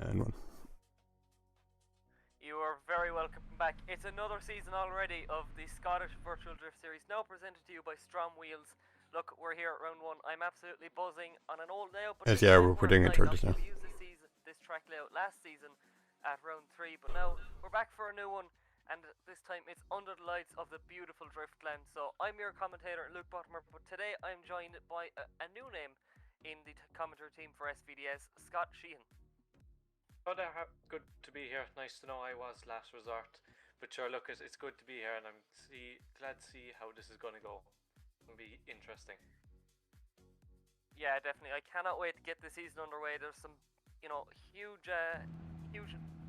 And one. You are very welcome back. It's another season already of the Scottish Virtual Drift Series, now presented to you by STRO M Wheels. Look, we're here at round one. I'm absolutely buzzing on an old layout, but Yes, yeah, we're doing it this now. We used this track layout last season at round 3, but now we're back for a new one, and this time it's under the lights of the beautiful Driftland. So I'm your commentator, Luke Bottomer, but today I'm joined by a new name in the commentator team for SVDS, Scott Sheehan. Oh, good to be here. Nice to know I was last resort. But sure, look, it's good to be here, and I'm glad to see how this is going to go. It'll be interesting. Yeah, definitely. I cannot wait to get the season underway. There's some, huge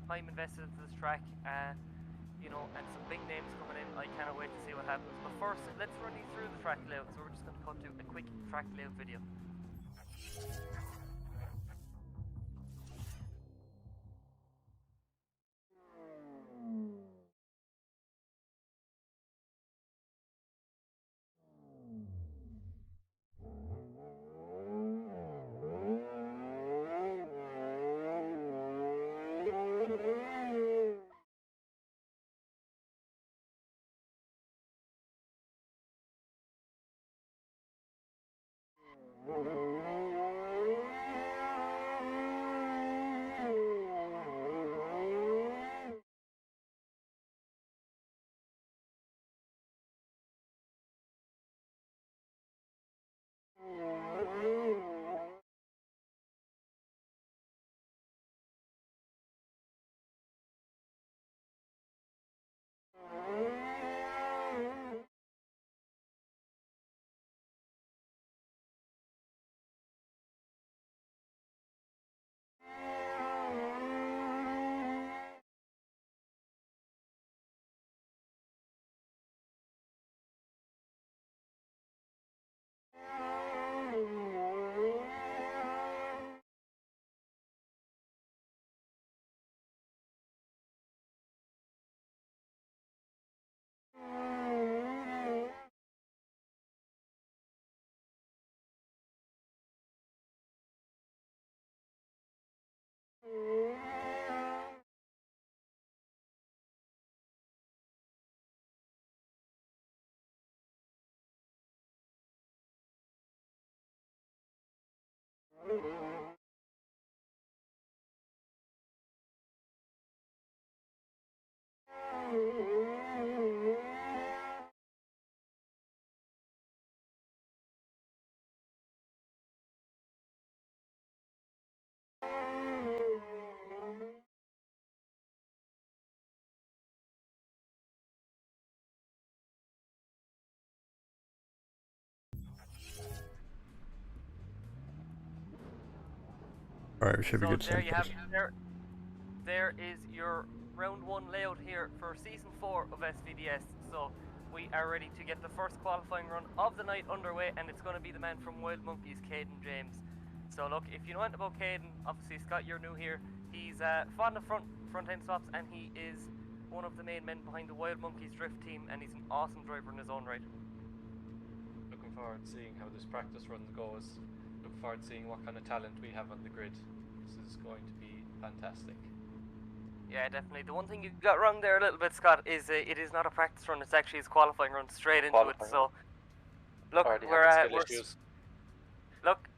time invested into this track, and some big names coming in. I cannot wait to see what happens. But first, let's run you through the track layout. So we're just going to cut to a quick track layout video. Alright, we should be good. There you have it. There is your round 1 layout here for season 4 of SVDS. So we are ready to get the first qualifying run of the night underway, and it's going to be the man from Wild Monkeys, Caden James. So look, if you know anything about Caden, obviously Scott, you're new here. He's fond of front end swaps, and he is one of the main men behind the Wild Monkeys drift team, and he's an awesome driver in his own right. Looking forward to seeing how this practice run goes. Looking forward to seeing what kind of talent we have on the grid. This is going to be fantastic. Yeah, definitely. The one thing you got wrong there a little bit, Scott, is it is not a practice run. It's actually his qualifying run straight into it. So, look, look,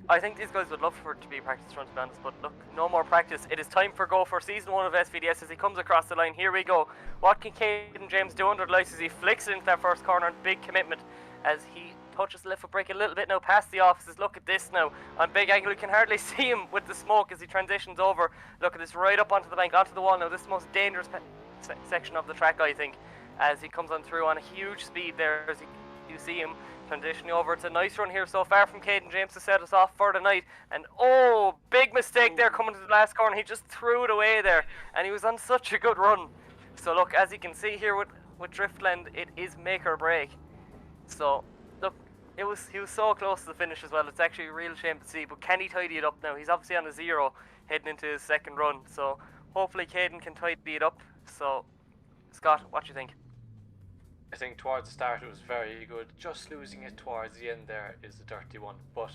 I think these guys would love for it to be a practice run, to be honest. But look, no more practice. It is time for go for season 1 of SVDS as he comes across the line. Here we go. What can Caden James do under the lights as he flicks it into that first corner? And big commitment as he touches the left foot brake a little bit now past the offices. Look at this now on big angle. You can hardly see him with the smoke as he transitions over. Look at this, right up onto the bank, onto the wall now. This is the most dangerous section of the track, I think, as he comes on through on a huge speed there as you see him transitioning over. It's a nice run here so far from Caden James to set us off for the night. And oh, big mistake there coming to the last corner. He just threw it away there, and he was on such a good run. So look, as you can see here with Driftland, it is make or break. So look, he was so close to the finish as well. It's actually a real shame to see, but can he tidy it up now? He's obviously on a 0 heading into his second run, so hopefully Caden can tidy it up. So Scott, what do you think? I think towards the start it was very good. Just losing it towards the end there is a dirty one, but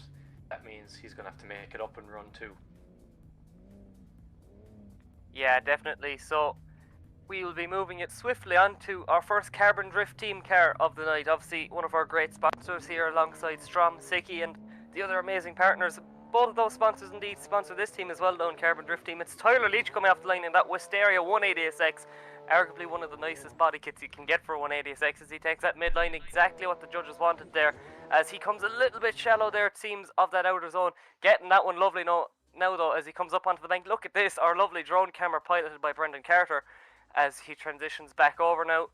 that means he's going to have to make it up and run 2. Yeah, definitely. So we will be moving it swiftly on to our first Carbon Drift team car of the night. Obviously, one of our great sponsors here alongside STRO M, Sikky, and the other amazing partners. Both of those sponsors indeed sponsor this team as well, known Carbon Drift team. It's Tyler Leach coming off the line in that Wisteria 180SX. Arguably one of the nicest body kits you can get for 180SX as he takes that midline, exactly what the judges wanted there. As he comes a little bit shallow there, it seems, of that outer zone. Getting that one lovely now though, as he comes up onto the bank. Look at this, our lovely drone camera piloted by Brendan Carter as he transitions back over now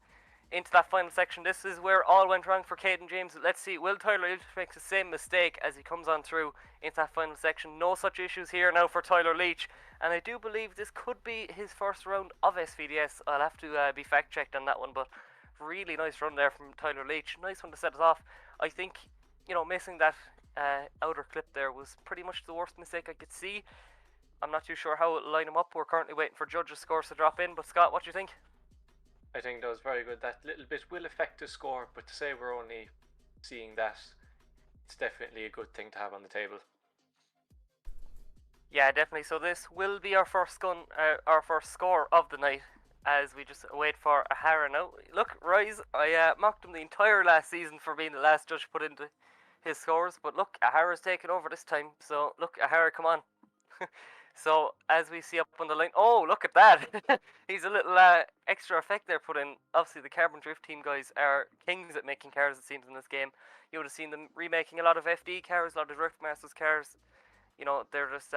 into that final section. This is where all went wrong for Caden James. Let's see, will Tyler Leach make the same mistake as he comes on through into that final section? No such issues here now for Tyler Leach, and I do believe this could be his first round of SVDS. I'll have to be fact checked on that one, but really nice run there from Tyler Leach. Nice one to set us off. I think, you know, missing that outer clip there was pretty much the worst mistake I could see. I'm not too sure how it'll line him up. We're currently waiting for judges' scores to drop in, but Scott, what do you think? I think that was very good. That little bit will affect the score, but to say we're only seeing that, it's definitely a good thing to have on the table. Yeah, definitely. So this will be our first score of the night, as we just wait for Ahara now. Look, Rise, I mocked him the entire last season for being the last judge put into his scores, but look, Ahara's taken over this time. So look, Ahara, come on. So as we see up on the line, oh, look at that. He's a little extra effect there put in. Obviously the Carbon Drift team guys are kings at making cars, it seems, in this game. You would have seen them remaking a lot of FD cars, a lot of Drift Masters cars. You know, they're just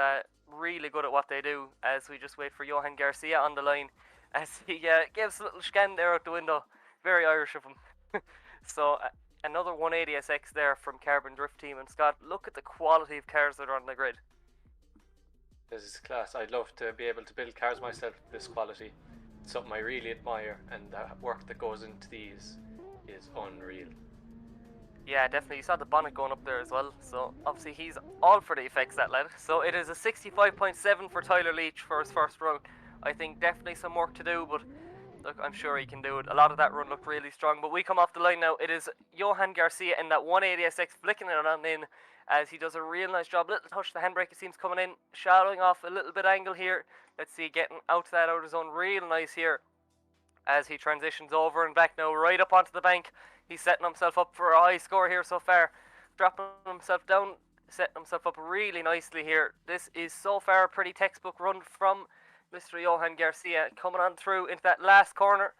really good at what they do. As we just wait for Johan Garcia on the line, as he gives a little scan there out the window. Very Irish of him. So another 180SX there from Carbon Drift team. And Scott, look at the quality of cars that are on the grid. This is class. I'd love to be able to build cars myself of this quality. It's something I really admire, and the work that goes into these is unreal. Yeah, definitely. You saw the bonnet going up there as well. So obviously he's all for the effects, that lad. So it is a 65.7 for Tyler Leach for his first run. I think definitely some work to do, but look, I'm sure he can do it. A lot of that run looked really strong, but we come off the line now. It is Johan Garcia in that 180SX flicking it on in, as he does a real nice job. Little touch, the handbrake, it seems, coming in, shallowing off a little bit angle here. Let's see, getting out to that outer zone real nice here as he transitions over and back now, right up onto the bank. He's setting himself up for a high score here so far, dropping himself down, setting himself up really nicely here. This is so far a pretty textbook run from Mr. Johan Garcia, coming on through into that last corner,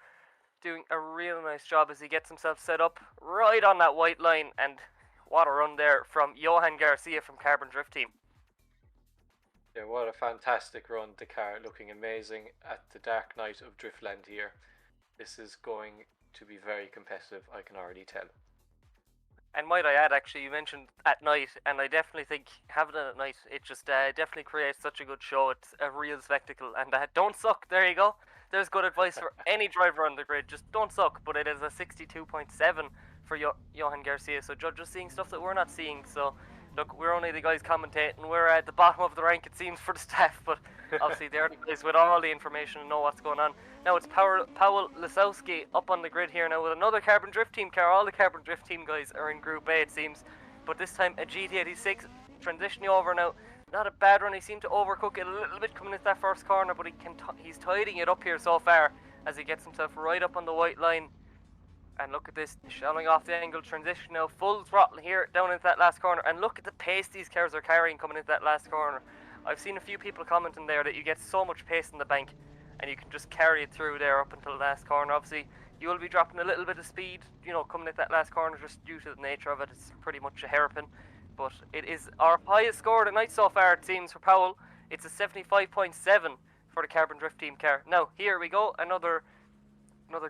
doing a real nice job as he gets himself set up right on that white line. And what a run there from Johan Garcia from Carbon Drift team. Yeah, what a fantastic run. The car looking amazing at the dark night of Driftland here. This is going to be very competitive, I can already tell. And might I add, actually, you mentioned at night, and I definitely think having it at night, it just definitely creates such a good show. It's a real spectacle, and don't suck. There you go. There's good advice for any driver on the grid. Just don't suck. But it is a 62.7 for Johan Garcia. So judges seeing stuff that we're not seeing. So look, we're only the guys commentating. We're at the bottom of the rank, it seems, for the staff. But obviously they're the guys with all the information and know what's going on. Now it's Powell Lisowski up on the grid here now with another Carbon Drift team car. All the Carbon Drift team guys are in Group A, it seems. But this time a GT86 transitioning over now. Not a bad run. He seemed to overcook it a little bit coming into that first corner, but he's tidying it up here so far as he gets himself right up on the white line. And look at this, showing off the angle transition now, full throttle here down into that last corner. And look at the pace these cars are carrying coming into that last corner. I've seen a few people commenting there that you get so much pace in the bank and you can just carry it through there up until the last corner. Obviously, you will be dropping a little bit of speed, you know, coming into that last corner just due to the nature of it. It's pretty much a hairpin. But it is our highest score of the night so far, it seems, for Powell. It's a 75.7 for the Carbon Drift team car. Now, here we go, another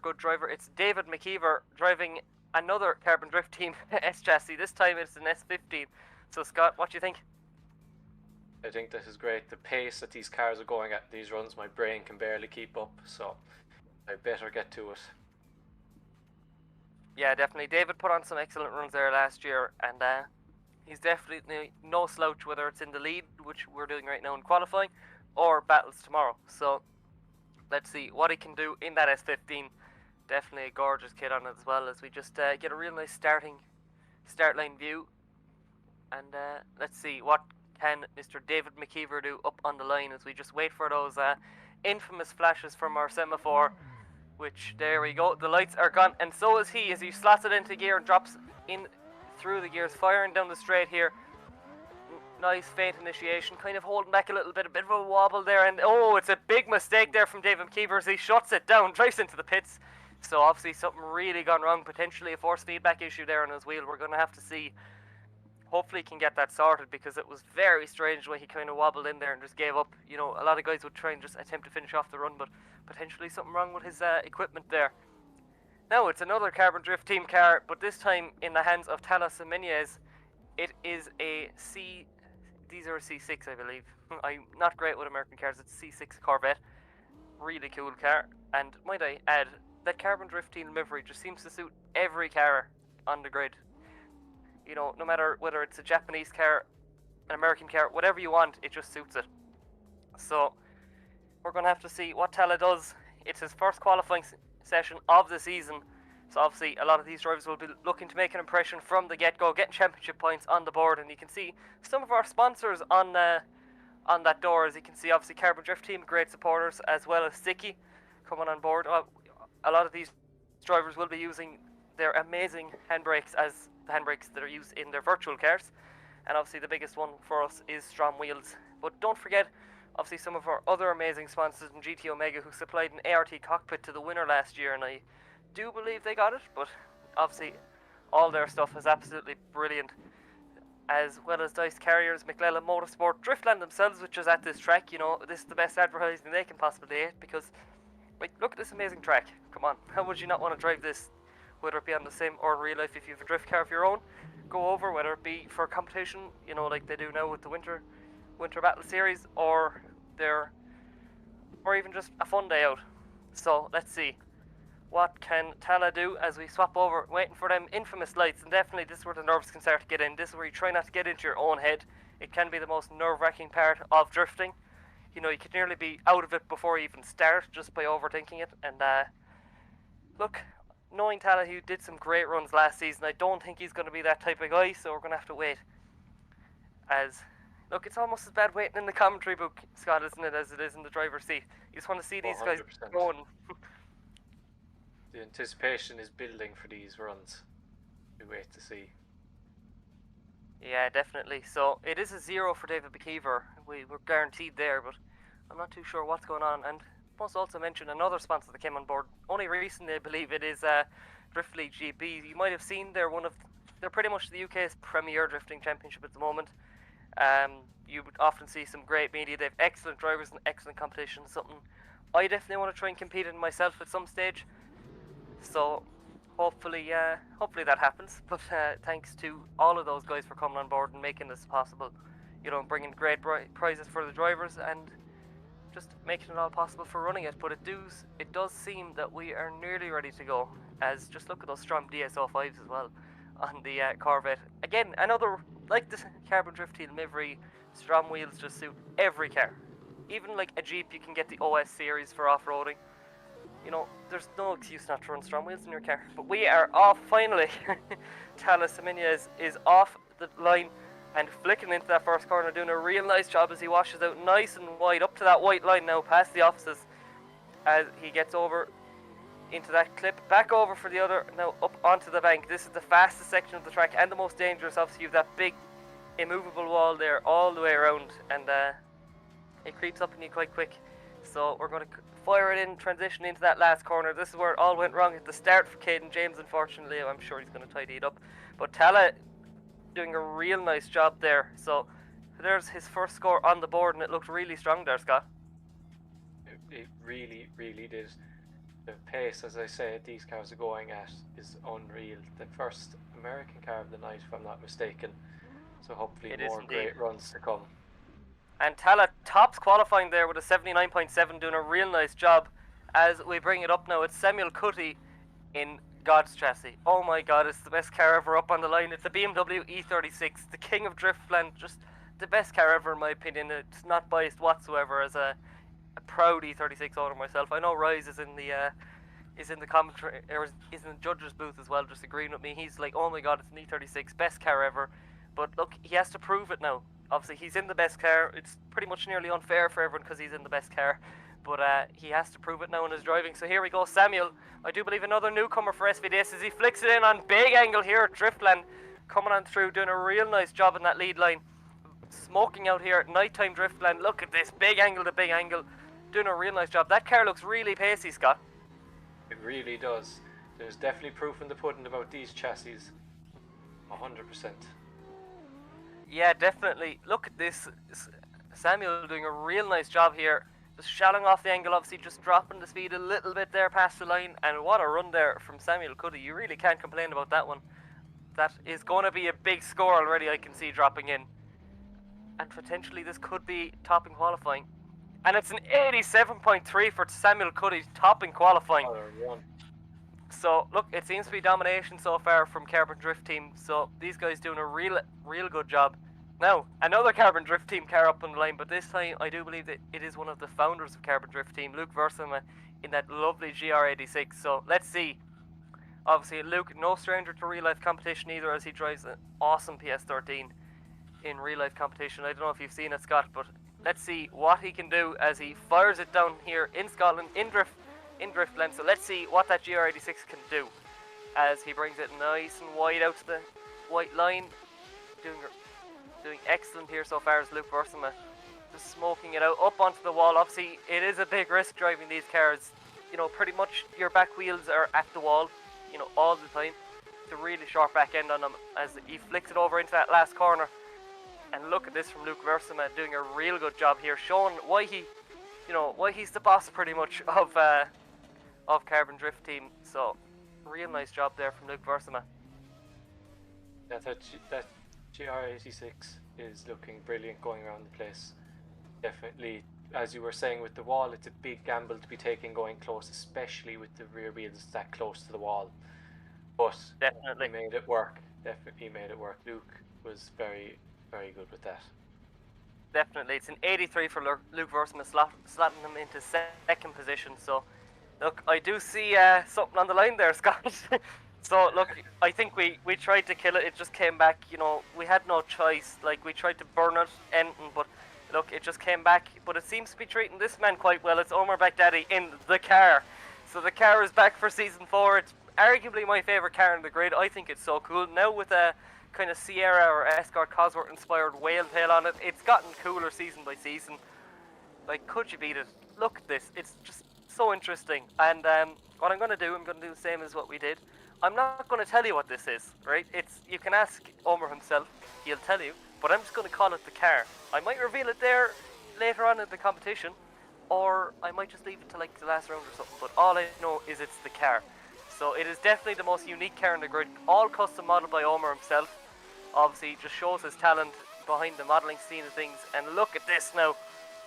good driver. It's David McKeever driving another Carbon Drift team S chassis. This time it's an S15. So Scott, what do you think? I think this is great. The pace that these cars are going at these runs, my brain can barely keep up. So I better get to it. Yeah, definitely. David put on some excellent runs there last year, and he's definitely no slouch, whether it's in the lead, which we're doing right now in qualifying, or battles tomorrow. So let's see what he can do in that S15. Definitely a gorgeous kit on it as well, as we just get a real nice start line view. And let's see what can Mr. David McKeever do up on the line as we just wait for those infamous flashes from our semaphore, which, there we go, the lights are gone, and so is he as he slots it into gear and drops in through the gears, firing down the straight here. Nice faint initiation, kind of holding back a little bit, a bit of a wobble there, and oh, it's a big mistake there from David McKeever as he shuts it down, drives into the pits. So obviously something really gone wrong, potentially a force feedback issue there on his wheel. We're going to have to see. Hopefully he can get that sorted, because it was very strange the way he kind of wobbled in there and just gave up. You know, a lot of guys would try and just attempt to finish off the run, but potentially something wrong with his equipment there. Now it's another Carbon Drift team car, but this time in the hands of Tala Semenez. It is a these are a C6, I believe. I'm not great with American cars. It's a C6 Corvette. Really cool car. And might I add, that Carbon Drift team livery just seems to suit every car on the grid. You know, no matter whether it's a Japanese car, an American car, whatever you want, it just suits it. So, we're going to have to see what Tala does. It's his first qualifying session of the season. So obviously a lot of these drivers will be looking to make an impression from the get-go, getting championship points on the board, and you can see some of our sponsors on that door. As you can see, obviously Carbon Drift team, great supporters, as well as Sikky coming on board. A lot of these drivers will be using their amazing handbrakes as the handbrakes that are used in their virtual cars, and obviously the biggest one for us is STRO M Wheels. But don't forget, obviously, some of our other amazing sponsors in GT Omega, who supplied an ART cockpit to the winner last year, and I do believe they got it, but obviously all their stuff is absolutely brilliant, as well as Dyce Carriers, Mclellan Motorsport, Driftland themselves, which is at this track. You know, this is the best advertising they can possibly get, because, like, look at this amazing track. Come on, how would you not want to drive this, whether it be on the sim or in real life? If you have a drift car of your own, go over, whether it be for competition, you know, like they do now with the winter battle series, or even just a fun day out. So let's see, what can Tala do as we swap over, waiting for them infamous lights. And definitely this is where the nerves can start to get in. This is where you try not to get into your own head. It can be the most nerve-wracking part of drifting. You know, you could nearly be out of it before you even start, just by overthinking it. And look, knowing Tala, who did some great runs last season, I don't think he's going to be that type of guy, so we're going to have to wait. As, look, it's almost as bad waiting in the commentary book, Scott, isn't it, as it is in the driver's seat. You just want to see these 100%. guys going. The anticipation is building for these runs. We wait to see. Yeah, definitely. So it is a 0 for David McKeever. We're guaranteed there, but I'm not too sure what's going on. And must also mention another sponsor that came on board only recently. I believe it is Driftland GB. You might have seen they're pretty much the UK's premier drifting championship at the moment. You would often see some great media. They have excellent drivers and excellent competition. Something I definitely want to try and compete in myself at some stage. So hopefully that happens. But thanks to all of those guys for coming on board and making this possible. You know, bringing great prizes for the drivers and just making it all possible for running it. But it does seem that we are nearly ready to go. As just look at those strong DS05s as well on the Corvette. Again, another, like the Carbon Drift team livery, STRO M Wheels just suit every car. Even like a Jeep, you can get the OS series for off-roading. You know, there's no excuse not to run STRO M Wheels in your car. But we are off finally. Tala Semenez is off the line and flicking into that first corner, doing a real nice job as he washes out nice and wide up to that white line now, past the offices, as he gets over into that clip, back over for the other, now up onto the bank. This is the fastest section of the track and the most dangerous. Obviously you have that big immovable wall there all the way around, and it creeps up on you quite quick. So we're going to fire it in, transition into that last corner. This is where it all went wrong at the start for Caden James, unfortunately. I'm sure he's going to tidy it up, but Tala doing a real nice job there. So there's his first score on the board, and it looked really strong there, Scott. It really, really did. The pace, as I said, these cars are going at is unreal. The first American car of the night, if I'm not mistaken. So hopefully more great runs to come. And Tala tops qualifying there with a 79.7, doing a real nice job. As we bring it up now, it's Samuel Cutty in God's chassis. Oh my god, it's the best car ever up on the line. It's a BMW E36, the king of Driftland, just the best car ever in my opinion. It's not biased whatsoever as a proud E36 owner myself. I know Rise is in the commentary, or is in the judge's booth as well, just agreeing with me. He's like, oh my god, it's an E36, best car ever. But look, he has to prove it now. Obviously, he's in the best car. It's pretty much nearly unfair for everyone because he's in the best car. but he has to prove it now in his driving. So here we go, Samuel. I do believe another newcomer for SVDS as he flicks it in on big angle here at Driftland, coming on through, doing a real nice job in that lead line. Smoking out here at nighttime Driftland. Look at this, big angle to big angle, doing a real nice job. That car looks really pacey, Scott. It really does. There's definitely proof in the pudding about these chassis. 100%. Yeah, definitely. Look at this. Samuel doing a real nice job here. Just shalling off the angle, obviously just dropping the speed a little bit there past the line. And what a run there from Samuel Cuddy. You really can't complain about that one. That is going to be a big score already, I can see dropping in. And potentially this could be topping qualifying. And it's an 87.3 for Samuel Cuddy, topping qualifying. One. So, look, it seems to be domination so far from Carbon Drift Team. So, these guys doing a real good job. Now, another Carbon Drift Team car up on the line, but this time I do believe that it is one of the founders of Carbon Drift Team, Luke Versama, in that lovely GR86. So, let's see. Obviously, Luke, no stranger to real-life competition either, as he drives an awesome PS13 in real-life competition. I don't know if you've seen it, Scott, but let's see what he can do as he fires it down here in Scotland, in Driftland. So let's see what that GR86 can do as he brings it nice and wide out to the white line. Doing excellent here so far as Luke Versama, just smoking it out up onto the wall. Obviously, it is a big risk driving these cars. You know, pretty much your back wheels are at the wall, you know, all the time. It's a really sharp back end on them as he flicks it over into that last corner. And look at this from Luke Versama, doing a real good job here, showing why he's the boss pretty much of Carbon Drift Team. So, real nice job there from Luke Versama. That GR86 is looking brilliant going around the place. Definitely, as you were saying with the wall, it's a big gamble to be taking going close, especially with the rear wheels that close to the wall. But definitely he made it work. Definitely made it work. Luke was very, very good with that. Definitely, it's an 83 for Luke Versama, slotting him into second position. So, look, I do see something on the line there, Scott. So, look, I think we tried to kill it. It just came back. You know, we had no choice. Like, we tried to burn it, but look, it just came back. But it seems to be treating this man quite well. It's Omar Baghdadi in the car. So the car is back for Season 4. It's arguably my favourite car in the grid. I think it's so cool. Now with a kind of Sierra or Escort Cosworth inspired whale tail on it, it's gotten cooler season by season. Like, could you beat it? Look at this. It's just so interesting. And what I'm going to do the same as what we did. I'm not going to tell you what this is, right? You can ask Omar himself, he'll tell you, but I'm just going to call it the car. I might reveal it there later on in the competition, or I might just leave it to like the last round or something, but all I know is it's the car. So it is definitely the most unique car in the grid, all custom modeled by Omar himself. Obviously, just shows his talent behind the modelling scene of things, and look at this now,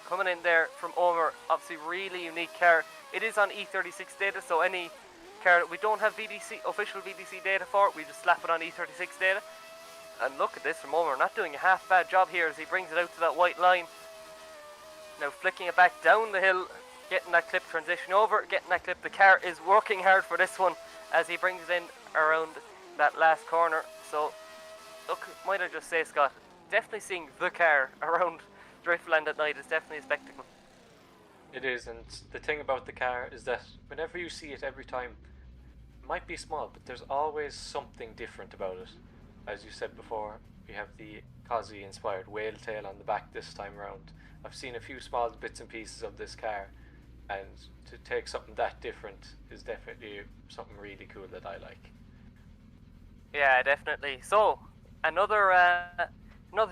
coming in there from Omar. Obviously, really unique car. It is on E36 data, so any car that we don't have official VDC data for, we just slap it on E36 data. And look at this from Omar, not doing a half bad job here as he brings it out to that white line. Now flicking it back down the hill, getting that clip transition over, getting that clip. The car is working hard for this one as he brings it in around that last corner. So, look, might I just say, Scott, definitely seeing the car around Driftland at night is definitely a spectacle. It is, and the thing about the car is that whenever you see it every time, it might be small, but there's always something different about it. As you said before, we have the Cosy inspired whale tail on the back this time around. I've seen a few small bits and pieces of this car, and to take something that different is definitely something really cool that I like. Yeah, definitely. So, another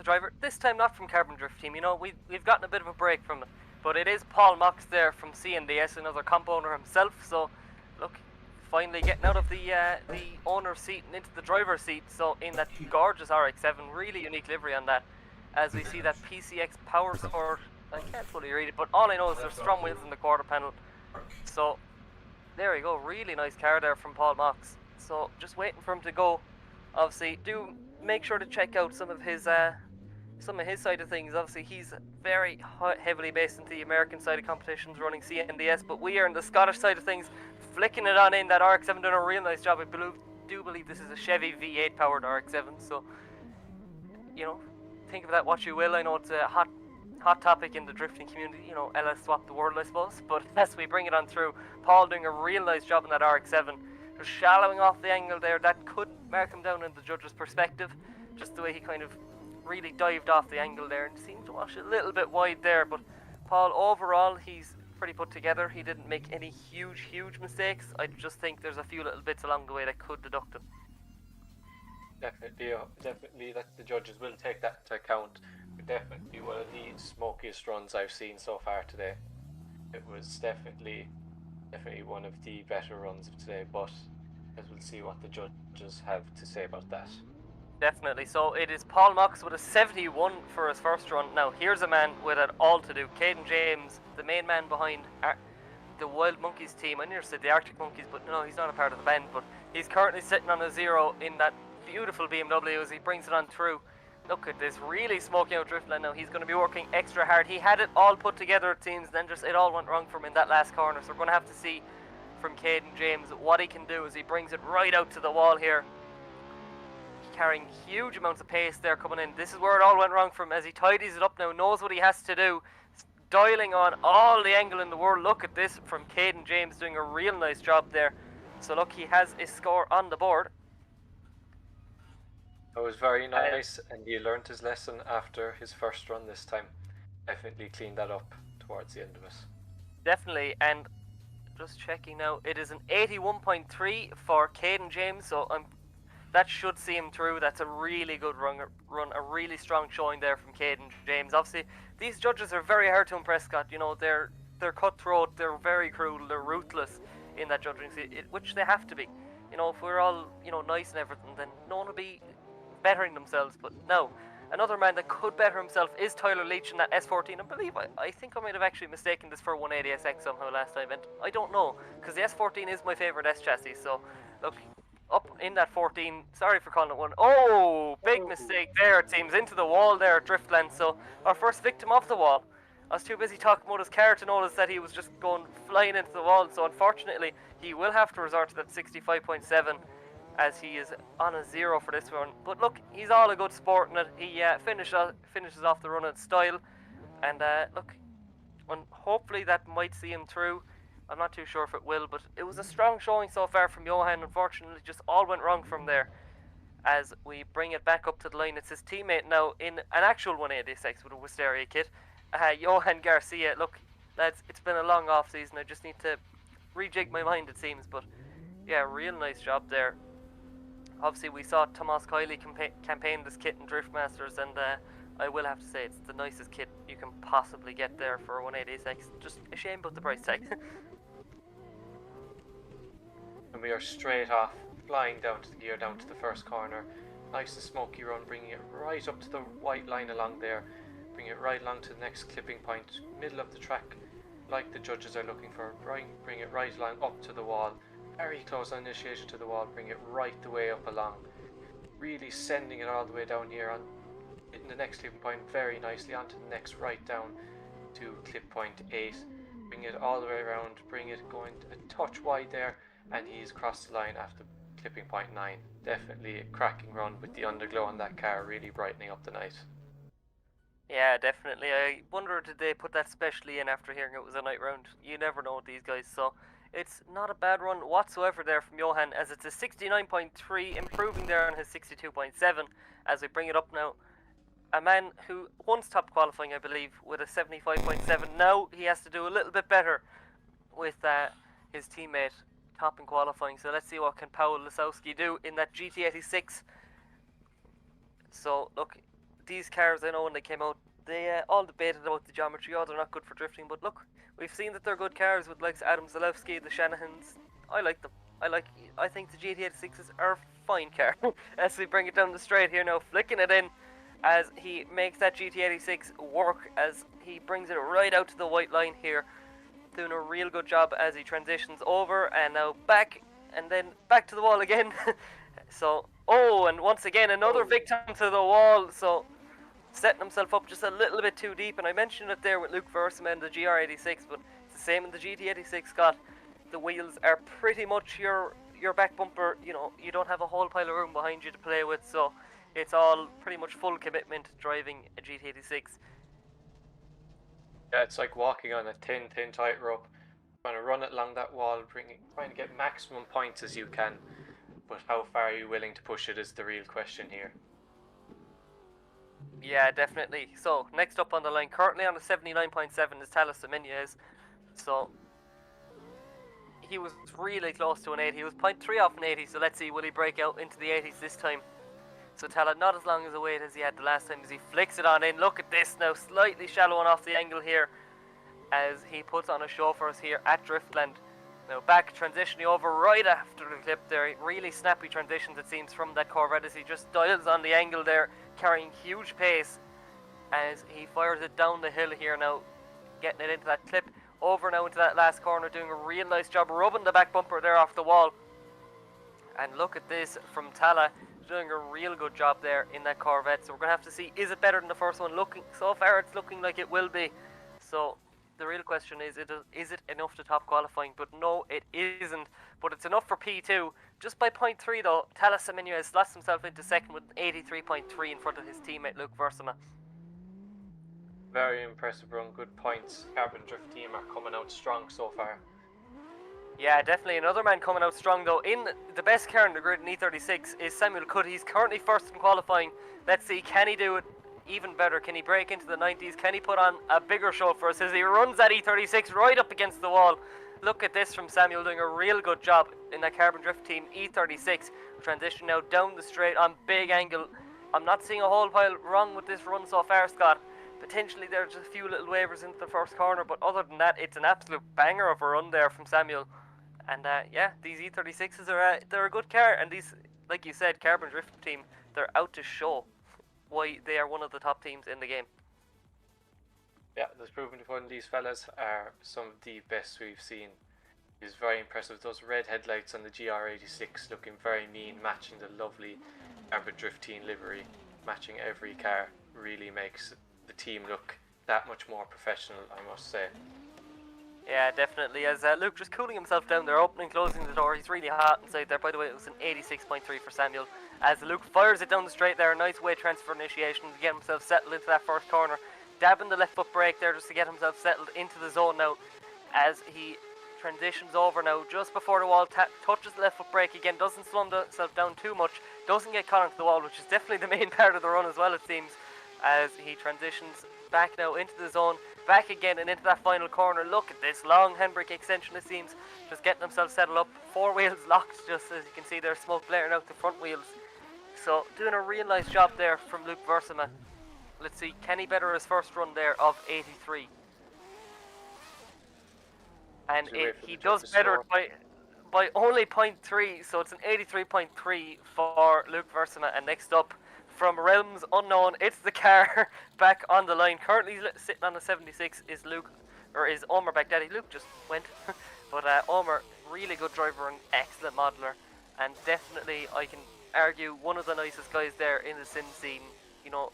driver, this time not from Carbon Drift Team. You know, we've gotten a bit of a break from it. But it is Paul Mox there from CNDS, another comp owner himself. So, look, finally getting out of the owner's seat and into the driver's seat. So, in that gorgeous RX-7, really unique livery on that. As we see that PCX power support, I can't fully read it, but all I know is there's STRO M Wheels in the quarter panel. So, there we go, really nice car there from Paul Mox. So, just waiting for him to go. Obviously, do make sure to check out some of his side of things. Obviously, he's very heavily based into the American side of competitions, running CNDS, but we are in the Scottish side of things, flicking it on in. That RX-7 doing a real nice job. I do believe this is a Chevy V8 powered RX-7, so, you know, think of that what you will. I know it's a hot hot topic in the drifting community, you know, LS swap the world, I suppose. But as we bring it on through, Paul doing a real nice job in that RX-7, just shallowing off the angle there. That could mark him down in the judge's perspective, just the way he kind of really dived off the angle there and seemed to wash a little bit wide there. But Paul, overall, he's pretty put together. He didn't make any huge mistakes. I just think there's a few little bits along the way that could deduct him. Definitely that the judges will take that into account. But definitely one of the smokiest runs I've seen so far today. It was definitely one of the better runs of today, but as we'll see what the judges have to say about that. Definitely. So it is Paul Mox with a 71 for his first run. Now here's a man with it all to do. Caden James, the main man behind the Wild Monkeys team. I nearly said the Arctic Monkeys, but no, he's not a part of the band. But he's currently sitting on a 0 in that beautiful BMW as he brings it on through. Look at this, really smoking out Driftland now. He's going to be working extra hard. He had it all put together, it seems, then just it all went wrong for him in that last corner. So we're going to have to see from Caden James what he can do as he brings it right out to the wall here. Carrying huge amounts of pace there coming in. This is where it all went wrong for him as he tidies it up now, knows what he has to do. Dialing on all the angle in the world. Look at this from Caden James, doing a real nice job there. So look, he has a score on the board. It was very nice, and he learned his lesson after his first run this time. Definitely cleaned that up towards the end of it. Definitely, and just checking now, it is an 81.3 for Caden James, so that should see him through. That's a really good run, a really strong showing there from Caden James. Obviously, these judges are very hard to impress, Scott. You know, they're cutthroat, they're very cruel, they're ruthless in that judging seat, which they have to be. You know, if we're all, you know, nice and everything, then no one will be bettering themselves. But no, another man that could better himself is Tyler Leach in that S14. I think I might have actually mistaken this for 180SX somehow last time, and I don't know, because the S14 is my favourite S chassis. So look, up in that 14, sorry for calling it one. Oh, big mistake there, it seems, into the wall there at Driftland. So our first victim of the wall. I was too busy talking about his car to notice that he was just going flying into the wall. So unfortunately, he will have to resort to that 65.7 as he is on a 0 for this one. But look, he's all a good sport in it. He finishes off the run in style. And look, hopefully that might see him through. I'm not too sure if it will, but it was a strong showing so far from Johan. Unfortunately, just all went wrong from there. As we bring it back up to the line, it's his teammate now in an actual 180SX with a Wisteria kit. Johan Garcia. Look, lads, it's been a long off season. I just need to rejig my mind, it seems. But yeah, real nice job there. Obviously, we saw Tomas Kiley campaign this kit in Driftmasters, and I will have to say it's the nicest kit you can possibly get there for a 180SX. Just a shame about the price tag. And we are straight off, flying down to the gear, down to the first corner. Nice and smoky run, bringing it right up to the white line along there. Bring it right along to the next clipping point, middle of the track, like the judges are looking for. Bring it right along up to the wall. Very close on initiation to the wall, bring it right the way up along. Really sending it all the way down here, on hitting the next clipping point very nicely onto the next right down to clip point 8. Bring it all the way around, bring it going a touch wide there, and he's crossed the line after clipping point 9. Definitely a cracking run with the underglow on that car, really brightening up the night. Yeah, definitely. I wonder did they put that specially in after hearing it was a night round. You never know with these guys, so it's not a bad run whatsoever there from Johan, as it's a 69.3, improving there on his 62.7 as we bring it up now. A man who once topped qualifying, I believe, with a 75.7. Now he has to do a little bit better with his teammate topping qualifying. So let's see what can Paul Lisowski do in that GT86. So look, these cars, I know when they came out, they all debated about the geometry. Oh, they're not good for drifting, but look, we've seen that they're good cars with likes Adam Zalewski, the Shanahans. I like them. I think the GT86s are a fine car. As we bring it down the straight here now, flicking it in as he makes that GT86 work, as he brings it right out to the white line here, doing a real good job as he transitions over and now back and then back to the wall again. So, oh, and once again another victim to the wall. So setting himself up just a little bit too deep, and I mentioned it there with Luke Versaman, the GR86, but it's the same in the GT86, Scott. The wheels are pretty much your back bumper. You know, you don't have a whole pile of room behind you to play with, so it's all pretty much full commitment driving a GT86. Yeah, it's like walking on a thin tightrope, trying to run it along that wall, trying to get maximum points as you can. But how far are you willing to push it is the real question here. Yeah, definitely. So, next up on the line, currently on a 79.7 is Talis Dominguez. So, he was really close to an 80. He was 0.3 off an 80, so let's see, will he break out into the 80s this time? So Tala, not as long as a wait as he had the last time as he flicks it on in. Look at this now, slightly shallow off the angle here as he puts on a show for us here at Driftland. Now back transitioning over right after the clip there. Really snappy transitions it seems from that Corvette as he just dials on the angle there, carrying huge pace as he fires it down the hill here now, getting it into that clip. Over now into that last corner, doing a real nice job rubbing the back bumper there off the wall. And look at this from Tala, doing a real good job there in that Corvette. So we're going to have to see, is it better than the first one? So far it's looking like it will be. So the real question is it enough to top qualifying? But no, it isn't. But it's enough for P2. Just by 0.3 though, Talis Dominguez slots himself into second with 83.3 in front of his teammate Luke Versima. Very impressive run, good points. Carbon Drift team are coming out strong so far. Yeah, definitely another man coming out strong though. In the best car in the grid in E36 is Samuel Cudd. He's currently first in qualifying. Let's see, can he do it even better? Can he break into the 90s? Can he put on a bigger show for us as he runs that E36 right up against the wall? Look at this from Samuel, doing a real good job in that Carbon Drift team E36. Transition now down the straight on big angle. I'm not seeing a whole pile wrong with this run so far, Scott. Potentially there's just a few little waivers into the first corner, but other than that, it's an absolute banger of a run there from Samuel. And yeah, these E36s are they're a good car, and these, like you said, Carbon Drift team, they're out to show why they are one of the top teams in the game. Yeah, there's proven to fun. These fellas are some of the best we've seen. It's very impressive. Those red headlights on the GR86 looking very mean, matching the lovely Carbon Drift team livery, matching every car, really makes the team look that much more professional, I must say. Yeah, definitely. As Luke just cooling himself down there, opening, closing the door. He's really hot inside there. By the way, it was an 86.3 for Samuel. As Luke fires it down the straight there, a nice weight transfer initiation to get himself settled into that first corner. Dabbing the left foot brake there just to get himself settled into the zone now. As he transitions over now, just before the wall, touches the left foot brake again, doesn't slow himself down too much, doesn't get caught into the wall, which is definitely the main part of the run as well, it seems. As he transitions back now into the zone, back again and into that final corner. Look at this long handbrake extension, it seems, just getting himself settled up. 4 wheels locked, just as you can see there, smoke blaring out the front wheels. So doing a real nice job there from Luke Versima. Let's see, can he better his first run there of 83? And he does better by only 0.3, so it's an 83.3 for Luke Versima. And next up, from realms unknown, it's the car back on the line. Currently sitting on the 76 is Omar Baghdadi. Luke just went, but Omar, really good driver and excellent modeler, and definitely I can argue one of the nicest guys there in the sim scene. You know,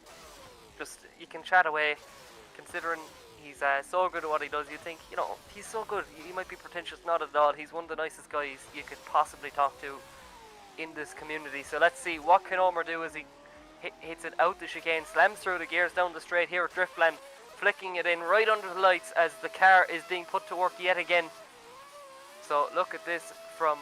just you can chat away, considering he's so good at what he does. You think, you know, he's so good. He might be pretentious, not at all. He's one of the nicest guys you could possibly talk to in this community. So let's see, what can Omar do as he hits it out the chicane, slams through the gears down the straight here at Driftland, flicking it in right under the lights as the car is being put to work yet again. So look at this from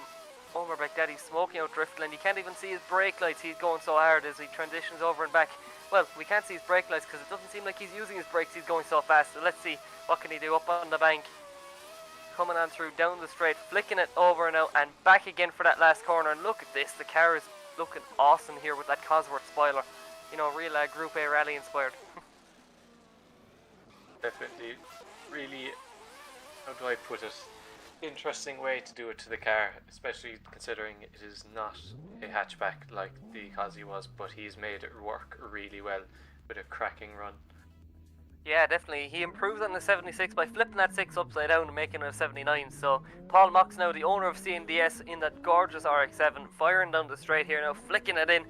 Omar Baghdadi, smoking out Driftland. You can't even see his brake lights, he's going so hard as he transitions over and back. Well, we can't see his brake lights because it doesn't seem like he's using his brakes, he's going so fast. So let's see, what can he do up on the bank. Coming on through down the straight, flicking it over now and back again for that last corner. And look at this, the car is looking awesome here with that Cosworth spoiler. You know, real Group A rally inspired. Definitely, really, how do I put it? Interesting way to do it to the car, especially considering it is not a hatchback like the Kazi was, but he's made it work really well with a cracking run. Yeah, definitely. He improves on the 76 by flipping that 6 upside down and making it a 79. So Paul Mox now, the owner of CNDS in that gorgeous RX-7, firing down the straight here now, flicking it in.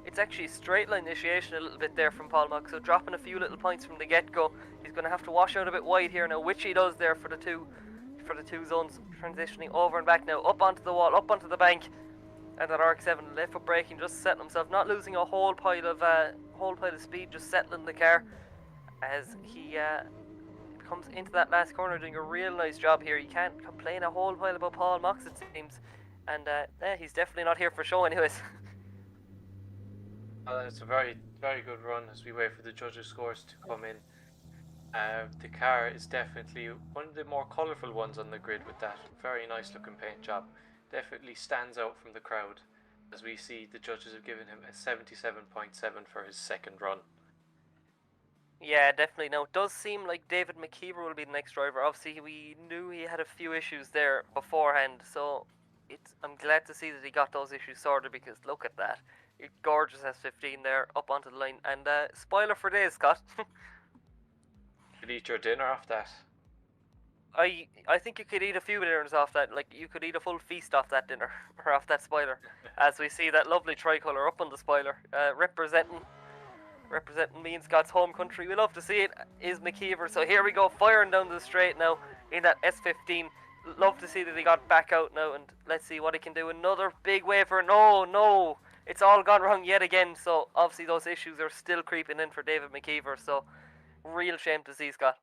It's actually straight line initiation a little bit there from Paul Mox, so dropping a few little points from the get-go. He's going to have to wash out a bit wide here now, which he does there for the two zones, transitioning over and back now, up onto the wall, up onto the bank. And that RX-7 left foot braking, just settling himself, not losing a whole pile of speed, just settling the car as he comes into that last corner doing a real nice job here. You can't complain a whole while about Paul Mox, it seems. And yeah, he's definitely not here for show anyways. It's a very, very good run as we wait for the judges' scores to come in. The car is definitely one of the more colourful ones on the grid with that very nice looking paint job. Definitely stands out from the crowd as we see the judges have given him a 77.7 for his second run. Yeah, definitely. Now, it does seem like David McKeever will be the next driver. Obviously, we knew he had a few issues there beforehand, so I'm glad to see that he got those issues sorted, because look at that. Gorgeous S15 there, up onto the line. And spoiler for days, Scott. Could eat your dinner off that. I think you could eat a few dinners off that. Like, you could eat a full feast off that dinner, or off that spoiler. As we see that lovely tricolour up on the spoiler, representing me in Scott's home country. We love to see it, is McKeever. So here we go, firing down the straight now in that S15. Love to see that he got back out now, and let's see what he can do. Another big waver. No, it's all gone wrong yet again. So obviously those issues are still creeping in for David McKeever. So real shame to see, Scott.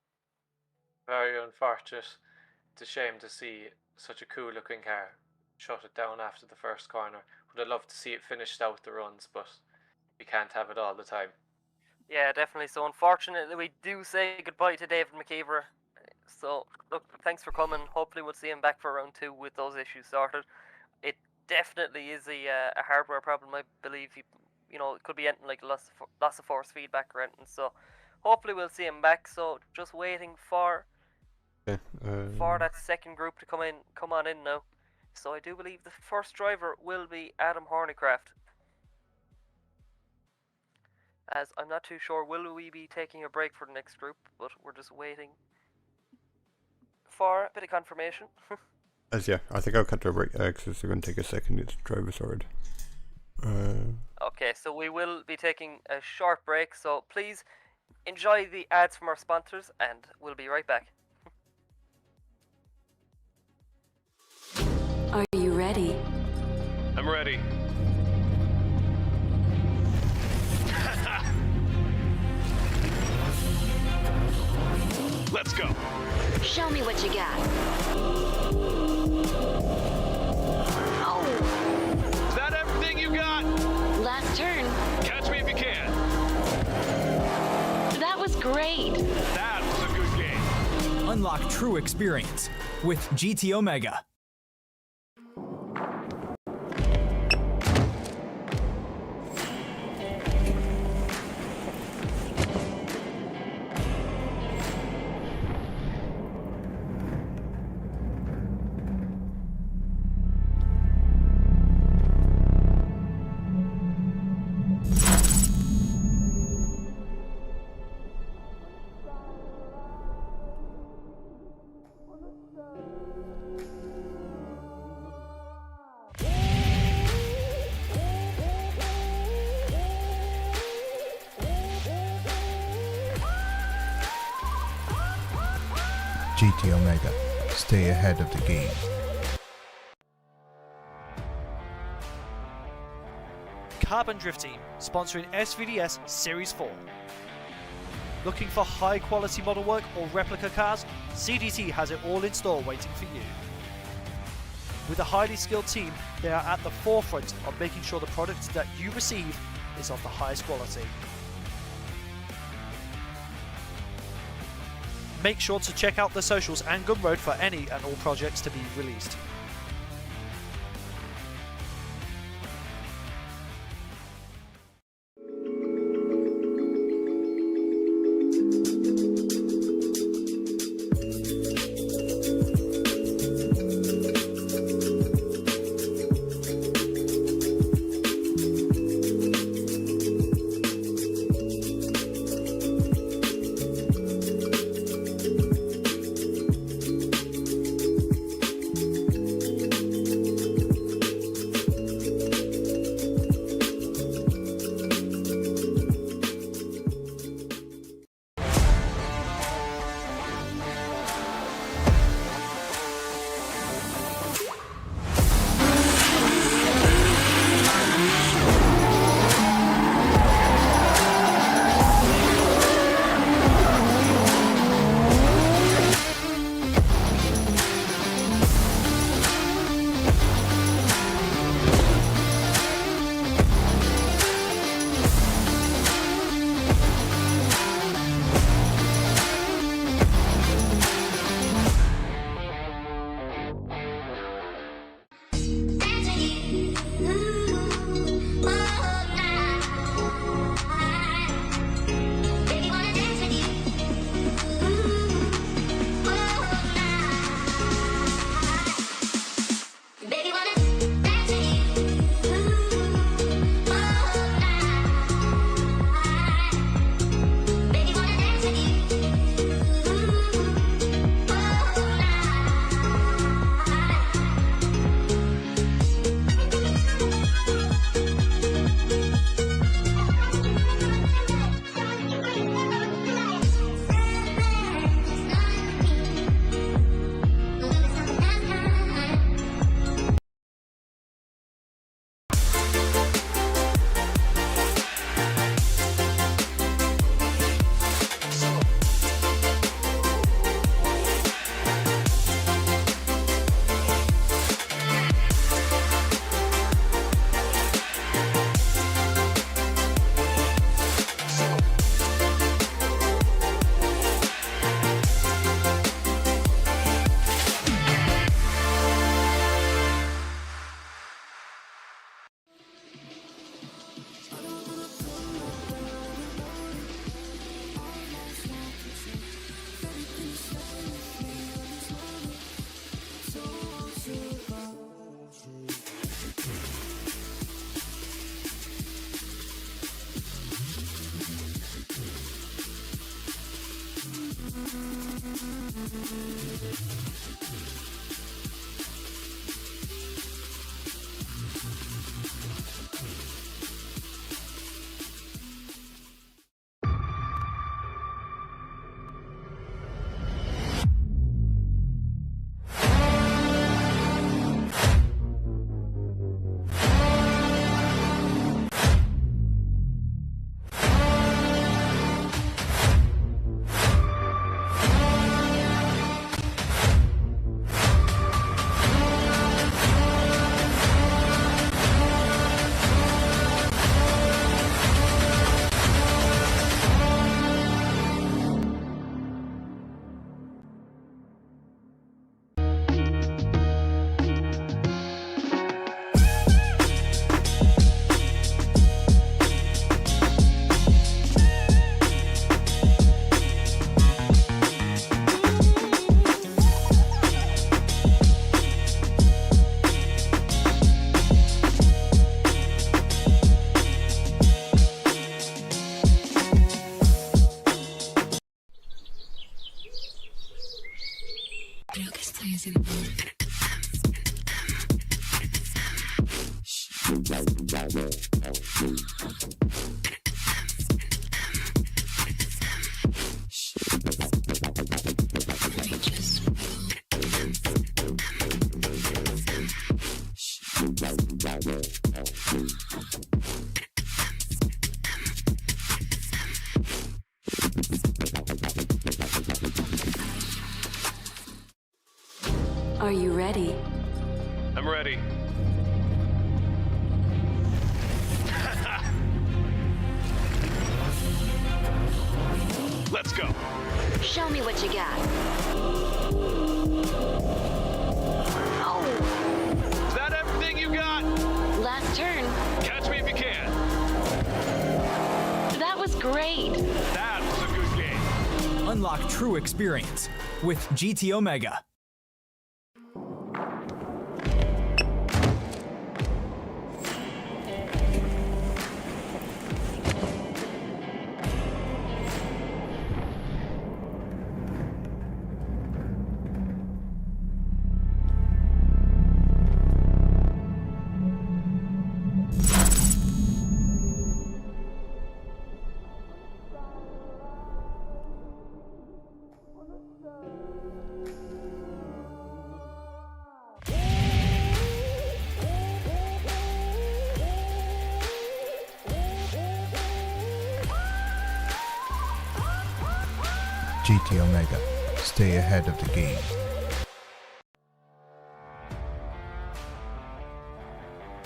Very unfortunate. It's a shame to see such a cool looking car shut it down after the first corner. Would have loved to see it finished out the runs, but you can't have it all the time. Yeah, definitely. So unfortunately, we do say goodbye to David McKeever. So look, thanks for coming. Hopefully we'll see him back for round 2 with those issues sorted. It definitely is a hardware problem. I believe it could be anything like loss of force feedback or anything. So hopefully we'll see him back. So just waiting for that second group to come on in now. So I do believe the first driver will be Adam Hornicraft. As I'm not too sure, will we be taking a break for the next group, but we're just waiting for a bit of confirmation. Yeah, I think I'll cut to a break because it's going to take a second. It's driver sorted. Okay, so we will be taking a short break, so please enjoy the ads from our sponsors, and we'll be right back. Are you ready? I'm ready. Let's go. Show me what you got. Oh! Is that everything you got? Last turn. Catch me if you can. That was great. That was a good game. Unlock true experience with GT Omega. GT Omega. Stay ahead of the game. Carbon Drift Team, sponsoring SVDS Series 4. Looking for high quality model work or replica cars? CDT has it all in store waiting for you. With a highly skilled team, they are at the forefront of making sure the product that you receive is of the highest quality. Make sure to check out the socials and Gumroad for any and all projects to be released. Are you ready? I'm ready. Let's go. Show me what you got. Oh, Is that everything you got? last turn. Catch me if you can. That was great. That was a good game. Unlock true experience with GT Omega. GT Omega. Stay ahead of the game.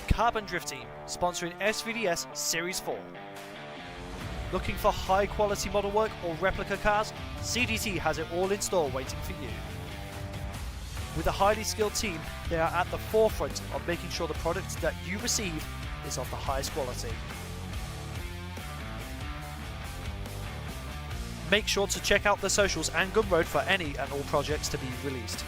Carbon Drift Team, sponsoring SVDS Series 4. Looking for high quality model work or replica cars? CDT has it all in store waiting for you. With a highly skilled team, they are at the forefront of making sure the product that you receive is of the highest quality. Make sure to check out the socials and Gumroad for any and all projects to be released.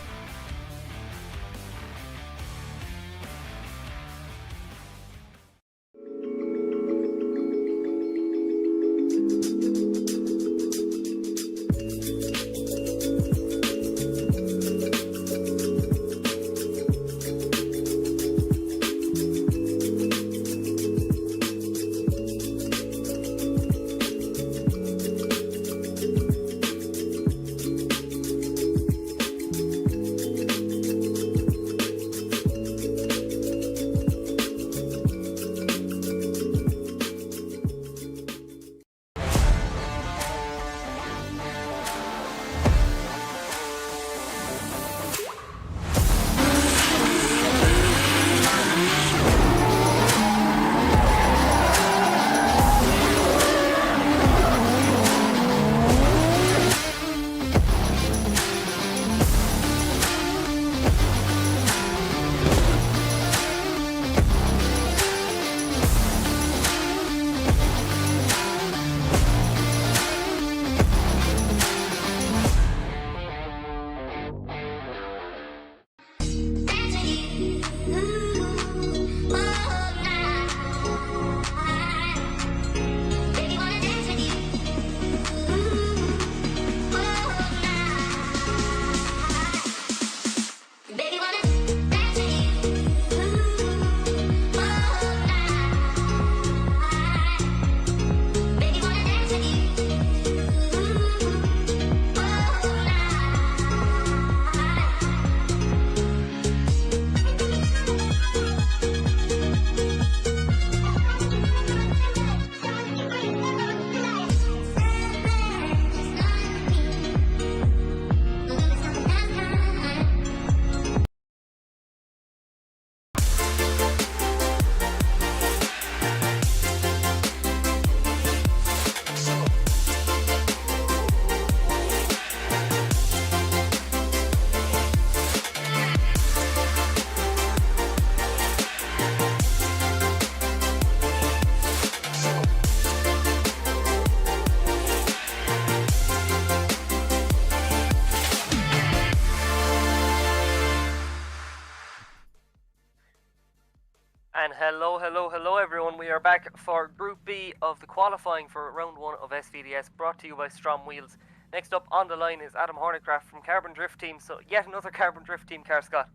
And hello everyone, we are back for Group B of the qualifying for round 1 of SVDS, brought to you by STRO M Wheels. Next up on the line is Adam Hornicraft from Carbon Drift Team, so yet another Carbon Drift Team car, Scott.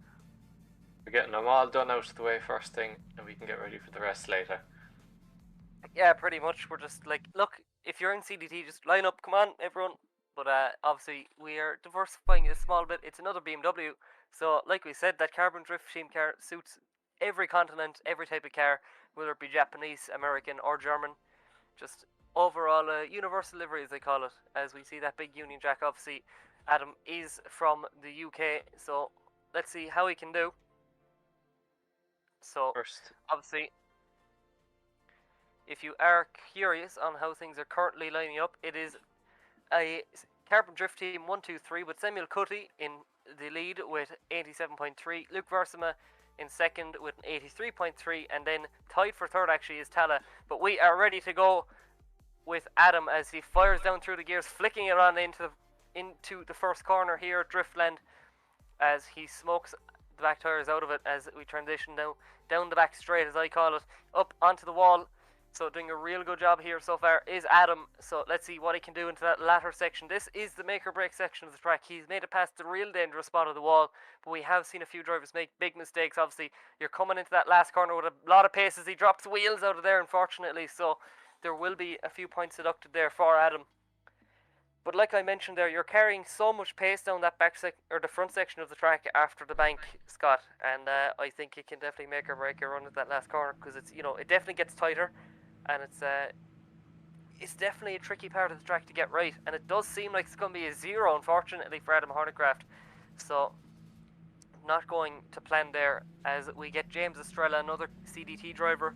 We're getting them all done out of the way first thing, and we can get ready for the rest later. Yeah, pretty much, we're just like, look, if you're in CDT, just line up, come on everyone. But obviously we are diversifying a small bit, it's another BMW, so like we said, that Carbon Drift Team car suits every continent, every type of car, whether it be Japanese, American or German. Just overall universal livery, as they call it, as we see that big Union Jack. Obviously Adam is from the UK, so let's see how he can do. So, First, obviously, if you are curious on how things are currently lining up, it is a Carbon Drift Team 1-2-3 with Samuel Cutty in the lead with 87.3, Luke Versima in second with an 83.3, and then tied for third actually is Tala. But we are ready to go with Adam as he fires down through the gears, flicking it on into the first corner here at Driftland as he smokes the back tyres out of it as we transition now down the back straight, as I call it, up onto the wall. So doing a real good job here so far is Adam. So let's see what he can do into that latter section. This is the make or break section of the track. He's made it past the real dangerous spot of the wall, but we have seen a few drivers make big mistakes. Obviously, you're coming into that last corner with a lot of pace as he drops wheels out of there, unfortunately. So there will be a few points deducted there for Adam. But like I mentioned there, you're carrying so much pace down that the front section of the track after the bank, Scott, and I think it can definitely make or break a run at that last corner, because it's, it definitely gets tighter, and it's definitely a tricky part of the track to get right, and it does seem like it's going to be a zero, unfortunately, for Adam Hornicraft. So not going to plan there as we get James Estrella, another CDT driver,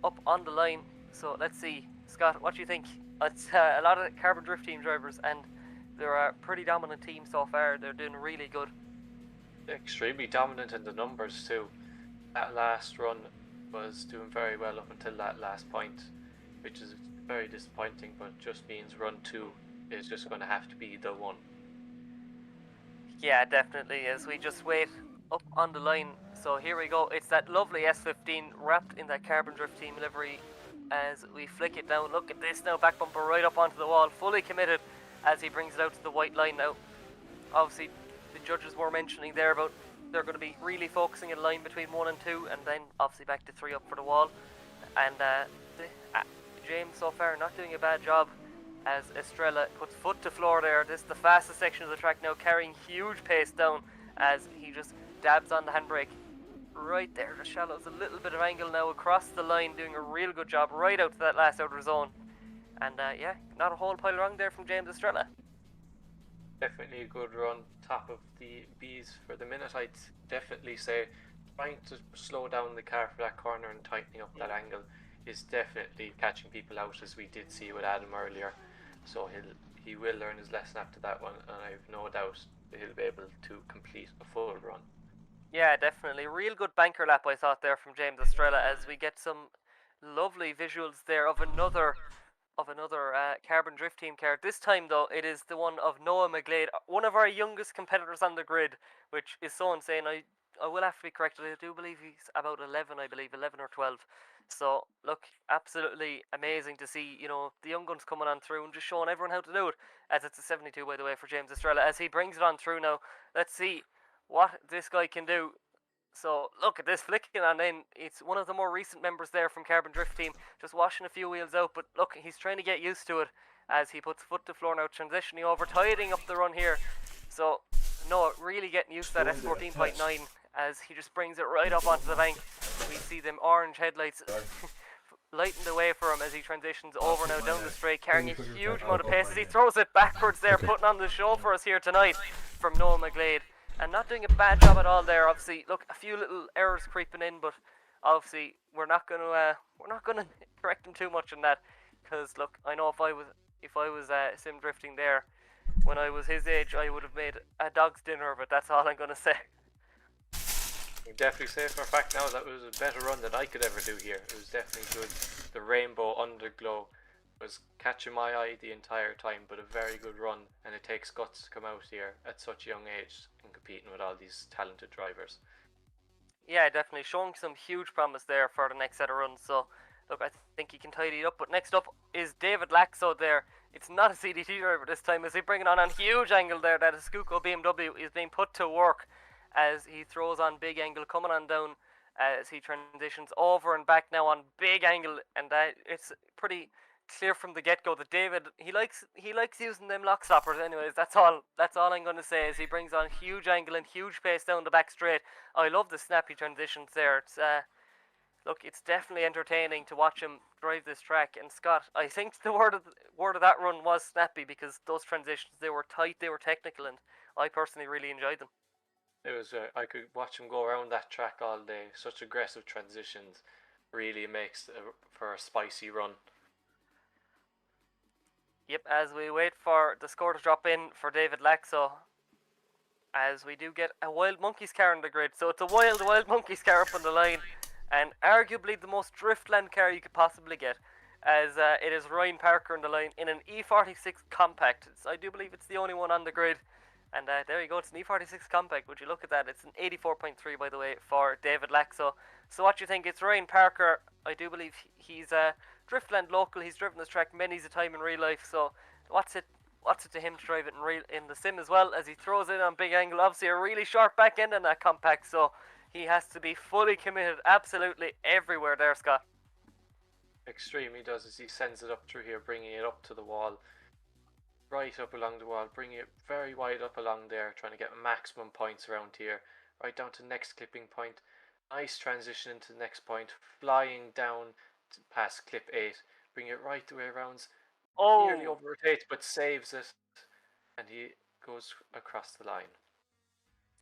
up on the line. So let's see, Scott, what do you think? It's a lot of Carbon Drift Team drivers, and they're a pretty dominant team so far. They're doing really good. extremely dominant in the numbers too. That last run was doing very well up until that last point, which is very disappointing, but just means run 2 is just going to have to be the one. Yeah, definitely, as we just wait up on the line. So here we go. It's that lovely S15 wrapped in that Carbon Drift Team livery as we flick it down. Look at this now, back bumper right up onto the wall, fully committed as he brings it out to the white line now. Obviously, the judges were mentioning there about they're going to be really focusing in line between 1 and 2, and then obviously back to 3 up for the wall. And James so far not doing a bad job as Estrella puts foot to floor there. This is the fastest section of the track now, carrying huge pace down as he just dabs on the handbrake. Right there, the shallows, a little bit of angle now across the line, doing a real good job right out to that last outer zone. And yeah, not a whole pile wrong there from James Estrella. Definitely a good run, top of the Bs for the minute. I'd definitely say trying to slow down the car for that corner and tightening up that angle is definitely catching people out, as we did see with Adam earlier. So he will learn his lesson after that one, and I have no doubt that he'll be able to complete a full run. Yeah, definitely. Real good banker lap, I thought, there from James Estrella, as we get some lovely visuals there of another Carbon Drift Team car. This time, though, it is the one of Noah McGlade, one of our youngest competitors on the grid, which is so insane. I will have to be corrected. I do believe he's about 11, 11 or 12. So, look, absolutely amazing to see, the young guns coming on through and just showing everyone how to do it, as it's a 72, by the way, for James Estrella, as he brings it on through now. Let's see what this guy can do. So look at this flicking, and then it's one of the more recent members there from Carbon Drift Team, just washing a few wheels out, but look, he's trying to get used to it as he puts foot to floor now, transitioning over, tidying up the run here. So no, really getting used to that S14.9 as he just brings it right up onto the bank. We see them orange headlights lighting the way for him as he transitions over now down the straight, carrying a huge amount of pace as he throws it backwards there, putting on the show for us here tonight from Noah McGlade. And not doing a bad job at all there. Obviously, look, a few little errors creeping in, but obviously we're not gonna correct him too much on that, because look, I know if I was sim drifting there when I was his age, I would have made a dog's dinner of it. That's all I'm gonna say. You definitely say for a fact now that was a better run than I could ever do here. It was definitely good. The rainbow underglow was catching my eye the entire time, but a very good run, and it takes guts to come out here at such a young age and competing with all these talented drivers. Yeah, definitely showing some huge promise there for the next set of runs. So look, I think he can tidy it up. But next up is David Laxo there. It's not a CDT driver this time, as he bringing on a huge angle there. That Escuco BMW is being put to work as he throws on big angle, coming on down as he transitions over and back now on big angle, and it's pretty clear from the get-go that David, he likes using them lock stoppers. Anyways, that's all I'm going to say, as he brings on huge angle and huge pace down the back straight. I love the snappy transitions there. It's look, it's definitely entertaining to watch him drive this track. And Scott, I think the word of that run was snappy, because those transitions, they were tight, they were technical, and I personally really enjoyed them. It was. I could watch him go around that track all day. Such aggressive transitions, really makes for a spicy run. Yep, as we wait for the score to drop in for David Laxo, as we do get a Wild Monkeys car on the grid. So it's a Wild Monkeys car up on the line, and arguably the most Driftland car you could possibly get, as it is Ryan Parker on the line in an E46 Compact. I do believe it's the only one on the grid. And there you go, it's an E46 Compact. Would you look at that? It's an 84.3, by the way, for David Laxo. So what do you think? It's Ryan Parker. I do believe he's a Driftland local. He's driven this track many a time in real life. So what's it to him to drive it in the sim as well, as he throws it on big angle? Obviously a really sharp back end on that Compact, so he has to be fully committed absolutely everywhere there, Scott. Extremely does, as he sends it up through here, bringing it up to the wall. Right up along the wall, bringing it very wide up along there, trying to get maximum points around here. Right down to next clipping point. Nice transition into the next point, flying down past clip 8. Bring it right the way around. Nearly overtakes, but saves it. And he goes across the line.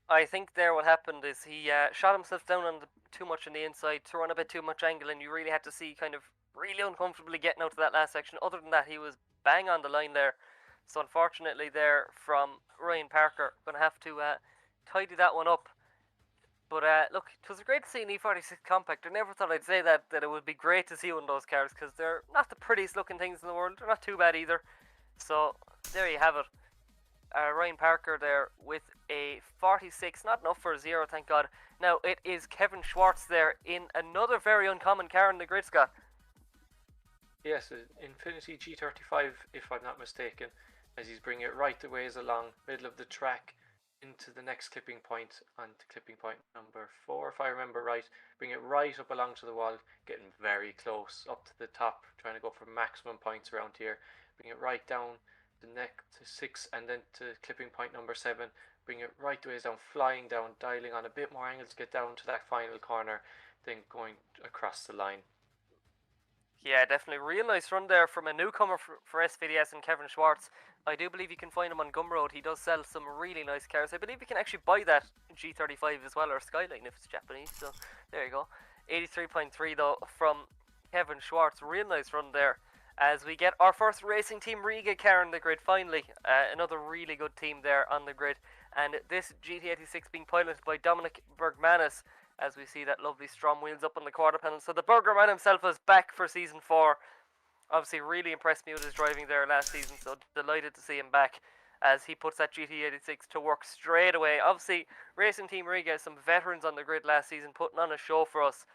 I think there what happened is he shot himself down on too much on the inside, threw on a bit too much angle, and you really had to see kind of really uncomfortably getting out to that last section. Other than that, he was bang on the line there. So unfortunately there from Ryan Parker, going to have to tidy that one up. But look, it was great to see an E46 Compact. I never thought I'd say that it would be great to see one of those cars, because they're not the prettiest looking things in the world. They're not too bad either. So there you have it. Ryan Parker there with a 46, not enough for a 0, thank God. Now it is Kevin Schwartz there in another very uncommon car in the grid, Scott. Yes, Infiniti G35, if I'm not mistaken, as he's bringing it right the ways along, middle of the track, into the next clipping point, on to clipping point number 4, if I remember right. Bring it right up along to the wall, getting very close, up to the top, trying to go for maximum points around here. Bring it right down the neck to 6, and then to clipping point number 7. Bring it right the ways down, flying down, dialing on a bit more angle to get down to that final corner, then going across the line. Yeah, definitely. Real nice run there from a newcomer for SVDS and Kevin Schwartz. I do believe you can find him on Gumroad. He does sell some really nice cars. I believe you can actually buy that G35 as well, or Skyline if it's Japanese. So there you go. 83.3 though from Kevin Schwartz. Real nice run there. As we get our first Racing Team Riga car on the grid finally. Another really good team there on the grid. And this GT86 being piloted by Dominic Bergmanis, as we see that lovely STRO M Wheels up on the quarter panel. So the Burger Man himself is back for Season 4. Obviously really impressed me with his driving there last season, so delighted to see him back as he puts that GT86 to work straight away. Obviously, Racing Team Riga has some veterans on the grid last season putting on a show for us,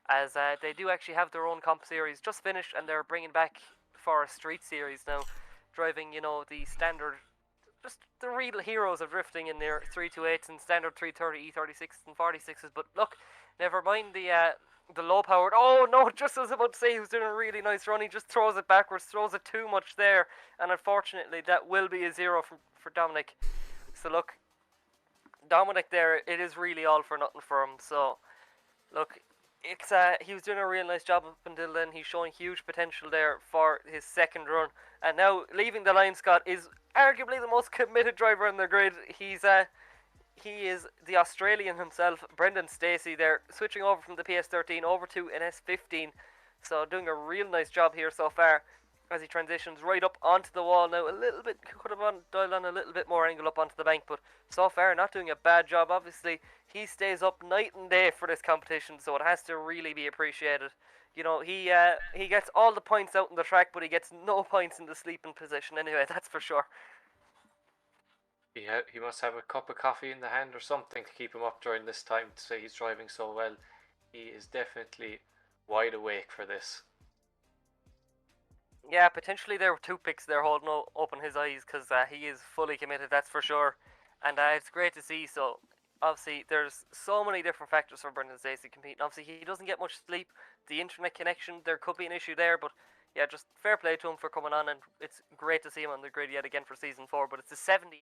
as they do actually have their own comp series just finished, and they're bringing back for a street series now, driving, you know, the standard, just the real heroes of drifting in their 328s and standard 330, E36s and 46s. But look, never mind the low powered. Oh no, just as I was about to say, he was doing a really nice run. He just throws it backwards, throws it too much there, and unfortunately that will be a 0 for Dominic. So look, Dominic there, it is really all for nothing for him. So look, it's he was doing a real nice job up until then. He's showing huge potential there for his second run, and now leaving the line, Scott, is arguably the most committed driver on the grid. He is the Australian himself, Brendan Stacey there, switching over from the PS13 over to an S15. So doing a real nice job here so far as he transitions right up onto the wall now. A little bit, could have dialed on a little bit more angle up onto the bank, but so far not doing a bad job. Obviously, he stays up night and day for this competition, so it has to really be appreciated. You know, he gets all the points out in the track, but he gets no points in the sleeping position anyway, that's for sure. He must have a cup of coffee in the hand or something to keep him up during this time, to say he's driving so well. He is definitely wide awake for this. Yeah, potentially there were toothpicks there holding open his eyes, because he is fully committed, that's for sure. And it's great to see. So obviously there's so many different factors for Brendan Stacey competing. Obviously he doesn't get much sleep, the internet connection, there could be an issue there, but yeah, just fair play to him for coming on, and it's great to see him on the grid yet again for Season 4. But it's the 70.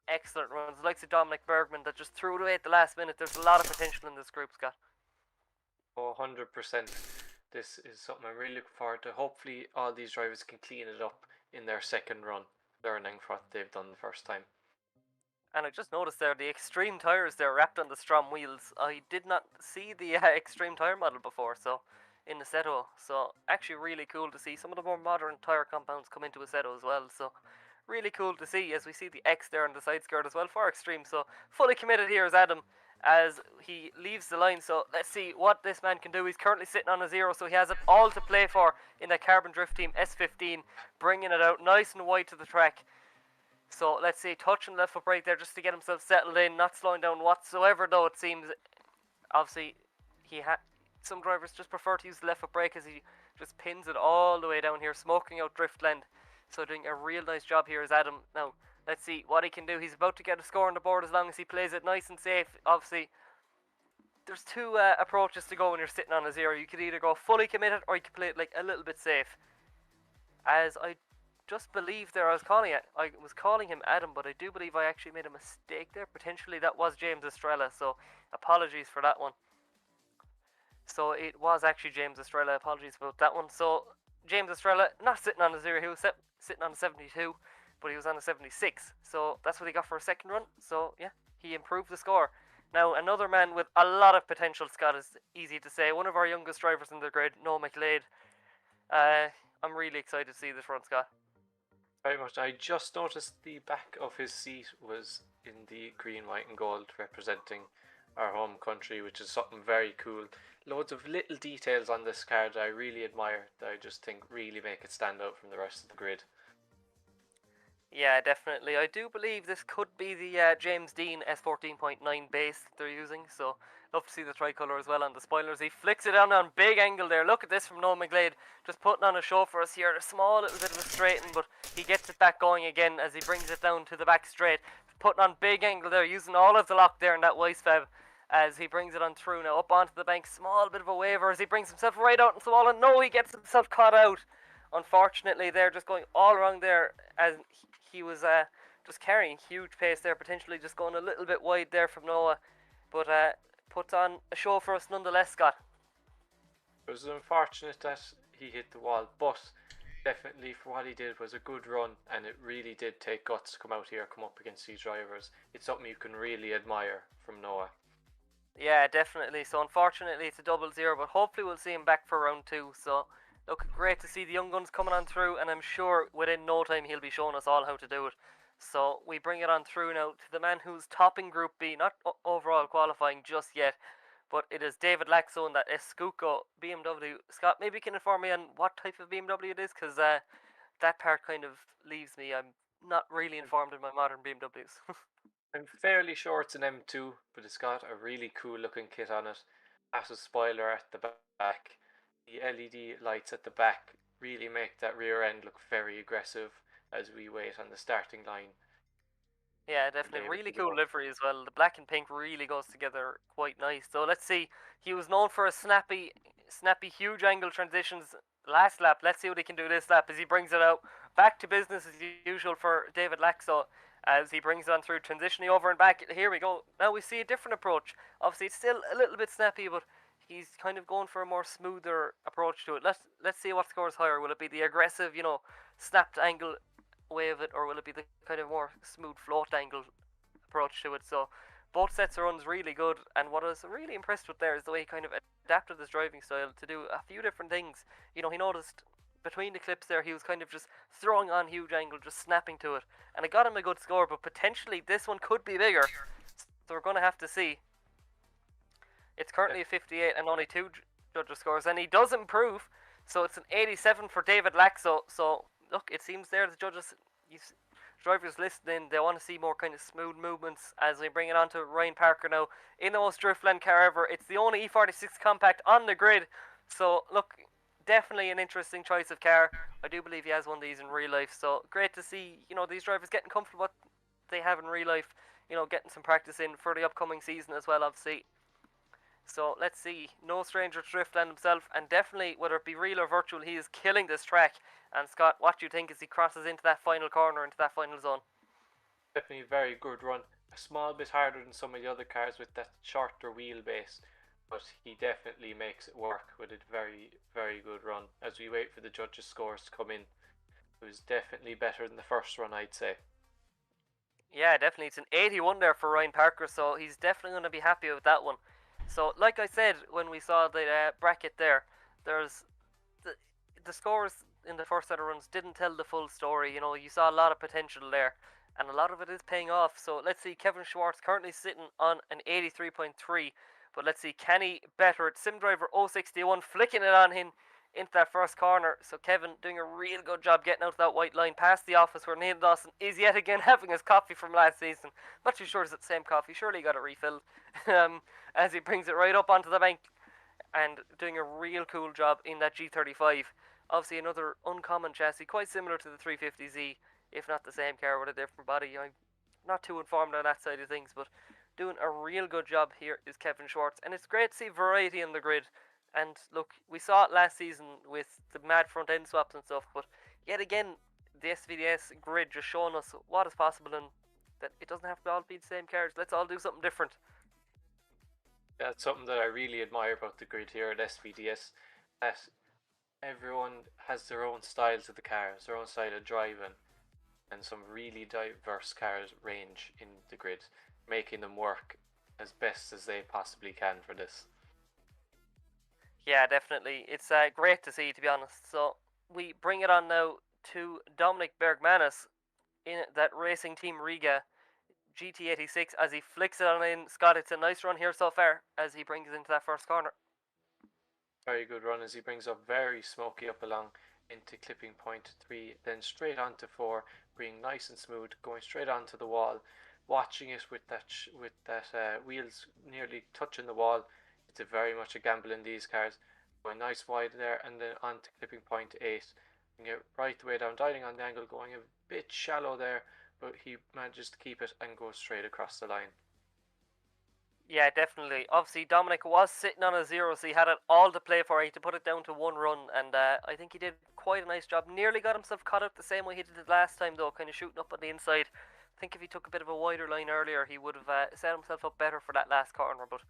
excellent runs. The likes of Dominic Bergman that just threw it away at the last minute. There's a lot of potential in this group, Scott. Oh, 100%. This is something I'm really looking forward to. Hopefully all these drivers can clean it up in their second run, learning from what they've done the first time. And I just noticed there, the Extreme tyres there wrapped on the STRO M Wheels. I did not see the Extreme tyre model before, so in Assetto. So actually really cool to see some of the more modern tyre compounds come into Assetto as well. So really cool to see as we see the X there on the side skirt as well for Extreme. So fully committed here is Adam as he leaves the line. So let's see what this man can do. He's currently sitting on a 0, so he has it all to play for in the Carbon Drift Team S15, bringing it out nice and wide to the track. So let's see, touching left foot brake there just to get himself settled in, not slowing down whatsoever though it seems. Obviously, some drivers just prefer to use the left foot brake as he just pins it all the way down here, smoking out Driftland. So doing a real nice job here is Adam. Now, let's see what he can do. He's about to get a score on the board as long as he plays it nice and safe. Obviously, there's two approaches to go when you're sitting on a 0. You could either go fully committed or you could play it like a little bit safe. As I just believe there I was calling him Adam, but I do believe I actually made a mistake there. Potentially that was James Estrella, so apologies for that one. So it was actually James Estrella, apologies about that one. So James Estrella, not sitting on a 0, he was sitting on a 72, but he was on a 76. So that's what he got for a second run. So yeah, he improved the score. Now another man with a lot of potential, Scott, is easy to say. One of our youngest drivers in the grid, Noah Mclellan. I'm really excited to see this run, Scott. Very much. I just noticed the back of his seat was in the green, white and gold, representing our home country, which is something very cool. Loads of little details on this car that I really admire, that I just think really make it stand out from the rest of the grid. Yeah, definitely. I do believe this could be the James Dean S14.9 base that they're using, so love to see the tricolour as well on the spoilers. He flicks it down on big angle there. Look at this from Noah Mclellan, just putting on a show for us here. A small little bit of a straighten, but he gets it back going again as he brings it down to the back straight. Putting on big angle there, using all of the lock there in that Weissfab as he brings it on through now up onto the bank. Small bit of a waver as he brings himself right out into the wall, and no, he gets himself caught out. Unfortunately, they're just going all around there as he was just carrying huge pace there, potentially just going a little bit wide there from Noah, but puts on a show for us nonetheless, Scott. It was unfortunate that he hit the wall, but definitely for what he did was a good run, and it really did take guts to come out here, come up against these drivers. It's something you can really admire from Noah. Yeah, definitely. So unfortunately it's a 0-0, but hopefully we'll see him back for round 2. So look, great to see the young guns coming on through, and I'm sure within no time he'll be showing us all how to do it. So we bring it on through now to the man who's topping Group B, not overall qualifying just yet, but it is David Laxo in that Escuco BMW. Scott, maybe you can inform me on what type of BMW it is, because that part kind of leaves me. I'm not really informed in my modern BMWs. I'm fairly sure it's an M2, but it's got a really cool looking kit on it. Massive spoiler at the back. The LED lights at the back really make that rear end look very aggressive as we wait on the starting line. Yeah, definitely. Really cool livery as well. The black and pink really goes together quite nice. So let's see. He was known for a snappy, huge angle transitions last lap. Let's see what he can do this lap as he brings it out. Back to business as usual for David Laxo as he brings it on through, transitioning over and back. Here we go. Now we see a different approach. Obviously, it's still a little bit snappy, but he's kind of going for a more smoother approach to it. Let's see what scores higher. Will it be the aggressive, snapped angle way of it, or will it be the kind of more smooth float angle approach to it? So both sets of runs really good, and what I was really impressed with there is the way he kind of adapted his driving style to do a few different things. He noticed between the clips there he was kind of just throwing on huge angle, just snapping to it, and it got him a good score, but potentially this one could be bigger, so we're going to have to see. It's currently a 58 and only 2 judges scores, and he does improve, so it's an 87 for David Laxo. So look, it seems there the judges, drivers listening, they want to see more kind of smooth movements as we bring it on to Ryan Parker now in the most Driftland car ever. It's the only E46 compact on the grid, so look, definitely an interesting choice of car. I do believe he has one of these in real life, so great to see these drivers getting comfortable with what they have in real life, getting some practice in for the upcoming season as well, obviously. So let's see, no stranger to Driftland himself, and definitely, whether it be real or virtual, he is killing this track. And Scott, what do you think as he crosses into that final corner, into that final zone? Definitely a very good run. A small bit harder than some of the other cars with that shorter wheelbase, but he definitely makes it work with a very, very good run. As we wait for the judges' scores to come in, it was definitely better than the first run, I'd say. Yeah, definitely. It's an 81 there for Ryan Parker, so he's definitely going to be happy with that one. So, like I said when we saw the bracket there, there's the scores in the first set of runs didn't tell the full story. You know, you saw a lot of potential there, and a lot of it is paying off. So let's see, Kevin Schwartz currently sitting on an 83.3, but let's see, can he better it? SimDriver 061 flicking it on him into that first corner. So Kevin doing a real good job getting out of that white line past the office where Neil Dawson is yet again having his coffee from last season. Not too sure it's the same coffee. Surely he got it refilled. As he brings it right up onto the bank and doing a real cool job in that G35. Obviously another uncommon chassis, quite similar to the 350Z, if not the same car with a different body. I'm not too informed on that side of things, but doing a real good job here is Kevin Schwartz. And it's great to see variety in the grid. And look, we saw it last season with the mad front end swaps and stuff, but yet again, the SVDS grid just showing us what is possible and that it doesn't have to all be the same cars. Let's all do something different. That's something that I really admire about the grid here at SVDS, that everyone has their own style to the cars, their own style of driving, and some really diverse cars range in the grid, making them work as best as they possibly can for this. Yeah, definitely. It's great to see, to be honest. So we bring it on now to Dominic Bergmanis in that Racing Team Riga GT86 as he flicks it on in. Scott, it's a nice run here so far as he brings it into that first corner. Very good run as he brings up very smoky up along into clipping point 3, then straight on to 4, being nice and smooth, going straight onto the wall, watching it with that wheels nearly touching the wall. It's very much a gamble in these cars. Going nice wide there and then on to clipping point 8. Bring it right the way down, dialing on the angle, going a bit shallow there, but he manages to keep it and goes straight across the line. Yeah, definitely. Obviously, Dominic was sitting on a 0, so he had it all to play for. He had to put it down to 1 run, and I think he did quite a nice job. Nearly got himself caught out the same way he did it last time, though, kind of shooting up on the inside. I think if he took a bit of a wider line earlier, he would have set himself up better for that last corner. But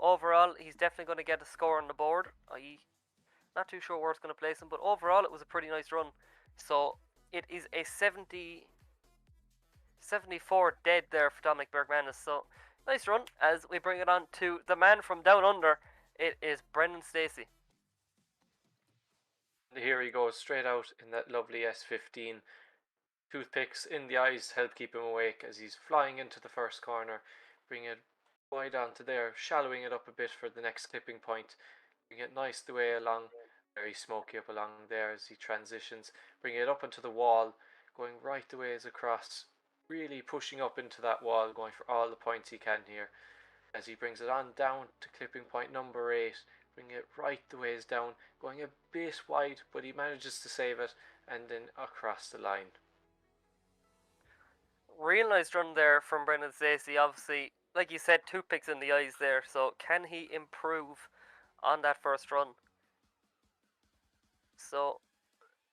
overall, he's definitely going to get a score on the board. I'm not too sure where it's going to place him, but overall, it was a pretty nice run. So it is a 74 dead there for Dominic Bergmanis. So nice run as we bring it on to the man from down under. It is Brendan Stacey. Here he goes straight out in that lovely S15. Toothpicks in the eyes help keep him awake as he's flying into the first corner. Bring it wide onto there, shallowing it up a bit for the next clipping point. Bring it nice the way along, very smoky up along there as he transitions. Bring it up onto the wall, going right the ways across, really pushing up into that wall, going for all the points he can here. As he brings it on down to clipping point number 8, bring it right the ways down, going a bit wide, but he manages to save it and then across the line. Real nice run there from Brendan Stacey. Obviously, like you said, toothpicks in the eyes there. So can he improve on that first run? So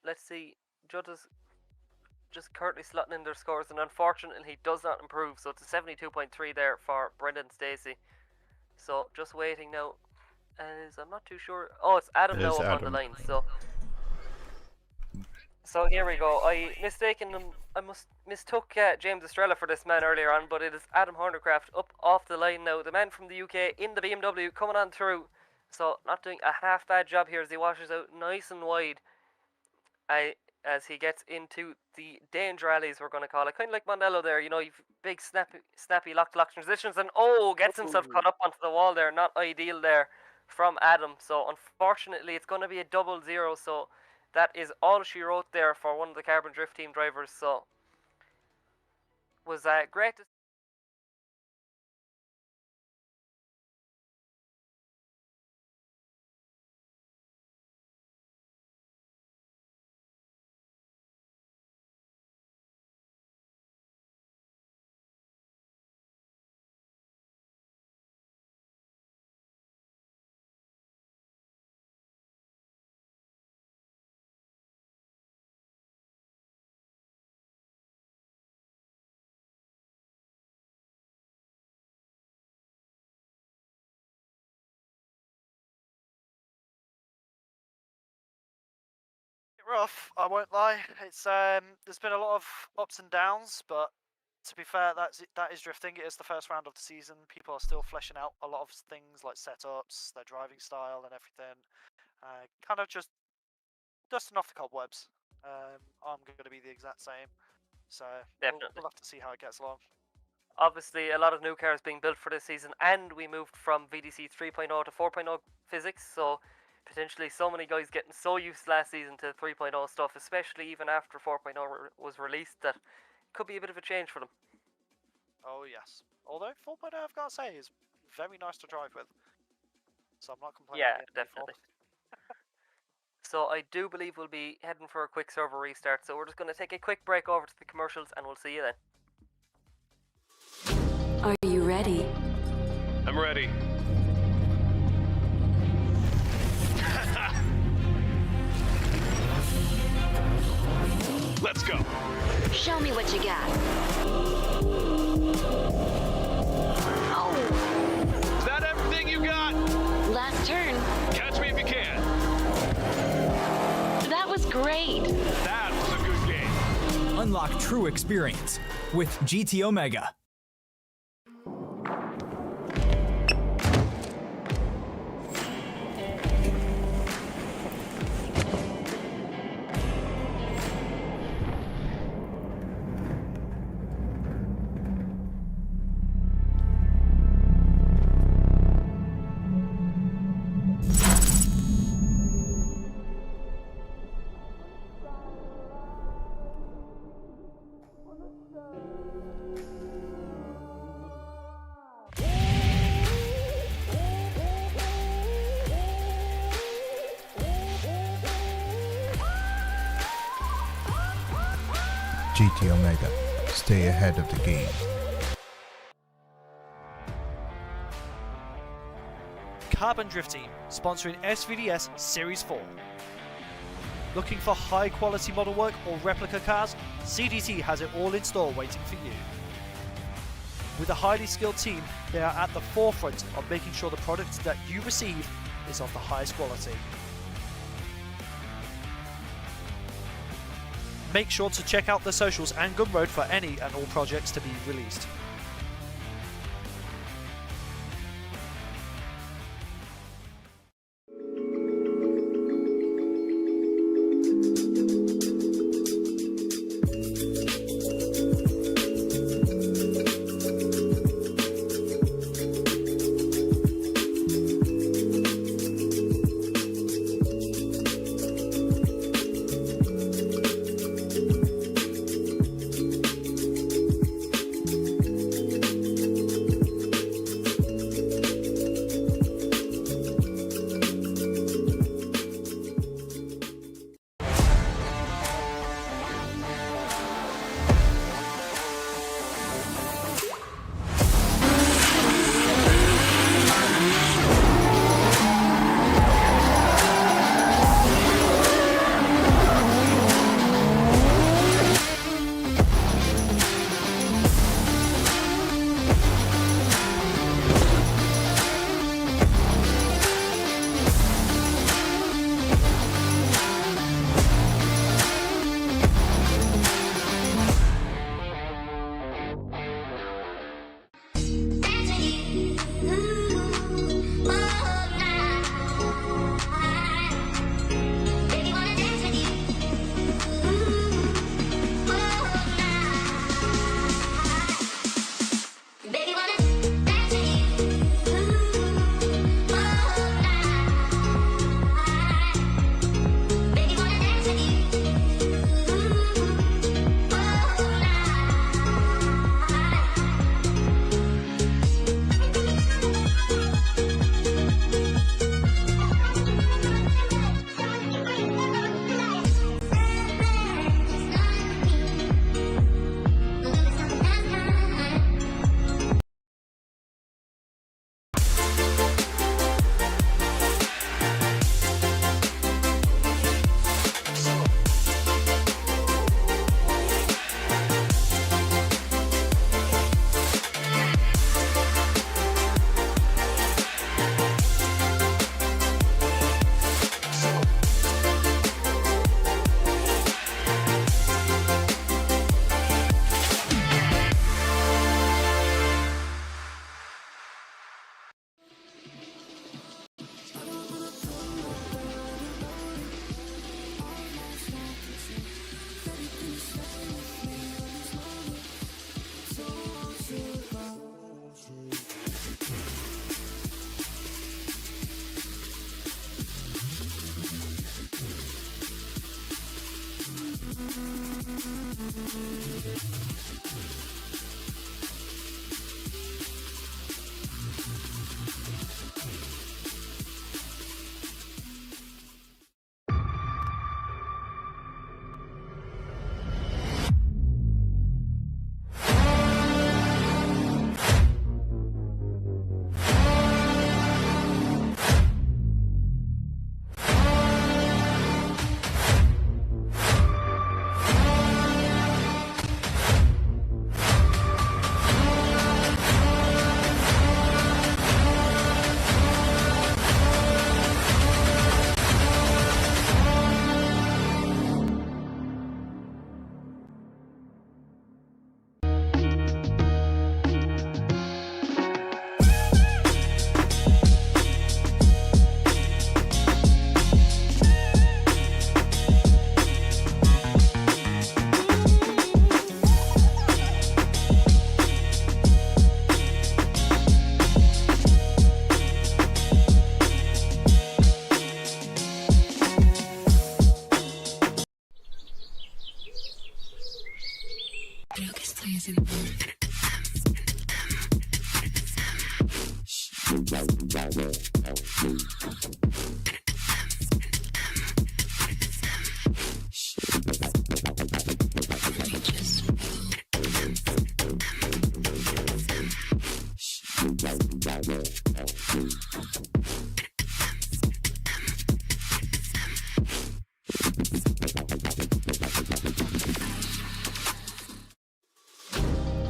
let's see. Judges just currently slotting in their scores, and unfortunately he does not improve. So it's a 72.3 there for Brendan Stacey. So just waiting now. As I'm not too sure. Oh, it's Adam now up on the line. So here we go. I mistook James Estrella for this man earlier on, but it is Adam Hornercraft up off the line now. The man from the UK in the BMW coming on through. So not doing a half bad job here as he washes out nice and wide. As he gets into the danger alleys, we're going to call it. Kind of like Mondello there, you know, you've big snappy lock transitions, and gets himself caught up onto the wall there. Not ideal there from Adam. So unfortunately it's going to be a 0-0. So that is all she wrote there for one of the Carbon Drift Team drivers. So was great to rough. I won't lie. It's there's been a lot of ups and downs, but to be fair, that is drifting. It is the first round of the season. People are still fleshing out a lot of things like setups, their driving style, and everything. Kind of just dusting off the cobwebs. I'm going to be the exact same. So Definitely. we'll have to see how it gets along. Obviously, a lot of new cars being built for this season, and we moved from VDC 3.0 to 4.0 physics, so potentially so many guys getting so used last season to 3.0 stuff, especially even after 4.0 was released, that could be a bit of a change for them. Oh yes. Although 4.0, I've got to say, is very nice to drive with. So I'm not complaining. Yeah, anymore. definitely. So I do believe we'll be heading for a quick server restart, so we're just going to take a quick break over to the commercials, and we'll see you then. Are you ready? I'm ready. Let's go. Show me what you got. Oh, Is that everything you got? last turn. Catch me if you can. That was great. That was a good game. Unlock true experience with GT Omega. GT Omega. Stay ahead of the game. Carbon Drift Team, sponsoring SVDS Series 4. Looking for high quality model work or replica cars? CDT has it all in store waiting for you. With a highly skilled team, they are at the forefront of making sure the product that you receive is of the highest quality. Make sure to check out the socials and Gumroad for any and all projects to be released.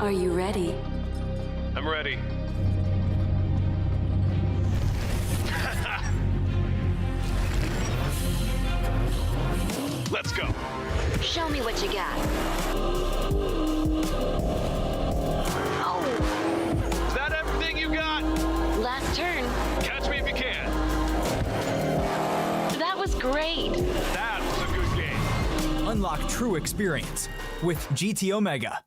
Are you ready? I'm ready. Let's go. Show me what you got. Oh, Is that everything you got? last turn. Catch me if you can. That was great. That was a good game. Unlock true experience with GT Omega.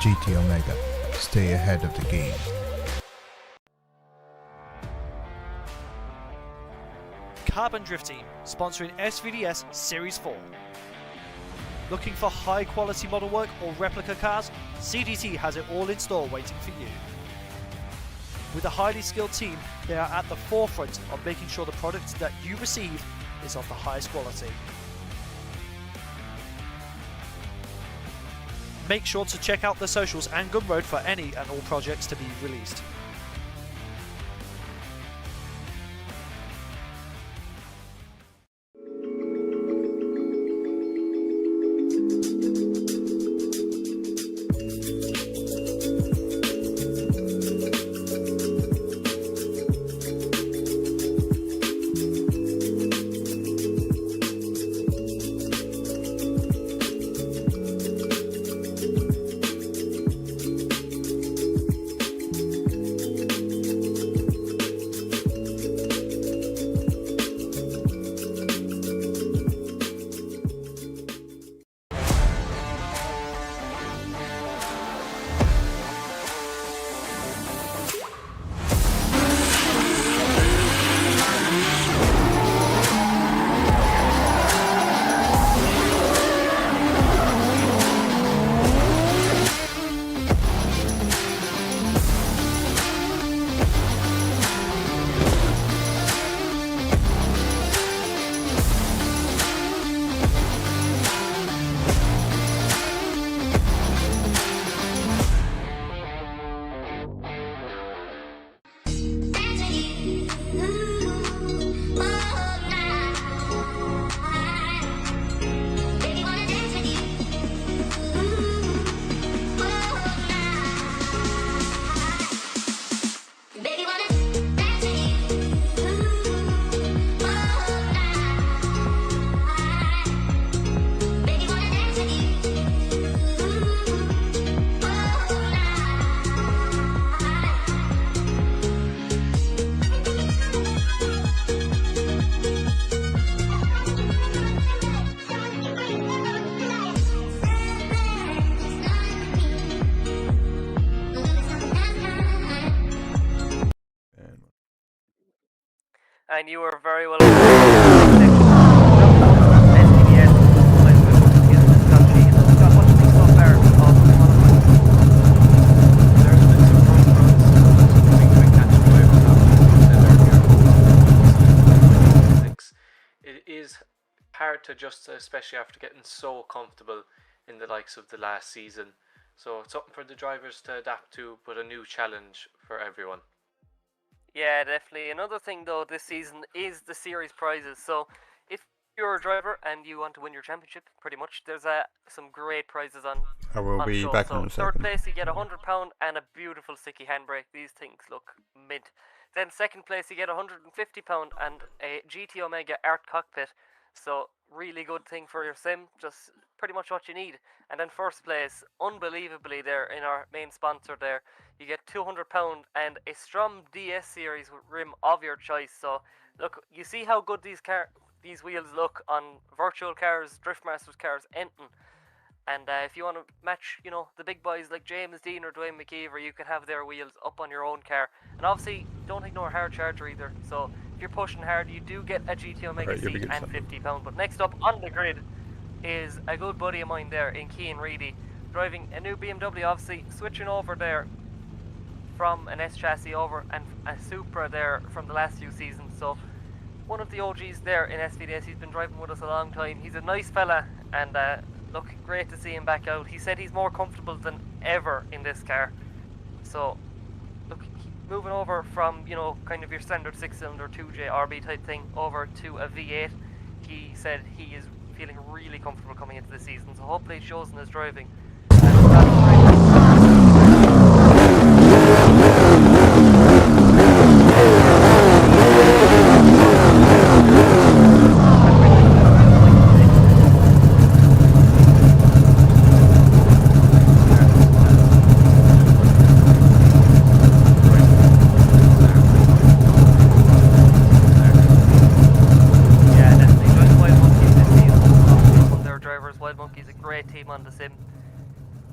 GT Omega. Stay ahead of the game. Carbon Drift Team, sponsoring SVDS Series 4. Looking for high quality model work or replica cars? CDT has it all in store waiting for you. With a highly skilled team, they are at the forefront of making sure the product that you receive is of the highest quality. Make sure to check out the socials and Gumroad for any and all projects to be released. And you were very well SVDS, Scott, what do you think so far of the qualifying? There's been some rough runs, but I think we catch drivers after it is hard to adjust, especially after getting so comfortable in the likes of the last season. So it's something for the drivers to adapt to, but a new challenge for everyone. Yeah, definitely. Another thing though this season is the series prizes. So if you're a driver and you want to win your championship, pretty much there's some great prizes on I will on be show. back So on a third second. place you get £100 and a beautiful Sikky handbrake. These things look mint. Then second place you get £150 and a GT Omega Art cockpit. So really good thing for your sim, just pretty much what you need. And then first place, unbelievably there in our main sponsor there, you get £200 and a STRO M DS series with rim of your choice. So look, you see how good these wheels look on virtual cars, Drift Masters cars, anything. And if you want to match, you know, the big boys like James Dean or Dwayne McKeever, you can have their wheels up on your own car. And obviously, don't ignore hard charger either. So if you're pushing hard, you do get a GT Omega Right, you'll be seat good, and son. £50. But next up on the grid is a good buddy of mine there in Cian Reedy, driving a new BMW, obviously switching over there from an S chassis over and a Supra there from the last few seasons. So one of the OGs there in SVDS. He's been driving with us a long time. He's a nice fella, and look, great to see him back out. He said he's more comfortable than ever in this car. So look, moving over from, you know, kind of your standard 6-cylinder 2J RB type thing over to a V8, he said he is feeling really comfortable coming into the season. So hopefully it shows in his driving.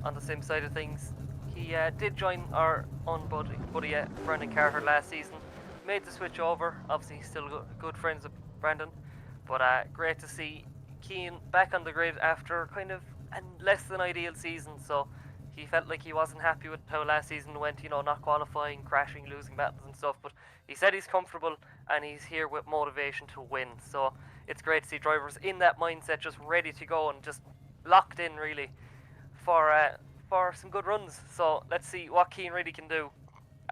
On the sim side of things, he did join our own buddy Brandon Carter last season. Made the switch over. Obviously, he's still good friends with Brandon, but great to see Cian back on the grid after kind of a less than ideal season. So he felt like he wasn't happy with how last season went. You know, not qualifying, crashing, losing battles and stuff. But he said he's comfortable and he's here with motivation to win. So it's great to see drivers in that mindset, just ready to go and just locked in really for some good runs. So let's see what Cian really can do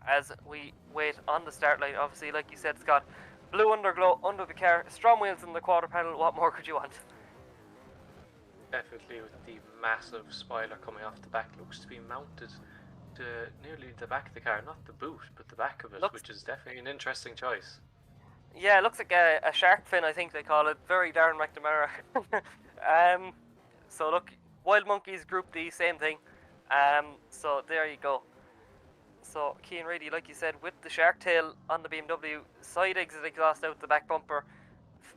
as we wait on the start line. Obviously, like you said, Scott, blue underglow under the car, STRO M Wheels in the quarter panel. What more could you want? Definitely, with the massive spoiler coming off the back, looks to be mounted to nearly the back of the car, not the boot, but the back of it, which is definitely an interesting choice. Yeah, it looks like a shark fin, I think they call it. Very Darren McNamara. So look, Wild Monkeys Group D, same thing. So there you go. So Cian Reedy, like you said, with the shark tail on the BMW, side exit exhaust out the back bumper,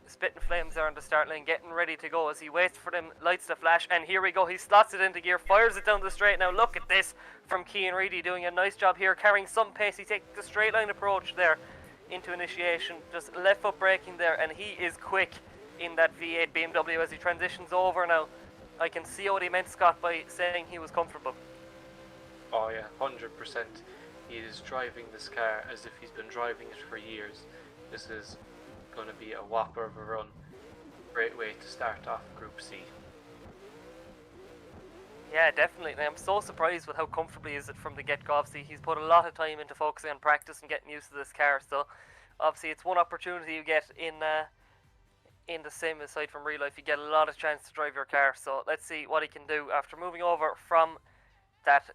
spitting flames there on the start line, getting ready to go as he waits for them lights to flash. And here we go, he slots it into gear, fires it down the straight. Now look at this from Cian Reedy, doing a nice job here, carrying some pace. He takes the straight line approach there into initiation, just left foot braking there, and he is quick in that V8 BMW as he transitions over now. I can see what he meant, Scott, by saying he was comfortable. Oh yeah, 100%. He is driving this car as if he's been driving it for years. This is going to be a whopper of a run. Great way to start off Group C. Yeah, definitely. And I'm so surprised with how comfortably is it from the get-go. Obviously, he's put a lot of time into focusing on practice and getting used to this car. So, obviously, it's one opportunity you get in the sim aside from real life. You get a lot of chance to drive your car. So let's see what he can do after moving over from that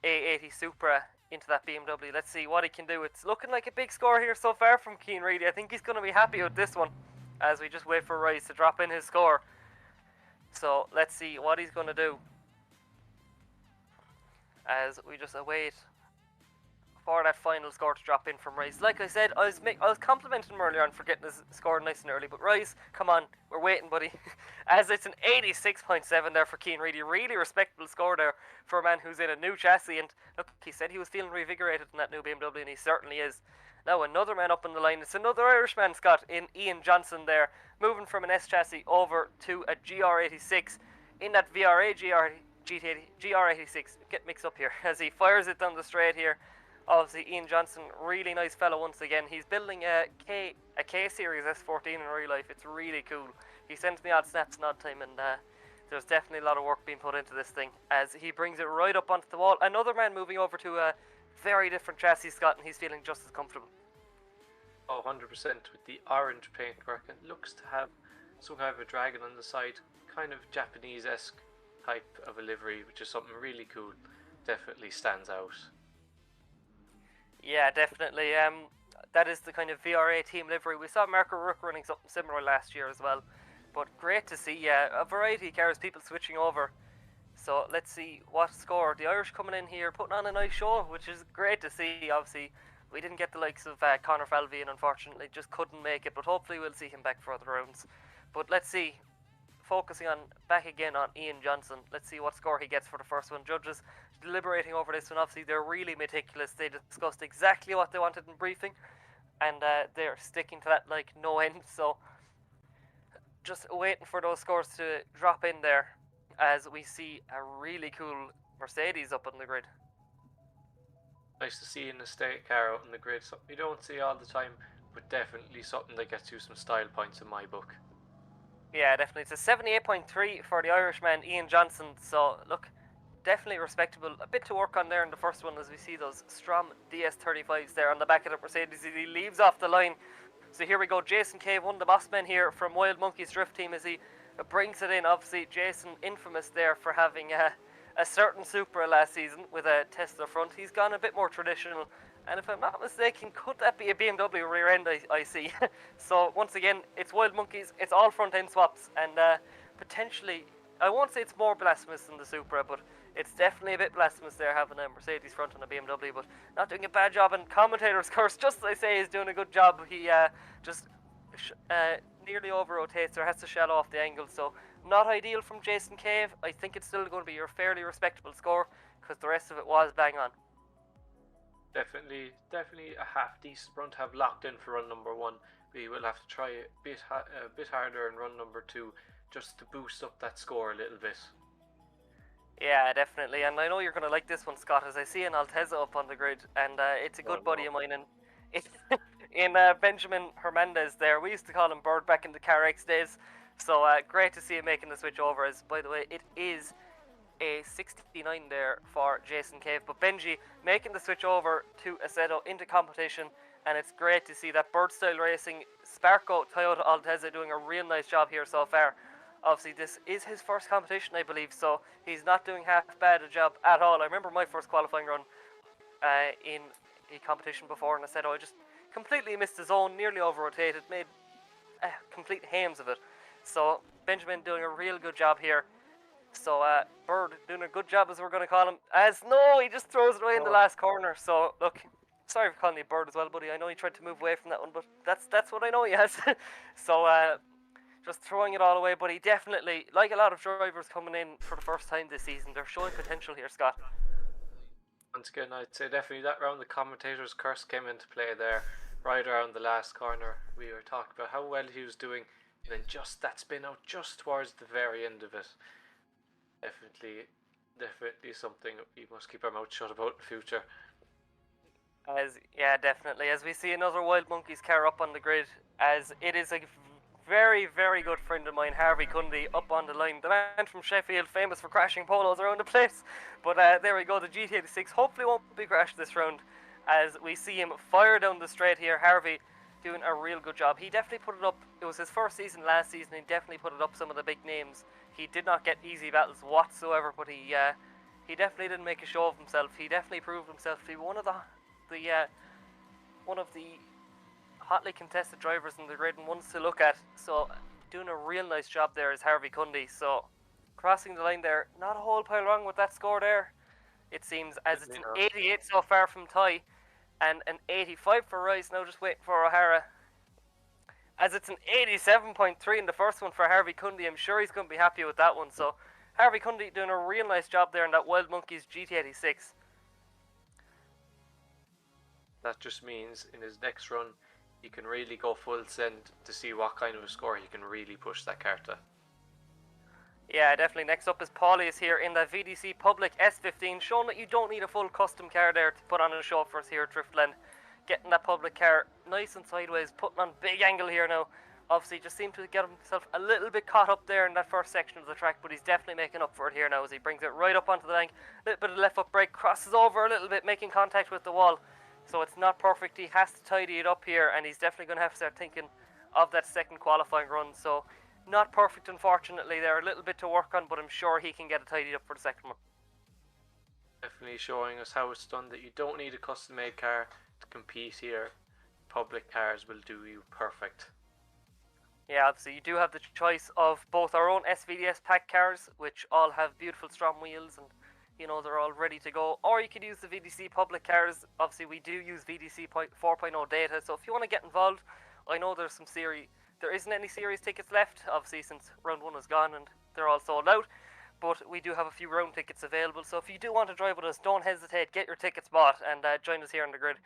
A80 Supra into that BMW. Let's see what he can do. It's looking like a big score here so far from Cian Reedy. I think he's going to be happy with this one as we just wait for Rice to drop in his score. So let's see what he's going to do as we just await for that final score to drop in from Rice. Like I said, I was complimenting him earlier on for getting his score nice and early, but Rice, come on, we're waiting, buddy. As it's an 86.7 there for Cian Reedy. Really respectable score there for a man who's in a new chassis, and look, he said he was feeling revigorated in that new BMW, and he certainly is. Now another man up on the line, it's another Irishman, Scott, in Ian Johnson there, moving from an S chassis over to a GR86 in that VRA GR86, get mixed up here, as he fires it down the straight here. Obviously, Ian Johnson, really nice fellow once again. He's building a K-Series S14 in real life. It's really cool. He sends me odd snaps in odd time, and there's definitely a lot of work being put into this thing as he brings it right up onto the wall. Another man moving over to a very different chassis, Scott, and he's feeling just as comfortable. Oh, 100% with the orange paintwork. It looks to have some kind of a dragon on the side, kind of Japanese-esque type of a livery, which is something really cool, definitely stands out. Yeah, definitely. That is the kind of VRA team livery. We saw Marco Rook running something similar last year as well. But great to see a variety of cars, people switching over. So let's see what score. The Irish coming in here, putting on a nice show, which is great to see. Obviously, we didn't get the likes of Conor Falvey, and unfortunately just couldn't make it. But hopefully we'll see him back for other rounds. But let's see. Focusing on back again on Ian Johnson. Let's see what score he gets for the first one. Judges deliberating over this one. Obviously, they're really meticulous. They discussed exactly what they wanted in briefing, and they're sticking to that like no end. So just waiting for those scores to drop in there as we see a really cool Mercedes up on the grid. Nice to see an estate car out in the grid. Something you don't see all the time, but definitely something that gets you some style points in my book. Yeah, definitely. It's a 78.3 for the Irishman, Ian Johnson. So, look, definitely respectable. A bit to work on there in the first one as we see those STRO M DS35s there on the back of the Mercedes as he leaves off the line. So here we go. Jason Cave, one of the boss men here from Wild Monkeys Drift Team, as he brings it in. Obviously, Jason, infamous there for having a certain Supra last season with a Tesla front. He's gone a bit more traditional. And if I'm not mistaken, could that be a BMW rear end I see? So once again, it's Wild Monkeys, it's all front end swaps, and potentially, I won't say it's more blasphemous than the Supra, but it's definitely a bit blasphemous there having a Mercedes front and a BMW, but not doing a bad job. And commentator's curse, just as I say, is doing a good job. He just nearly over rotates or has to shell off the angle, so not ideal from Jason Cave. I think it's still going to be your fairly respectable score because the rest of it was bang on. Definitely a half decent run to have locked in for run number one. We will have to try a bit harder in run number two just to boost up that score a little bit. Yeah, definitely, and I know you're going to like this one, Scott, as I see an Alteza up on the grid, and it's a good buddy of mine, and it's in Benjamin Hernandez there. We used to call him Bird back in the CarX days, so great to see him making the switch over, as, by the way, it is a 69 there for Jason Cave, but Benji making the switch over to Aceto into competition, and it's great to see that Bird Style Racing Sparco Toyota Alteza doing a real nice job here so far. Obviously this is his first competition, I believe, so he's not doing half bad a job at all. I remember my first qualifying run in a competition before, and I said, I just completely missed the zone, nearly over rotated, made complete hames of it. So Benjamin doing a real good job here. So Bird doing a good job, as we're going to call him. As no, he just throws it away in the last corner. So look, sorry for calling you Bird as well, buddy. I know he tried to move away from that one, but that's what I know he has. So just throwing it all away. But he definitely, like a lot of drivers coming in for the first time this season, they're showing potential here, Scott. Once again, I'd say definitely that round the commentator's curse came into play there, right around the last corner. We were talking about how well he was doing, and then just that spin out just towards the very end of it. Definitely something we must keep our mouth shut about in the future. Yeah, definitely. As we see another Wild Monkeys car up on the grid, as it is a very, very good friend of mine, Harvey Cundy, up on the line. The man from Sheffield, famous for crashing polos around the place. But there we go, the GT86 hopefully won't be crashed this round, as we see him fire down the straight here. Harvey doing a real good job. He definitely put it up. It was his first season last season. He definitely put it up some of the big names. He did not get easy battles whatsoever, but he definitely didn't make a show of himself. He definitely proved himself to be one of the hotly contested drivers in the grid and ones to look at. So doing a real nice job there is Harvey Cundy. So crossing the line there, not a whole pile wrong with that score there, it seems, as it's an 88 so far from Ty and an 85 for Rice. Now just waiting for O'Hara, as it's an 87.3 in the first one for Harvey Cundy. I'm sure he's going to be happy with that one. So Harvey Cundy doing a real nice job there in that Wild Monkeys GT86. That just means in his next run he can really go full send to see what kind of a score he can really push that car to. Yeah, definitely. Next up is Paulie is here in the VDC Public S15, showing that you don't need a full custom car there to put on a show for us here at Driftland. Getting that public car nice and sideways, putting on big angle here now. Obviously just seemed to get himself a little bit caught up there in that first section of the track, but he's definitely making up for it here now as he brings it right up onto the bank. A little bit of left foot brake, crosses over a little bit, making contact with the wall. So it's not perfect. He has to tidy it up here, and he's definitely going to have to start thinking of that second qualifying run. So Not perfect, unfortunately. They're a little bit to work on, but I'm sure he can get it tidied up for the second one. Definitely showing us how it's done, that you don't need a custom-made car to compete here. Public cars will do you perfect. Yeah, obviously you do have the choice of both our own SVDS pack cars, which all have beautiful STRO M Wheels and, you know, they're all ready to go. Or you could use the VDC public cars. Obviously we do use VDC 4.0 data, so if you want to get involved, I know there isn't any series tickets left, obviously, since round 1 is gone and they're all sold out. But we do have a few round tickets available, so if you do want to drive with us, don't hesitate, get your tickets bought and join us here on the grid.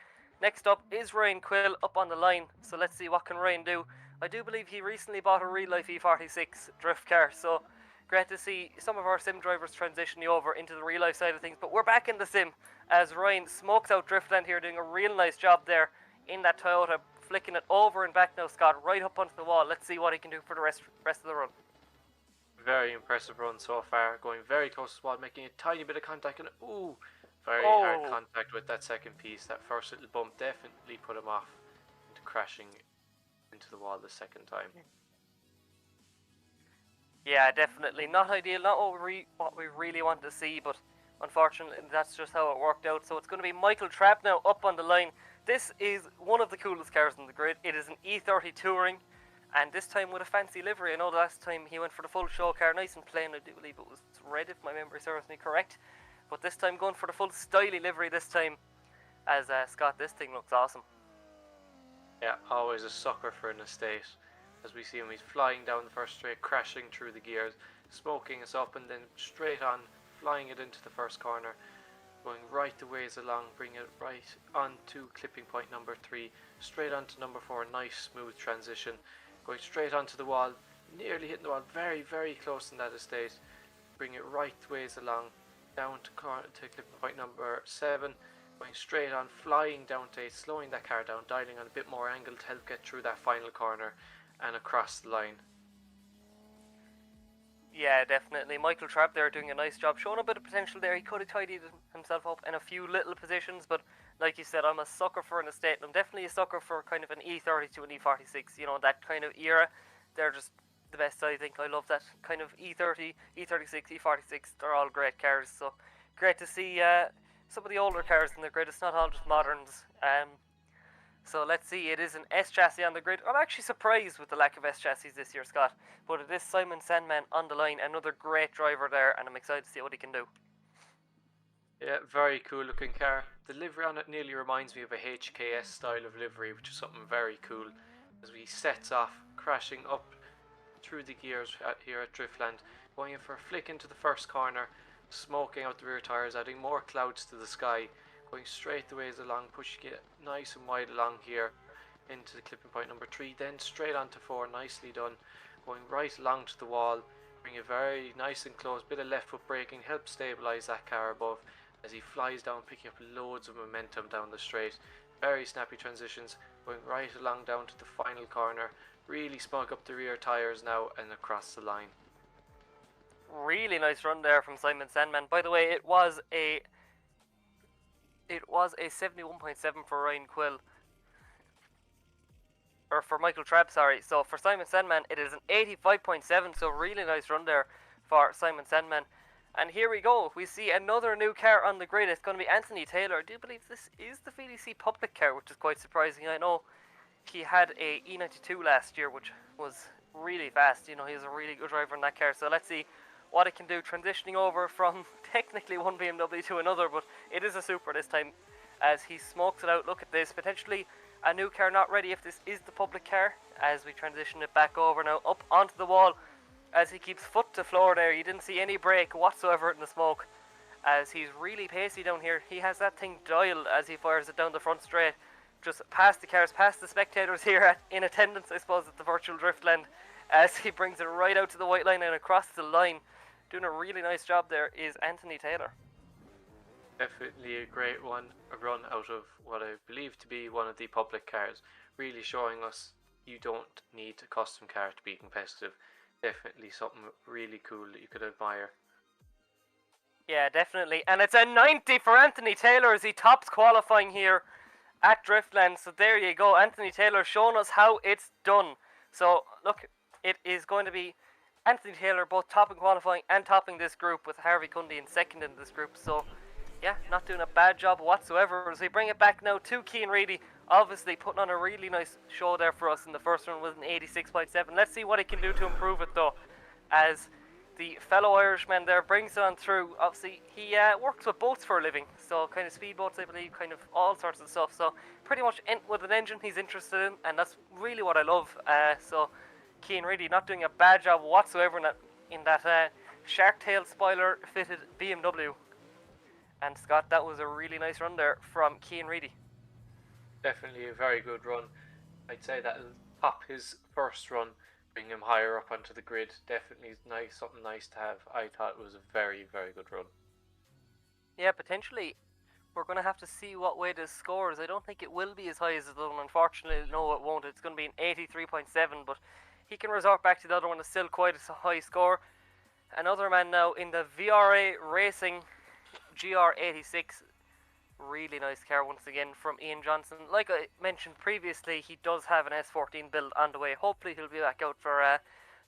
Next up is Ryan Quill up on the line, so let's see what can Ryan do. I do believe he recently bought a real-life E46 drift car, so great to see some of our sim drivers transitioning over into the real-life side of things. But we're back in the sim as Ryan smokes out Driftland here, doing a real nice job there in that Toyota, flicking it over and back now, Scott, right up onto the wall. Let's see what he can do for the rest of the run. Very impressive run so far, going very close to the wall, making a tiny bit of contact, and very hard contact with that second piece. That first little bump definitely put him off into crashing into the wall the second time. Yeah, definitely not ideal, not what we really want to see, but unfortunately that's just how it worked out. So it's going to be Michael Trapp now up on the line. This is one of the coolest cars in the grid. It is an E30 Touring, and this time with a fancy livery. I know the last time he went for the full show car, nice and plain. I do believe it was red, if my memory serves me correct. But this time going for the full styly livery this time. As Scott, this thing looks awesome. Yeah, always a sucker for an estate. As we see him, he's flying down the first straight, crashing through the gears, smoking us up, and then straight on, flying it into the first corner, going right the ways along, bring it right onto clipping point number 3, straight onto number 4, nice smooth transition, going straight onto the wall, nearly hitting the wall, very, very close in that estate, bring it right the ways along, down to clipping point number 7, going straight on, flying down to 8, slowing that car down, dialing on a bit more angle to help get through that final corner and across the line. Yeah, definitely. Michael Trapp there doing a nice job, showing a bit of potential there. He could have tidied himself up in a few little positions, but like you said, I'm a sucker for an estate, and I'm definitely a sucker for kind of an E30 to an E46, you know, that kind of era. They're just the best, I think. I love that kind of E30, E36, E46. They're all great cars, so great to see some of the older cars in the grid. It's not all just moderns. So let's see, it is an S chassis on the grid. I'm actually surprised with the lack of S chassis this year, Scott, but it is Simon Sandman on the line, another great driver there, and I'm excited to see what he can do. Yeah, very cool looking car. The livery on it nearly reminds me of a HKS style of livery, which is something very cool. As he sets off, crashing up through the gears here at Driftland, going in for a flick into the first corner, smoking out the rear tyres, adding more clouds to the sky, going straight the ways along, pushing it nice and wide along here into the clipping point number 3, then straight onto 4, nicely done, going right along to the wall, bring it very nice and close, bit of left foot braking, help stabilise that car above as he flies down, picking up loads of momentum down the straight, very snappy transitions, going right along down to the final corner, really smug up the rear tyres now and across the line. Really nice run there from Simon Sandman. By the way, it was a 71.7 for Ryan Quill. Or for Michael Trapp, sorry. So for Simon Sandman, it is an 85.7, so really nice run there for Simon Sandman. And here we go. We see another new car on the grid. It's going to be Anthony Taylor. I do believe this is the VDC public car, which is quite surprising. I know he had a E92 last year, which was really fast. You know, he was a really good driver in that car. So let's see what it can do, transitioning over from technically one BMW to another, but it is a super this time as he smokes it out. Look at this, potentially a new car not ready if this is the public car, as we transition it back over now up onto the wall as he keeps foot to floor there. You didn't see any brake whatsoever in the smoke as he's really pacey down here. He has that thing dialed as he fires it down the front straight, just past the cars, past the spectators here in attendance, I suppose, at the virtual Driftland, as he brings it right out to the white line and across the line. Doing a really nice job there is Anthony Taylor. Definitely a great one, a run out of what I believe to be one of the public cars, really showing us you don't need a custom car to be competitive. Definitely something really cool that you could admire. Yeah, definitely. And it's a 90 for Anthony Taylor as he tops qualifying here at Driftland. So there you go, Anthony Taylor showing us how it's done. So look, it is going to be Anthony Taylor both topping qualifying and topping this group, with Harvey Cundy in second in this group. So yeah, not doing a bad job whatsoever. As we bring it back now to Cian Reedy, obviously putting on a really nice show there for us in the first run with an 86.7. Let's see what he can do to improve it though, as the fellow Irishman there brings it on through. Obviously he works with boats for a living, so kind of speedboats I believe, kind of all sorts of stuff. So pretty much with an engine he's interested in, and that's really what I love. So Cian Reedy not doing a bad job whatsoever in that shark tail spoiler fitted BMW. And Scott, that was a really nice run there from Cian Reedy. Definitely a very good run. I'd say that'll top his first run, bring him higher up onto the grid. Definitely nice, something nice to have. I thought it was a very, very good run. Yeah, potentially. We're going to have to see what way this scores. I don't think it will be as high as the other one. Unfortunately, no, it won't. It's going to be an 83.7, but he can resort back to the other one. It's still quite a high score. Another man now in the VRA Racing GR86. Really nice car once again from Ian Johnson. Like I mentioned previously, he does have an S14 build on the way. Hopefully he'll be back out for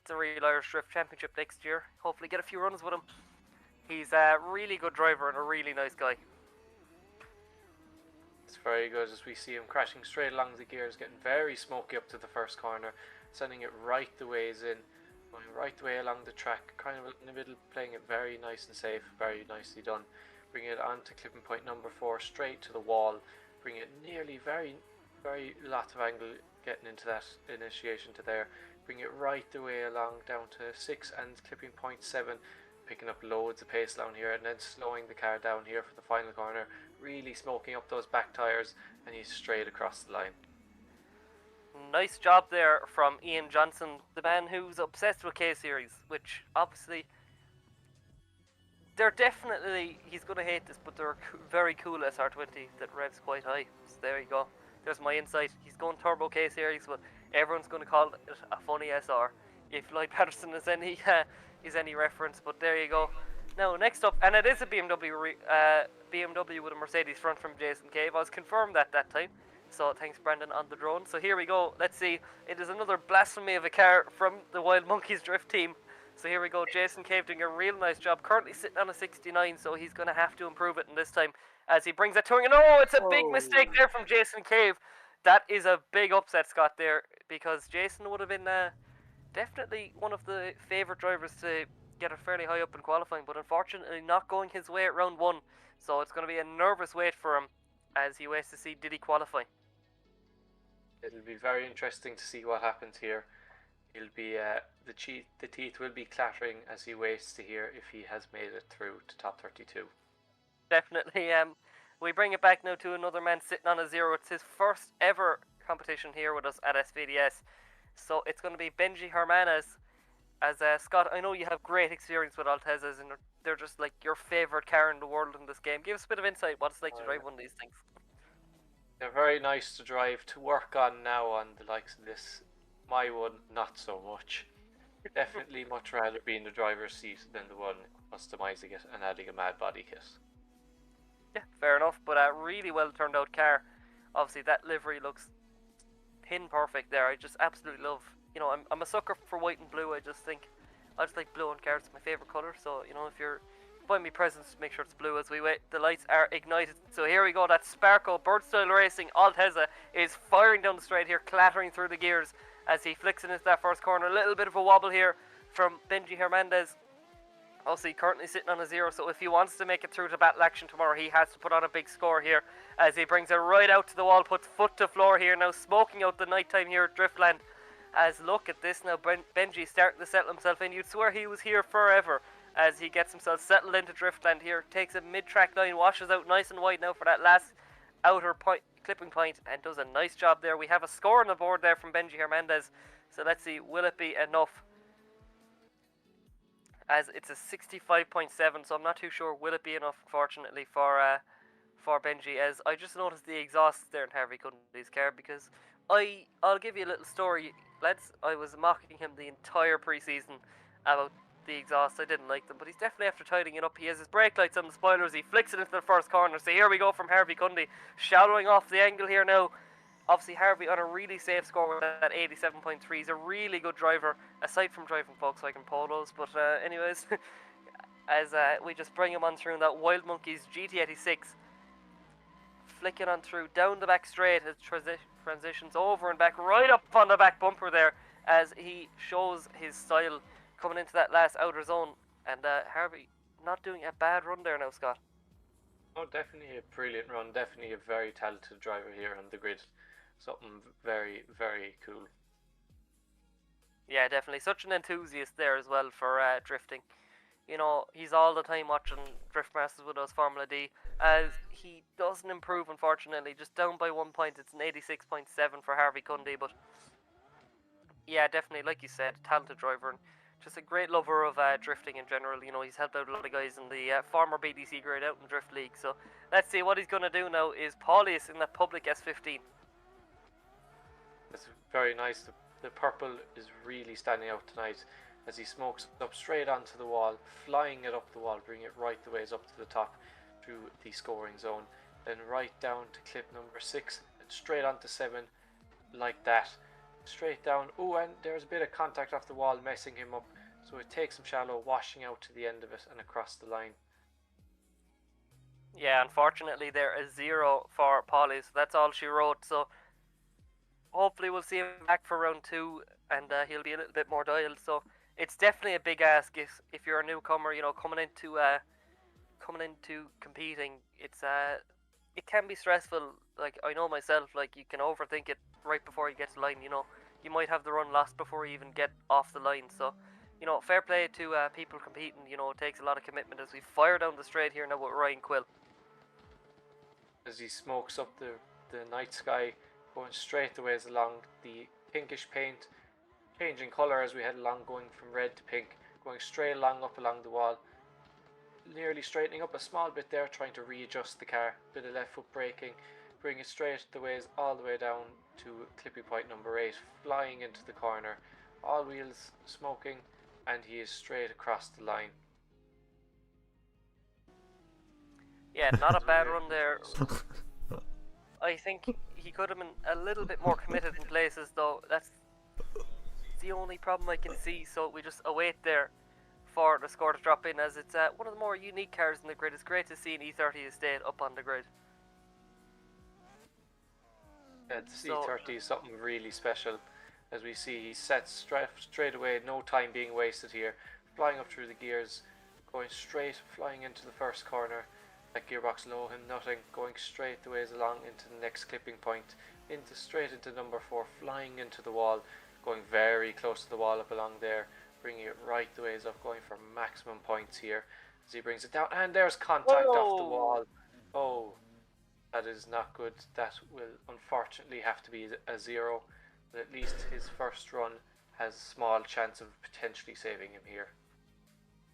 the Real Irish Drift Championship next year. Hopefully get a few runs with him. He's a really good driver and a really nice guy. It's very good as we see him crashing straight along the gears, getting very smoky up to the first corner, sending it right the ways in, going right the way along the track, kind of in the middle, playing it very nice and safe, very nicely done. Bring it on to clipping point number 4, straight to the wall. Bring it nearly very lots of angle getting into that initiation to there. Bring it right the way along down to 6 and clipping point 7. Picking up loads of pace down here and then slowing the car down here for the final corner. Really smoking up those back tyres, and he's straight across the line. Nice job there from Ian Johnson, the man who's obsessed with K-Series, which obviously they're definitely, he's going to hate this, but they're very cool SR20 that revs quite high. So there you go. There's my insight. He's going turbo K-Series, but everyone's going to call it a funny SR. If Lloyd Patterson is any reference, but there you go. Now, next up, and it is a BMW with a Mercedes front from Jason Cave. I was confirmed that time. So thanks, Brandon, on the drone. So here we go. Let's see. It is another blasphemy of a car from the Wild Monkeys Drift team. So here we go, Jason Cave doing a real nice job. Currently sitting on a 69, so he's going to have to improve it in this time as he brings it to him. No, it's a big mistake there from Jason Cave. That is a big upset, Scott, there, because Jason would have been definitely one of the favourite drivers to get it fairly high up in qualifying, but unfortunately not going his way at round 1. So it's going to be a nervous wait for him as he waits to see did he qualify. It'll be very interesting to see what happens here. He'll be the teeth will be clattering as he waits to hear if he has made it through to top 32. Definitely. We bring it back now to another man sitting on a 0. It's his first ever competition here with us at SVDS. So it's going to be Benji Hermanes. As Scott, I know you have great experience with Altezas, and they're just like your favourite car in the world in this game. Give us a bit of insight what it's like to drive one of these things. They're very nice to drive, to work on now on the likes of this. My one, not so much. Definitely much rather be in the driver's seat than the one customizing it and adding a mad body kit. Yeah, fair enough, but a really well turned out car. Obviously that livery looks pin perfect there. I just absolutely love, you know, I'm a sucker for white and blue. I just like blue on cars. It's my favourite colour, so you know, if you're buying me presents, make sure it's blue as we wait. The lights are ignited, so here we go. That Sparko Bird Style Racing Alteza is firing down the straight here, clattering through the gears as he flicks it into that first corner. A little bit of a wobble here from Benji Hernandez. Also, currently sitting on a 0, so if he wants to make it through to battle action tomorrow, he has to put on a big score here as he brings it right out to the wall, puts foot to floor here, now smoking out the nighttime here at Driftland. As look at this now, Benji starting to settle himself in. You'd swear he was here forever as he gets himself settled into Driftland here, takes a mid-track line, washes out nice and wide now for that last outer clipping point, and does a nice job there. We have a score on the board there from Benji Hernandez, so let's see, will it be enough? As it's a 65.7, so I'm not too sure will it be enough, unfortunately, for Benji. As I just noticed the exhaust there in Harvey Cundy's car, because I'll give you a little story, lads. I was mocking him the entire pre-season about the exhaust. I didn't like them, but he's definitely after tidying it up. He has his brake lights on the spoilers. He flicks it into the first corner. So here we go from Harvey Cundy, shadowing off the angle here now. Obviously, Harvey on a really safe score with that 87.3. He's a really good driver, aside from driving Volkswagen Polos. But anyways, as we just bring him on through in that Wild Monkeys GT86, flicking on through down the back straight as transitions over and back, right up on the back bumper there, as he shows his style coming into that last outer zone. And Harvey not doing a bad run there now, Scott. Oh, definitely a brilliant run. Definitely a very talented driver here on the grid. Something very, very cool. Yeah, definitely. Such an enthusiast there as well for drifting. You know, he's all the time watching Drift Masters with us, Formula D, as he doesn't improve, unfortunately. Just down by 1 point. It's an 86.7 for Harvey Cundy, but yeah, definitely, like you said, talented driver and just a great lover of drifting in general. You know, he's helped out a lot of guys in the former BDC grade out in Drift League. So let's see what he's going to do now. Is Paulius in the public S15? It's very nice. The purple is really standing out tonight as he smokes up straight onto the wall, flying it up the wall, bringing it right the ways up to the top through the scoring zone, then right down to clip number 6 and straight onto 7 like that, straight down. Oh, and there's a bit of contact off the wall messing him up, so it takes him shallow, washing out to the end of it and across the line. Yeah, unfortunately there is 0 for Paulius. That's all she wrote. So hopefully we'll see him back for round 2 and he'll be a little bit more dialed. So it's definitely a big ask if you're a newcomer, you know, coming into competing. It's it can be stressful. Like, I know myself, like, you can overthink it right before you get to the line. You know, you might have the run lost before you even get off the line. So, you know, fair play to people competing. You know, it takes a lot of commitment as we fire down the straight here now with Ryan Quill. As he smokes up the night sky, going straight the ways along the pinkish paint, changing colour as we head along, going from red to pink, going straight along up along the wall, nearly straightening up a small bit there, trying to readjust the car, bit of left foot braking, bring it straight the ways all the way down to clipping point number 8, flying into the corner, all wheels smoking, and he is straight across the line. Yeah, not a bad run there. I think he could have been a little bit more committed in places, though. That's the only problem I can see. So we just await there for the score to drop in, as it's one of the more unique cars in the grid. It's great to see an E30 estate up on the grid. Yeah, the E30 is something really special, as we see he sets straight away, no time being wasted here, flying up through the gears, going straight, flying into the first corner. That gearbox low him nothing, going straight the ways along into the next clipping point, straight into number 4, flying into the wall, going very close to the wall up along there, bringing it right the ways up, going for maximum points here as he brings it down, and there's contact off the wall. Oh, that is not good. That will unfortunately have to be a 0, but at least his first run has small chance of potentially saving him here.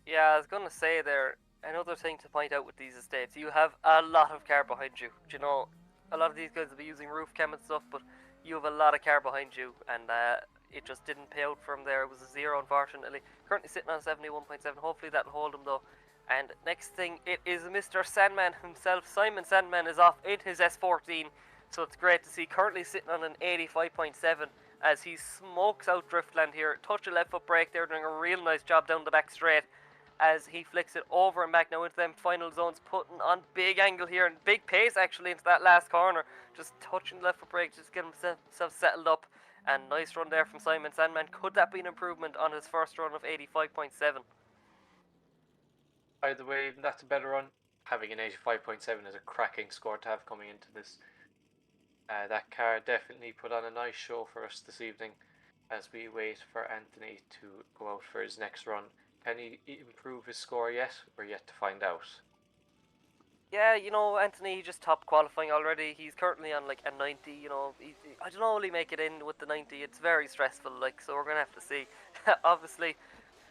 Yeah, I was gonna say there, another thing to point out with these estates, you have a lot of car behind you. Do you know, a lot of these guys will be using roof cam and stuff, but you have a lot of car behind you, and it just didn't pay out from there. It was a 0, unfortunately. Currently sitting on 71.7. Hopefully that'll hold him, though. And next thing, it is Mr. Sandman himself. Simon Sandman is off in his S14, so it's great to see. Currently sitting on an 85.7 as he smokes out Driftland here. Touch a left foot brake there, doing a real nice job down the back straight as he flicks it over and back now into them final zones, putting on big angle here and big pace actually into that last corner. Just touching the left foot brake, just getting himself settled up. And nice run there from Simon Sandman. Could that be an improvement on his first run of 85.7? By the way, even that's a better run. Having an 85.7 is a cracking score to have coming into this. That car definitely put on a nice show for us this evening as we wait for Anthony to go out for his next run. Can he improve his score yet? We're yet to find out. Yeah, you know, Anthony, he just topped qualifying already. He's currently on like a 90, you know. I don't know, will he make it in with the 90? It's very stressful, like, so we're going to have to see. Obviously,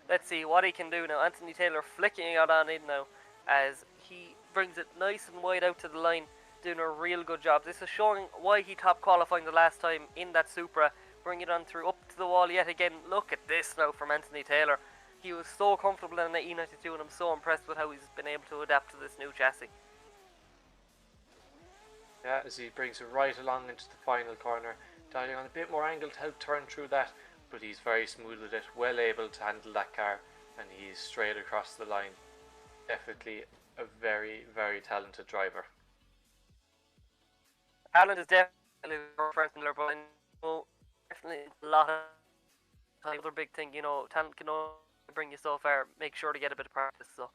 let's see what he can do now. Anthony Taylor flicking it on in now as he brings it nice and wide out to the line, doing a real good job. This is showing why he topped qualifying the last time in that Supra. Bring it on through up to the wall yet again. Look at this now from Anthony Taylor. He was so comfortable in the E92 and I'm so impressed with how he's been able to adapt to this new chassis. Yeah, as he brings it right along into the final corner, dialing on a bit more angle to help turn through that, but he's very smooth with it, well able to handle that car, and he's straight across the line. Definitely a very, very talented driver. Alan is definitely a friend similar, but I know definitely a lot of other big thing, you know, talent can only bring you so far. Make sure to get a bit of practice. So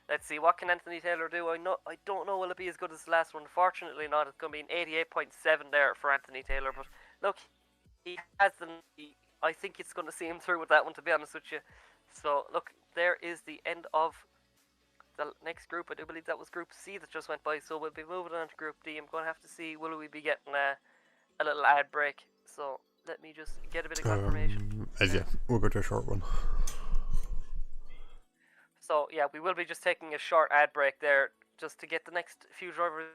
let's see, what can Anthony Taylor do? I don't know, will it be as good as the last one? Unfortunately not. It's going to be an 88.7 there for Anthony Taylor, but look, he has I think it's going to see him through with that one, to be honest with you. So look, there is the end of the next group. I do believe that was Group C that just went by, so we'll be moving on to Group D. I'm going to have to see, will we be getting a little ad break? So let me just get a bit of confirmation. Yeah, we'll go to a short one. So yeah, we will be just taking a short ad break there, just to get the next few drivers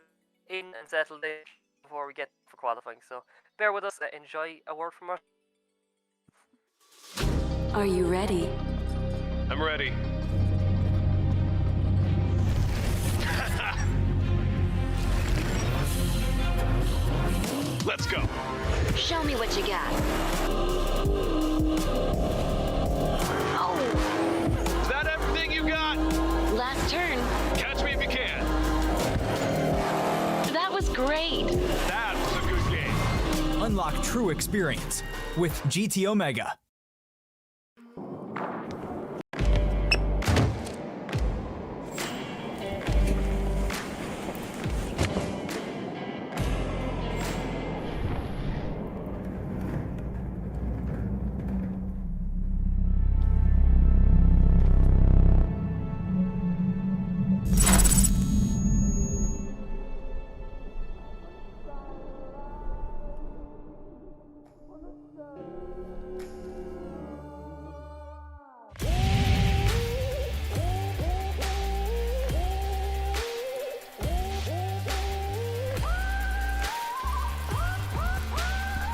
in and settled in before we get for qualifying. So bear with us, enjoy a word from us. Are you ready? I'm ready. Let's go. Show me what you got. Oh, Is that everything you got? last turn. Catch me if you can. That was great. That was a good game. Unlock true experience with GT Omega.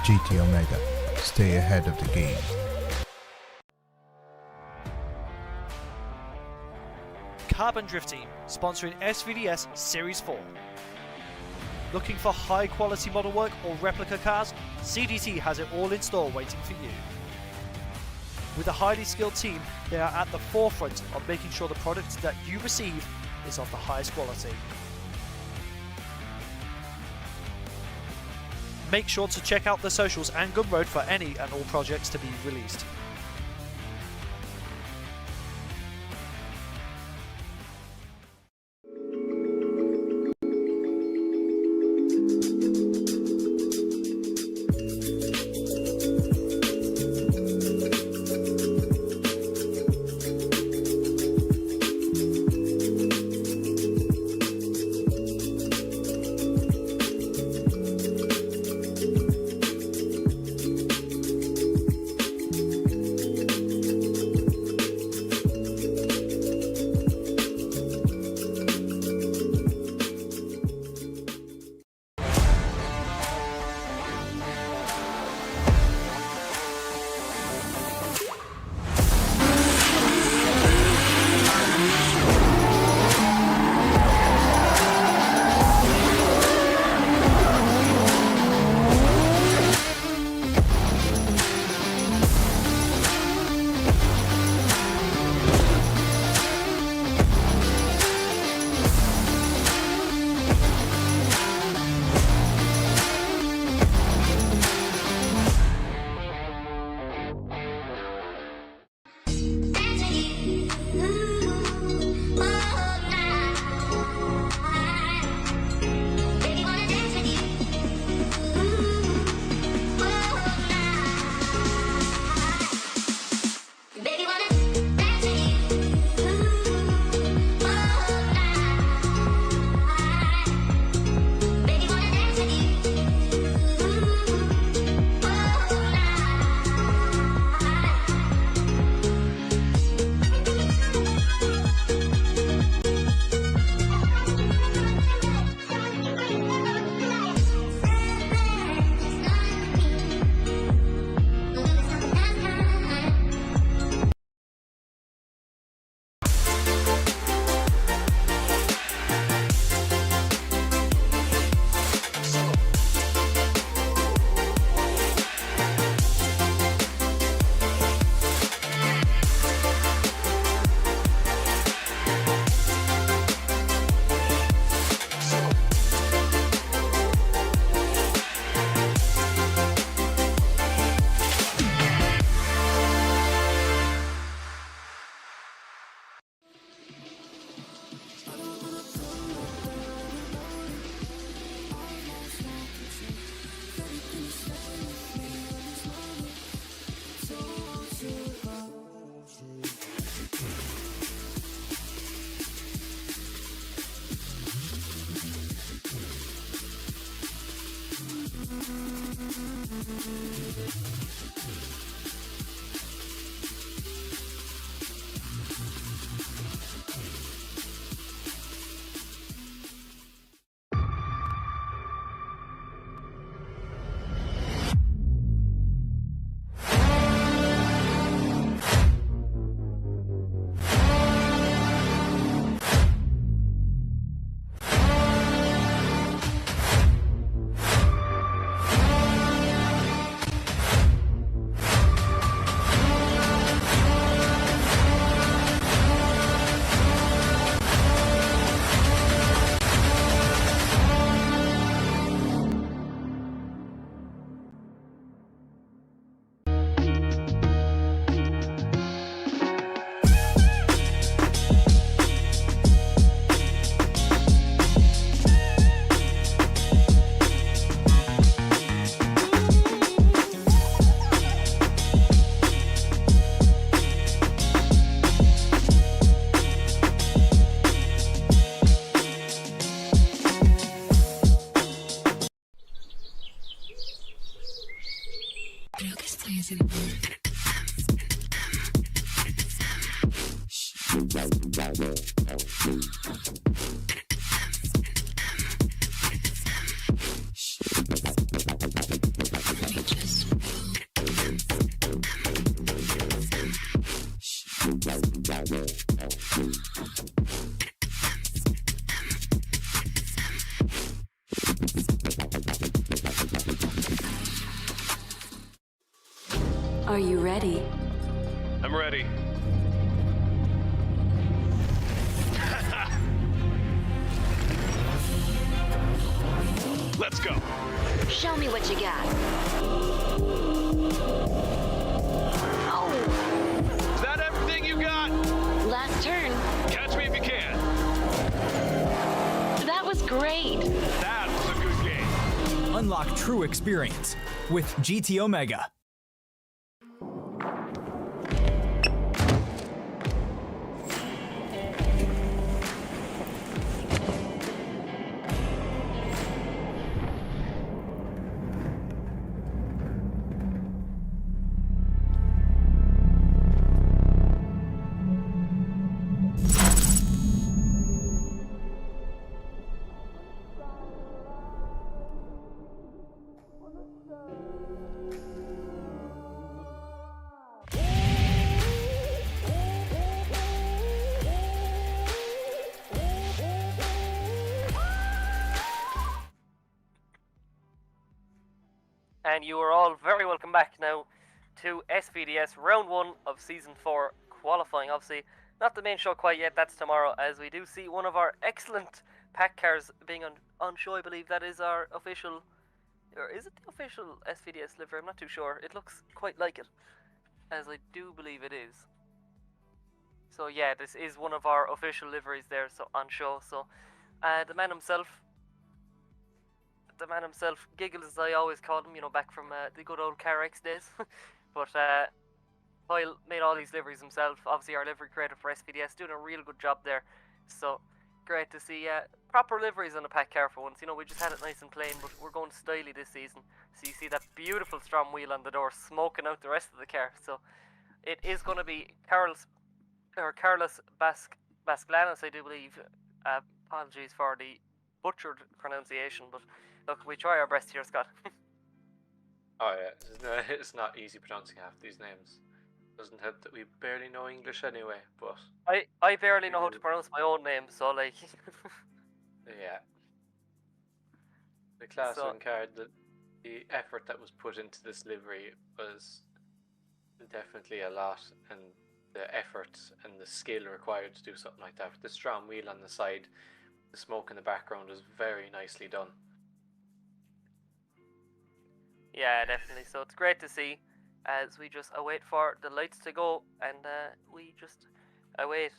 GT Omega. Stay ahead of the game. Carbon Drift Team, sponsoring SVDS Series 4. Looking for high quality model work or replica cars? CDT has it all in store waiting for you. With a highly skilled team, they are at the forefront of making sure the product that you receive is of the highest quality. Make sure to check out the socials and Gumroad for any and all projects to be released. Are you ready? I'm ready. Let's go. Show me what you got. Oh, Is that everything you got? last turn. Catch me if you can. That was great. That was a good game. Unlock true experience with GT Omega. And you are all very welcome back now to SVDS Round 1 of Season 4 qualifying. Obviously, not the main show quite yet, that's tomorrow, as we do see one of our excellent pack cars being on show. I believe that is our official, or is it the official SVDS livery? I'm not too sure. It looks quite like it, as I do believe it is. So yeah, this is one of our official liveries there, so on show. So the man himself, Giggles as I always called him, you know, back from the good old CarX days. But Kyle made all these liveries himself. Obviously our livery creator for SVDS, doing a real good job there. So great to see proper liveries on a pack car for once. You know, we just had it nice and plain, but we're going styly this season. So you see that beautiful STRO M wheel on the door smoking out the rest of the car. So it is going to be Carlos Basclanis, I do believe. Apologies for the butchered pronunciation, but look, we try our best here, Scott. Oh yeah, it's not easy pronouncing half these names. Doesn't help that we barely know English anyway, but... I barely know how to pronounce my own name, so like... yeah. The Class 1 card, the effort that was put into this livery was definitely a lot, and the effort and the skill required to do something like that. With the STRO M wheel on the side, the smoke in the background was very nicely done. Yeah, definitely. So it's great to see as we just await for the lights to go, and we just await.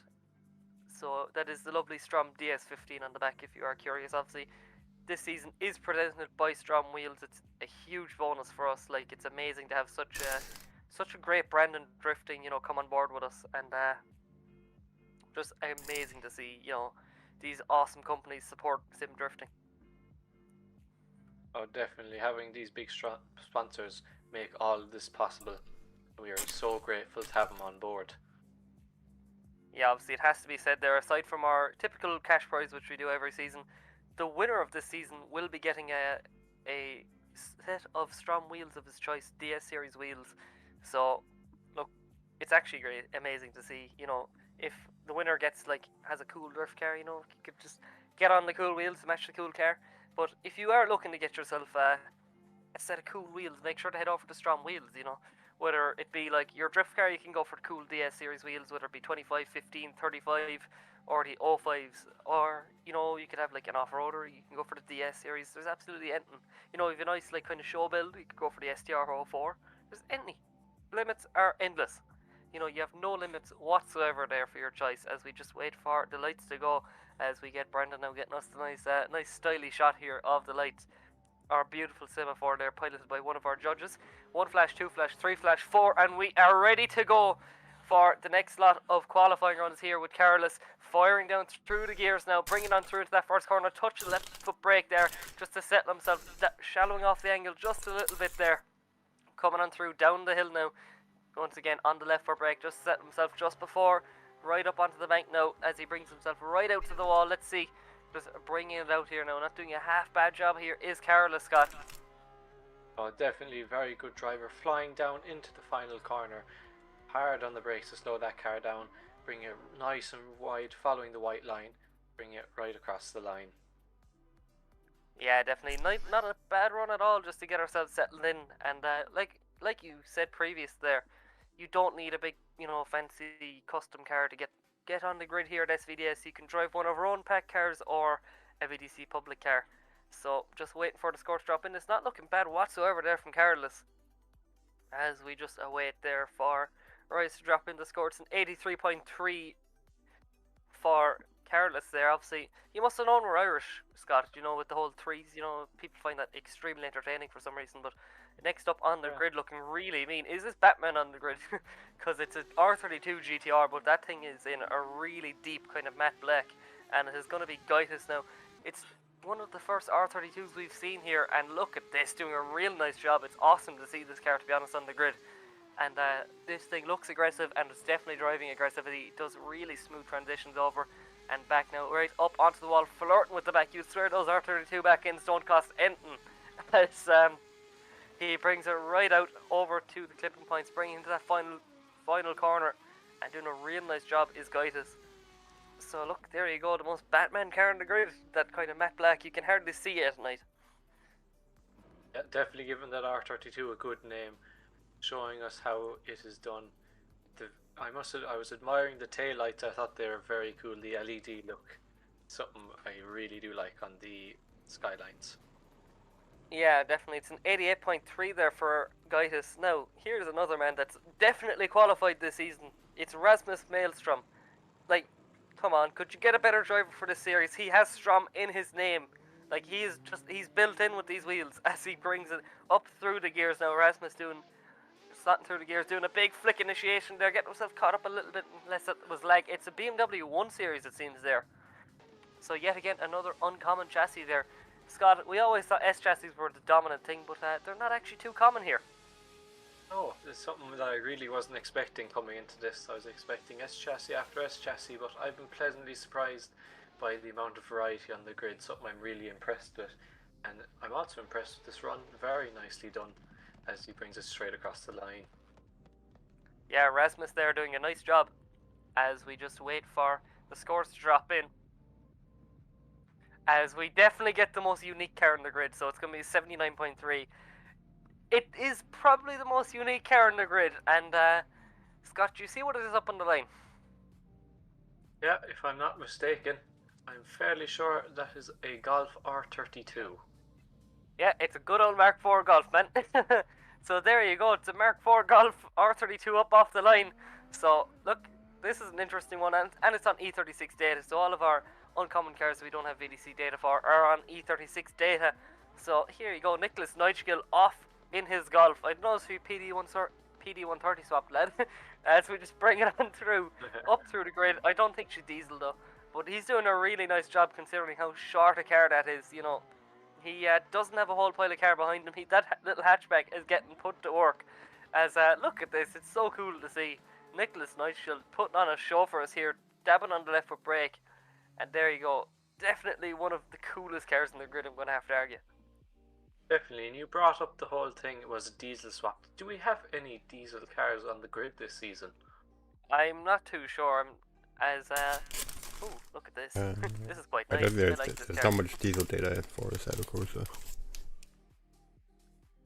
So that is the lovely STRO M DS15 on the back, if you are curious. Obviously, this season is presented by STRO M Wheels. It's a huge bonus for us. Like, it's amazing to have such a great brand in drifting, you know, come on board with us, and just amazing to see, you know, these awesome companies support sim drifting. Oh, definitely. Having these big sponsors make all of this possible. We are so grateful to have them on board. Yeah, obviously it has to be said there, aside from our typical cash prize which we do every season, the winner of this season will be getting a set of STRO M wheels of his choice, DS series wheels. So look, it's actually great, amazing to see, you know, if the winner has a cool drift car, you know, you could just get on the cool wheels to match the cool car. But if you are looking to get yourself a set of cool wheels, make sure to head over to STRO M Wheels, you know. Whether it be like your drift car, you can go for the cool DS series wheels, whether it be 25, 15, 35, or the 05s. Or, you know, you could have like an off-roader, you can go for the DS series. There's absolutely anything. You know, if you're a nice like kind of show build, you could go for the STR04. There's any. Limits are endless. You know, you have no limits whatsoever there for your choice, as we just wait for the lights to go, as we get Brandon now getting us the nice stylish shot here of the lights. Our beautiful semaphore there, piloted by one of our judges. 1 flash, 2 flash, 3 flash, 4, and we are ready to go for the next lot of qualifying runs here with Carlos firing down through the gears now, bringing on through to that first corner, touch the left foot brake there, just to settle himself, shallowing off the angle just a little bit there. coming on through down the hill now. Once again on the left foot brake, just set himself just before, right up onto the bank now as he brings himself right out to the wall. Let's see, just bringing it out here now, not doing a half bad job here is Carolus, Scott. Oh, definitely a very good driver, flying down into the final corner. Hard on the brakes to slow that car down, bring it nice and wide, following the white line, bring it right across the line. Yeah, definitely not a bad run at all, just to get ourselves settled in. And like you said previous there, you don't need a big, fancy custom car to get on the grid here at SVDS. You can drive one of our own pack cars or a VDC public car. So just waiting for the score to drop in. It's not looking bad whatsoever there from Carolus, as we just await there for Royce to drop in the score. It's an 83.3 for Carolus there. Obviously, you must have known we're Irish, Scott, with the whole threes. People find that extremely entertaining for some reason. But next up on the grid, looking really mean, is this Batman on the grid? Because it's an R32 GTR, but that thing is in a really deep kind of matte black, and it is going to be Gaitis now. It's one of the first R32s we've seen here, and look at this, doing a real nice job. It's awesome to see this car, to be honest, on the grid. And this thing looks aggressive, and it's definitely driving aggressively. It does really smooth transitions over and back now, right up onto the wall, flirting with the back. You'd swear those R32 back ends don't cost anything. As he brings it right out over to the clipping points, bringing into that final corner, and doing a real nice job is Gaitis. So look, there you go, the most Batman car on the grid, that kind of matte black. You can hardly see it at night. Yeah, definitely giving that R32 a good name, showing us how it is done. I was admiring the tail lights. I thought they were very cool. The LED look, something I really do like on the Skylines. Yeah, definitely. It's an 88.3 there for Gaitis. Now, here's another man that's definitely qualified this season. It's Rasmus Maelstrom. Like, come on, could you get a better driver for this series? He has Strom in his name. Like, he's built in with these wheels as he brings it up through the gears now. Rasmus slotting through the gears, doing a big flick initiation there, getting himself caught up a little bit, unless it was lag. It's a BMW 1 Series, it seems, there. So yet again, another uncommon chassis there. Scott, we always thought S chassis were the dominant thing, but they're not actually too common here. No, it's something that I really wasn't expecting coming into this. I was expecting S chassis after S chassis, but I've been pleasantly surprised by the amount of variety on the grid, something I'm really impressed with. And I'm also impressed with this run, very nicely done, as he brings it straight across the line. Yeah, Rasmus there doing a nice job as we just wait for the scores to drop in. As we definitely get the most unique car in the grid, so it's going to be 79.3. It is probably the most unique car in the grid, and Scott, do you see what it is up on the line? Yeah, if I'm not mistaken, I'm fairly sure that is a Golf R32. Yeah, it's a good old Mark IV Golf, man. So there you go, it's a Mark IV Golf R32 up off the line. So look, this is an interesting one, and it's on E36 data, so all of our uncommon cars we don't have VDC data for are on E36 data. So here you go, Nicholas Neitschgill off in his Golf. I don't know if he PD130 swapped, lad. As we just bring it on through, up through the grid. I don't think she's diesel though, but he's doing a really nice job considering how short a car that is, He doesn't have a whole pile of car behind him. That little hatchback is getting put to work. As look at this, it's so cool to see Nicholas Neitschgill putting on a show for us here, dabbing on the left foot brake, and there you go. Definitely one of the coolest cars in the grid, I'm going to have to argue. Definitely, and you brought up the whole thing, it was a diesel swap. Do we have any diesel cars on the grid this season? I'm not too sure. Oh, look at this. This is quite nice. There's this not much diesel data for us out of course.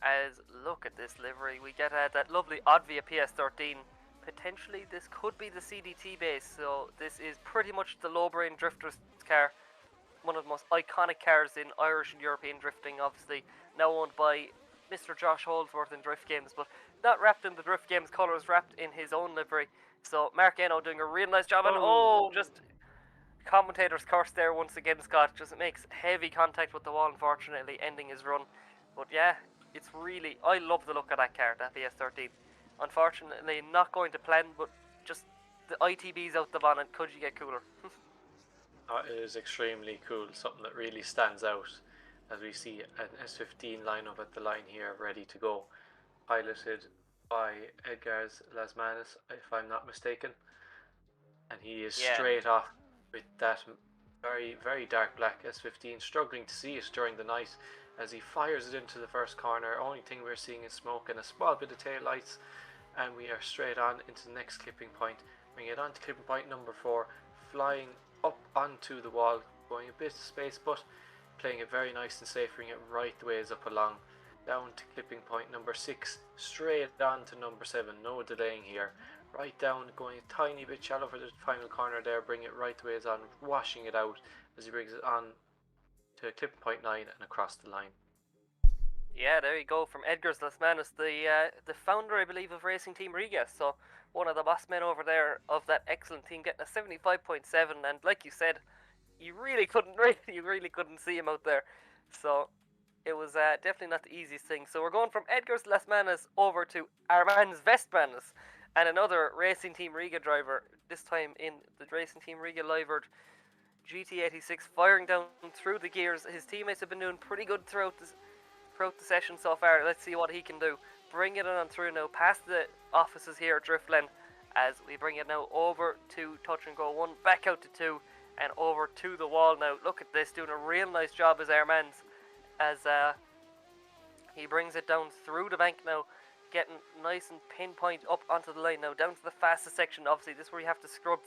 As look at this livery, we get that lovely Odvia PS13. Potentially this could be the CDT base, so this is pretty much the low brain drifter's car. One of the most iconic cars in Irish and European drifting, obviously now owned by Mr. Josh Holdsworth in Drift Games, but not wrapped in the Drift Games colours, wrapped in his own livery. So Mark Eno doing a real nice job, and just commentator's curse there once again, Scott. Just makes heavy contact with the wall, unfortunately ending his run. But yeah, it's really, I love the look of that car, that PS13. Unfortunately not going to plan, but just the ITBs out the bonnet, could you get cooler? It is extremely cool, something that really stands out as we see an S15 lineup at the line here ready to go. piloted by Edgar's Lasmanis, if I'm not mistaken. And he is straight off with that very, very dark black S15, struggling to see it during the night as he fires it into the first corner. Only thing we're seeing is smoke and a small bit of tail lights, and we are straight on into the next clipping point. Bring it on to clipping point number 4, flying up onto the wall, going a bit of space, but playing it very nice and safe, bringing it right the ways up along, down to clipping point number 6, straight on to number 7, no delaying here. Right down, going a tiny bit shallow for the final corner there, bring it right the ways on, washing it out as he brings it on to clipping point 9 and across the line. Yeah, there you go, from Edgar's Lasmanis, the founder, I believe, of Racing Team Riga. So one of the boss men over there of that excellent team, getting a 75.7, and like you said, you really couldn't see him out there. So it was definitely not the easiest thing. So we're going from Edgar's Lasmanis over to Armand's Vestmanis, and another Racing Team Riga driver, this time in the Racing Team Riga Livered GT86, firing down through the gears. His teammates have been doing pretty good throughout the session so far. Let's see what he can do. Bring it on through now, past the offices here at Driftland, as we bring it now over to touch and go 1, back out to 2, and over to the wall now. Look at this, doing a real nice job as Armand's, as he brings it down through the bank now, getting nice and pinpoint up onto the line now, down to the fastest section. Obviously this is where you have to scrub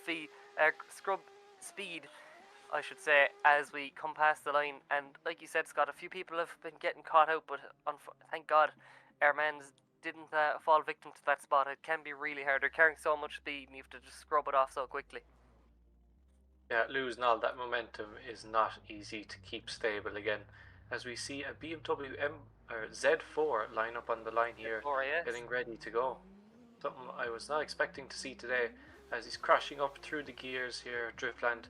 speed, I should say, as we come past the line. And like you said, Scott, a few people have been getting caught out, but thank God Armand's didn't fall victim to that spot. It can be really hard. They're carrying so much speed and you have to just scrub it off so quickly. Yeah, losing all that momentum is not easy to keep stable again, as we see a BMW Z4 line up on the line here, Z4, yes. getting ready to go. Something I was not expecting to see today, as he's crashing up through the gears here at Driftland,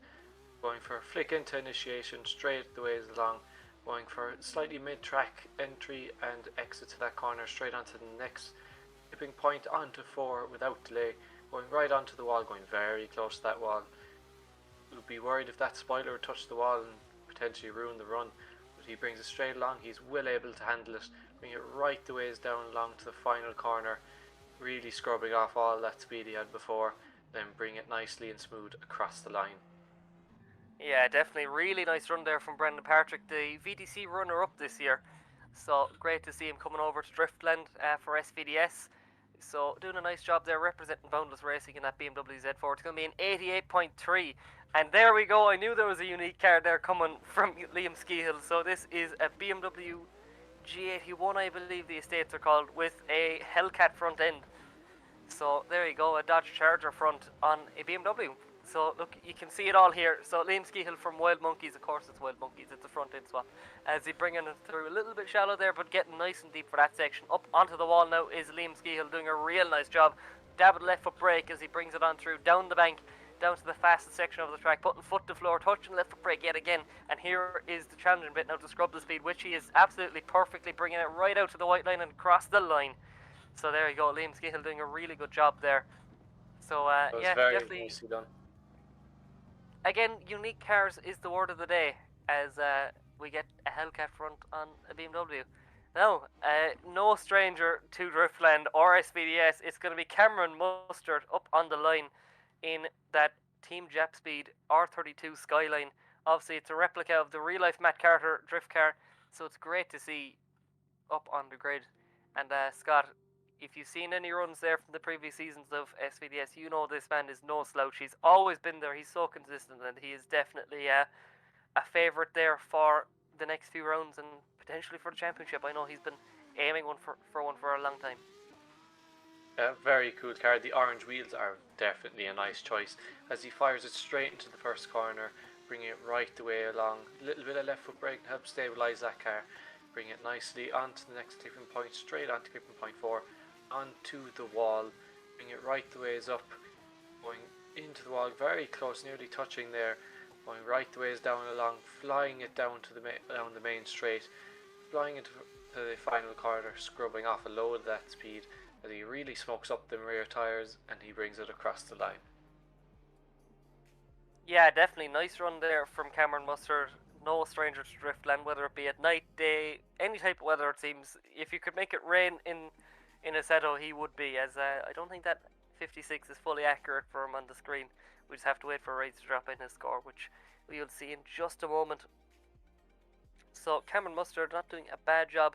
going for a flick into initiation straight the ways along, going for slightly mid-track entry and exit to that corner, straight onto the next tipping point onto 4 without delay, going right onto the wall, going very close to that wall. Would be worried if that spoiler would touch the wall and potentially ruin the run, but he brings it straight along. He's well able to handle it, bring it right the ways down along to the final corner, really scrubbing off all that speed he had before, then bring it nicely and smooth across the line. Yeah, definitely really nice run there from Brendan Patrick, the VDC runner-up this year. So great to see him coming over to Driftland for SVDS. So doing a nice job there, representing Boundless Racing in that BMW Z4. It's going to be an 88.3. And there we go, I knew there was a unique car there coming from Liam Skehill. So this is a BMW G81, I believe the estates are called, with a Hellcat front end. So there you go, a Dodge Charger front on a BMW. So look, you can see it all here. So Liam Skehill from Wild Monkeys, of course it's Wild Monkeys, it's a front end swap. As he bringing it through a little bit shallow there, but getting nice and deep for that section. Up onto the wall now is Liam Skehill, doing a real nice job. Dabbing left foot brake as he brings it on through, down the bank, down to the fastest section of the track, putting foot to floor, touching left foot brake yet again. And here is the challenging bit now to scrub the speed, which he is absolutely perfectly bringing it right out to the white line and across the line. So there you go, Liam Skehill doing a really good job there. So yeah, very definitely nicely done. Again, unique cars is the word of the day, as we get a Hellcat front on a BMW. Now, no stranger to Driftland or SVDS, it's going to be Cameron Mustard up on the line in that Team Jap Speed R32 Skyline. Obviously, it's a replica of the real-life Matt Carter drift car, so it's great to see up on the grid. And Scott, if you've seen any runs there from the previous seasons of SVDS, you know this man is no slouch. He's always been there. He's so consistent, and he is definitely a favourite there for the next few rounds and potentially for the championship. I know he's been aiming for one for a long time. Very cool car. The orange wheels are definitely a nice choice, as he fires it straight into the first corner, bringing it right the way along. A little bit of left foot brake to help stabilise that car. Bring it nicely onto the next clipping point, straight onto clipping point 4. Onto the wall, bring it right the ways up, going into the wall, very close, nearly touching there, going right the ways down along, flying it down to down the main straight, flying into the final corner, scrubbing off a load of that speed as he really smokes up the rear tyres and he brings it across the line. Yeah, definitely nice run there from Cameron Mustard. No stranger to Driftland, whether it be at night, day, any type of weather. It seems if you could make it rain in in Assetto he would be, as I don't think that 56 is fully accurate for him on the screen. We just have to wait for Raids to drop in his score, which we'll see in just a moment. So Cameron Mustard not doing a bad job.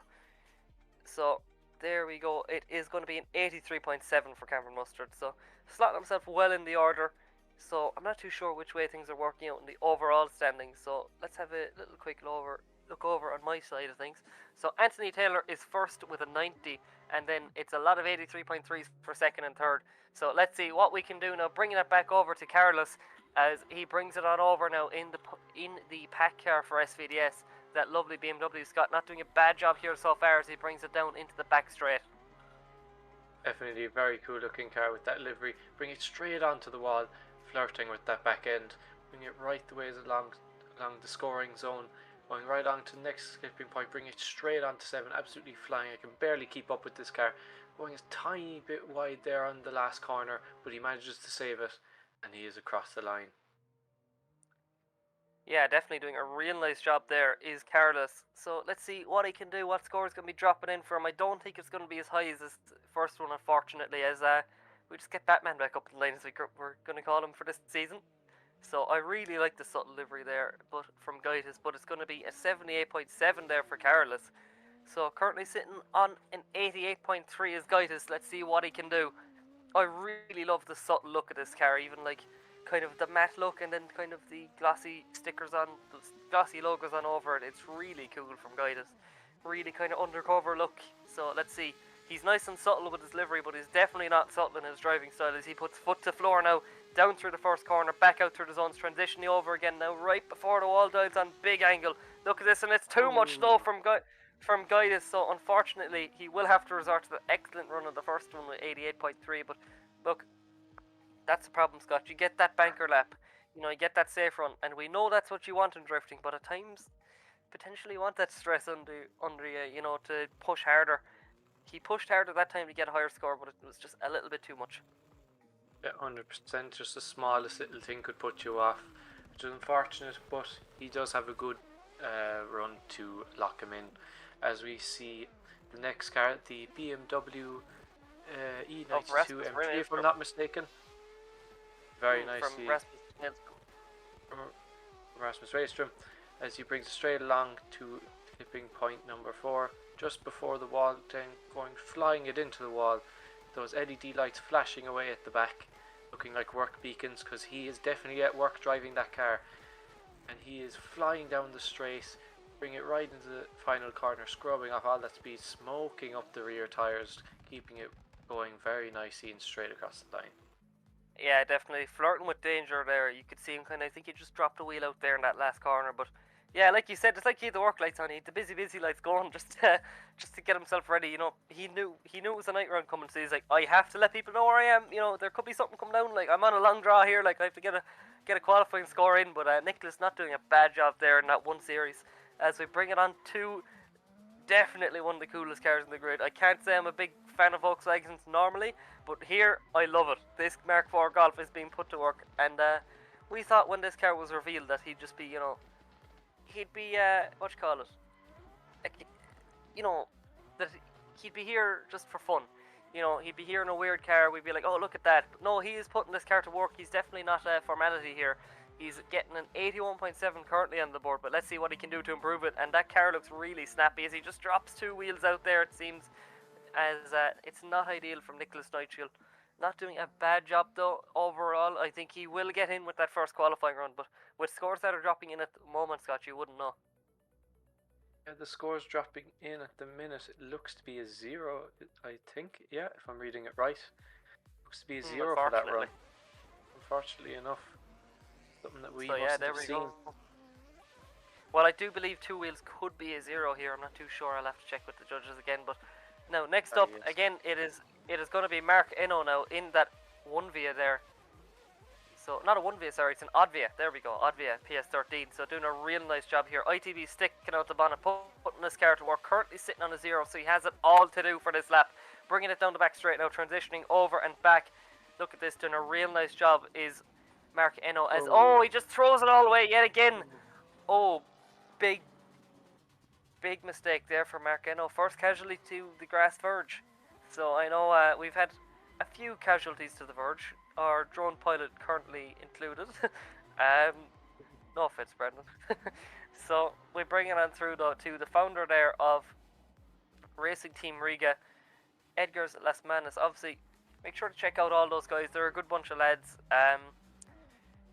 So there we go. It is going to be an 83.7 for Cameron Mustard. So slotting himself well in the order. So I'm not too sure which way things are working out in the overall standings. So let's have a little quick look over on my side of things. So Anthony Taylor is first with a 90, and then it's a lot of 83.3s for second and third. So let's see what we can do now. Bringing it back over to Carlos as he brings it on over now in the pack car for SVDS. That lovely BMW. Scott not doing a bad job here so far as he brings it down into the back straight. Definitely a very cool looking car with that livery. Bring it straight onto the wall, flirting with that back end. Bring it right the ways along the scoring zone. Going right on to the next skipping point, bring it straight onto 7, absolutely flying. I can barely keep up with this car. Going a tiny bit wide there on the last corner, but he manages to save it, and he is across the line. Yeah, definitely doing a real nice job there is Carlos. So let's see what he can do, what score is going to be dropping in for him. I don't think it's going to be as high as this first one, unfortunately, as we just get Batman back up the line, as we're going to call him for this season. So I really like the subtle livery there, but from Gaitis, but it's going to be a 78.7 there for Carlos. So currently sitting on an 88.3 is Gaitis. Let's see what he can do. I really love the subtle look of this car, even like kind of the matte look and then kind of the glossy stickers on, the glossy logos on over it. It's really cool from Gaitis. Really kind of undercover look. So let's see. He's nice and subtle with his livery, but he's definitely not subtle in his driving style as he puts foot to floor now, down through the first corner, back out through the zones, transitioning over again now, right before the wall dials on big angle. Look at this, and it's too much though from Gaitis, so unfortunately he will have to resort to the excellent run of the first one with 88.3, but look, that's the problem, Scott. You get that banker lap, you know, you get that safe run, and we know that's what you want in drifting, but at times, potentially you want that stress under you, you know, to push harder. He pushed harder that time to get a higher score, but it was just a little bit too much. Yeah, 100%. Just the smallest little thing could put you off, which is unfortunate, but he does have a good run to lock him in. As we see the next car, the BMW E92 M3, if I'm not mistaken. Very nicely. From Rasmus Rayström, as he brings it straight along to tipping point number 4. Just before the wall, then flying it into the wall. Those LED lights flashing away at the back, looking like work beacons, because he is definitely at work driving that car. And he is flying down the straight, bring it right into the final corner, scrubbing off all that speed, smoking up the rear tyres, keeping it going very nicely and straight across the line. Yeah, definitely flirting with danger there. You could see him kind of, I think he just dropped the wheel out there in that last corner, but yeah, like you said, it's like he had the work lights on. He had the busy lights going just to get himself ready. You know, he knew it was a night round coming, so he's like, I have to let people know where I am. You know, there could be something coming down. Like I'm on a long draw here. Like I have to get a qualifying score in. But Nicholas not doing a bad job there in that one series. As we bring it on to definitely one of the coolest cars in the grid. I can't say I'm a big fan of Volkswagens normally, but here I love it. This Mark IV Golf is being put to work, and we thought when this car was revealed that he'd just be, you know, he'd be what you call it, you know, that he'd be here just for fun. You know, he'd be here in a weird car. We'd be like, oh, look at that. But no, he is putting this car to work. He's definitely not a formality here. He's getting an 81.7 currently on the board, but let's see what he can do to improve it. And that car looks really snappy as he just drops 2 wheels out there, it seems, as it's not ideal from Nicholas Nightshield. Not doing a bad job though overall. I think he will get in with that first qualifying run, but with scores that are dropping in at the moment, Scott, you wouldn't know. Yeah, the score's dropping in at the minute. It looks to be a 0, I think. Yeah, if I'm reading it right. Looks to be a 0 for that run. Unfortunately enough. Something that we must have seen. Go. Well, I do believe 2 wheels could be a 0 here. I'm not too sure. I'll have to check with the judges again. But now, next up, again, it is going to be Mark Eno now in that 1-via there. So, not a 1-via, sorry, it's an odd-via. There we go, odd-via, PS13. So, doing a real nice job here. ITV sticking out the bonnet, putting this car to work. Currently sitting on a 0, so he has it all to do for this lap. Bringing it down the back straight now, transitioning over and back. Look at this, doing a real nice job is Mark Eno. As he just throws it all away yet again. Oh, big mistake there for Mark Eno. First casualty to the grass verge. So I know we've had a few casualties to the verge, our drone pilot currently included. No offense, Brendan. So we bring it on through though to the founder there of Racing Team Riga, Edgar's Las Manos. Obviously, make sure to check out all those guys. They're a good bunch of lads.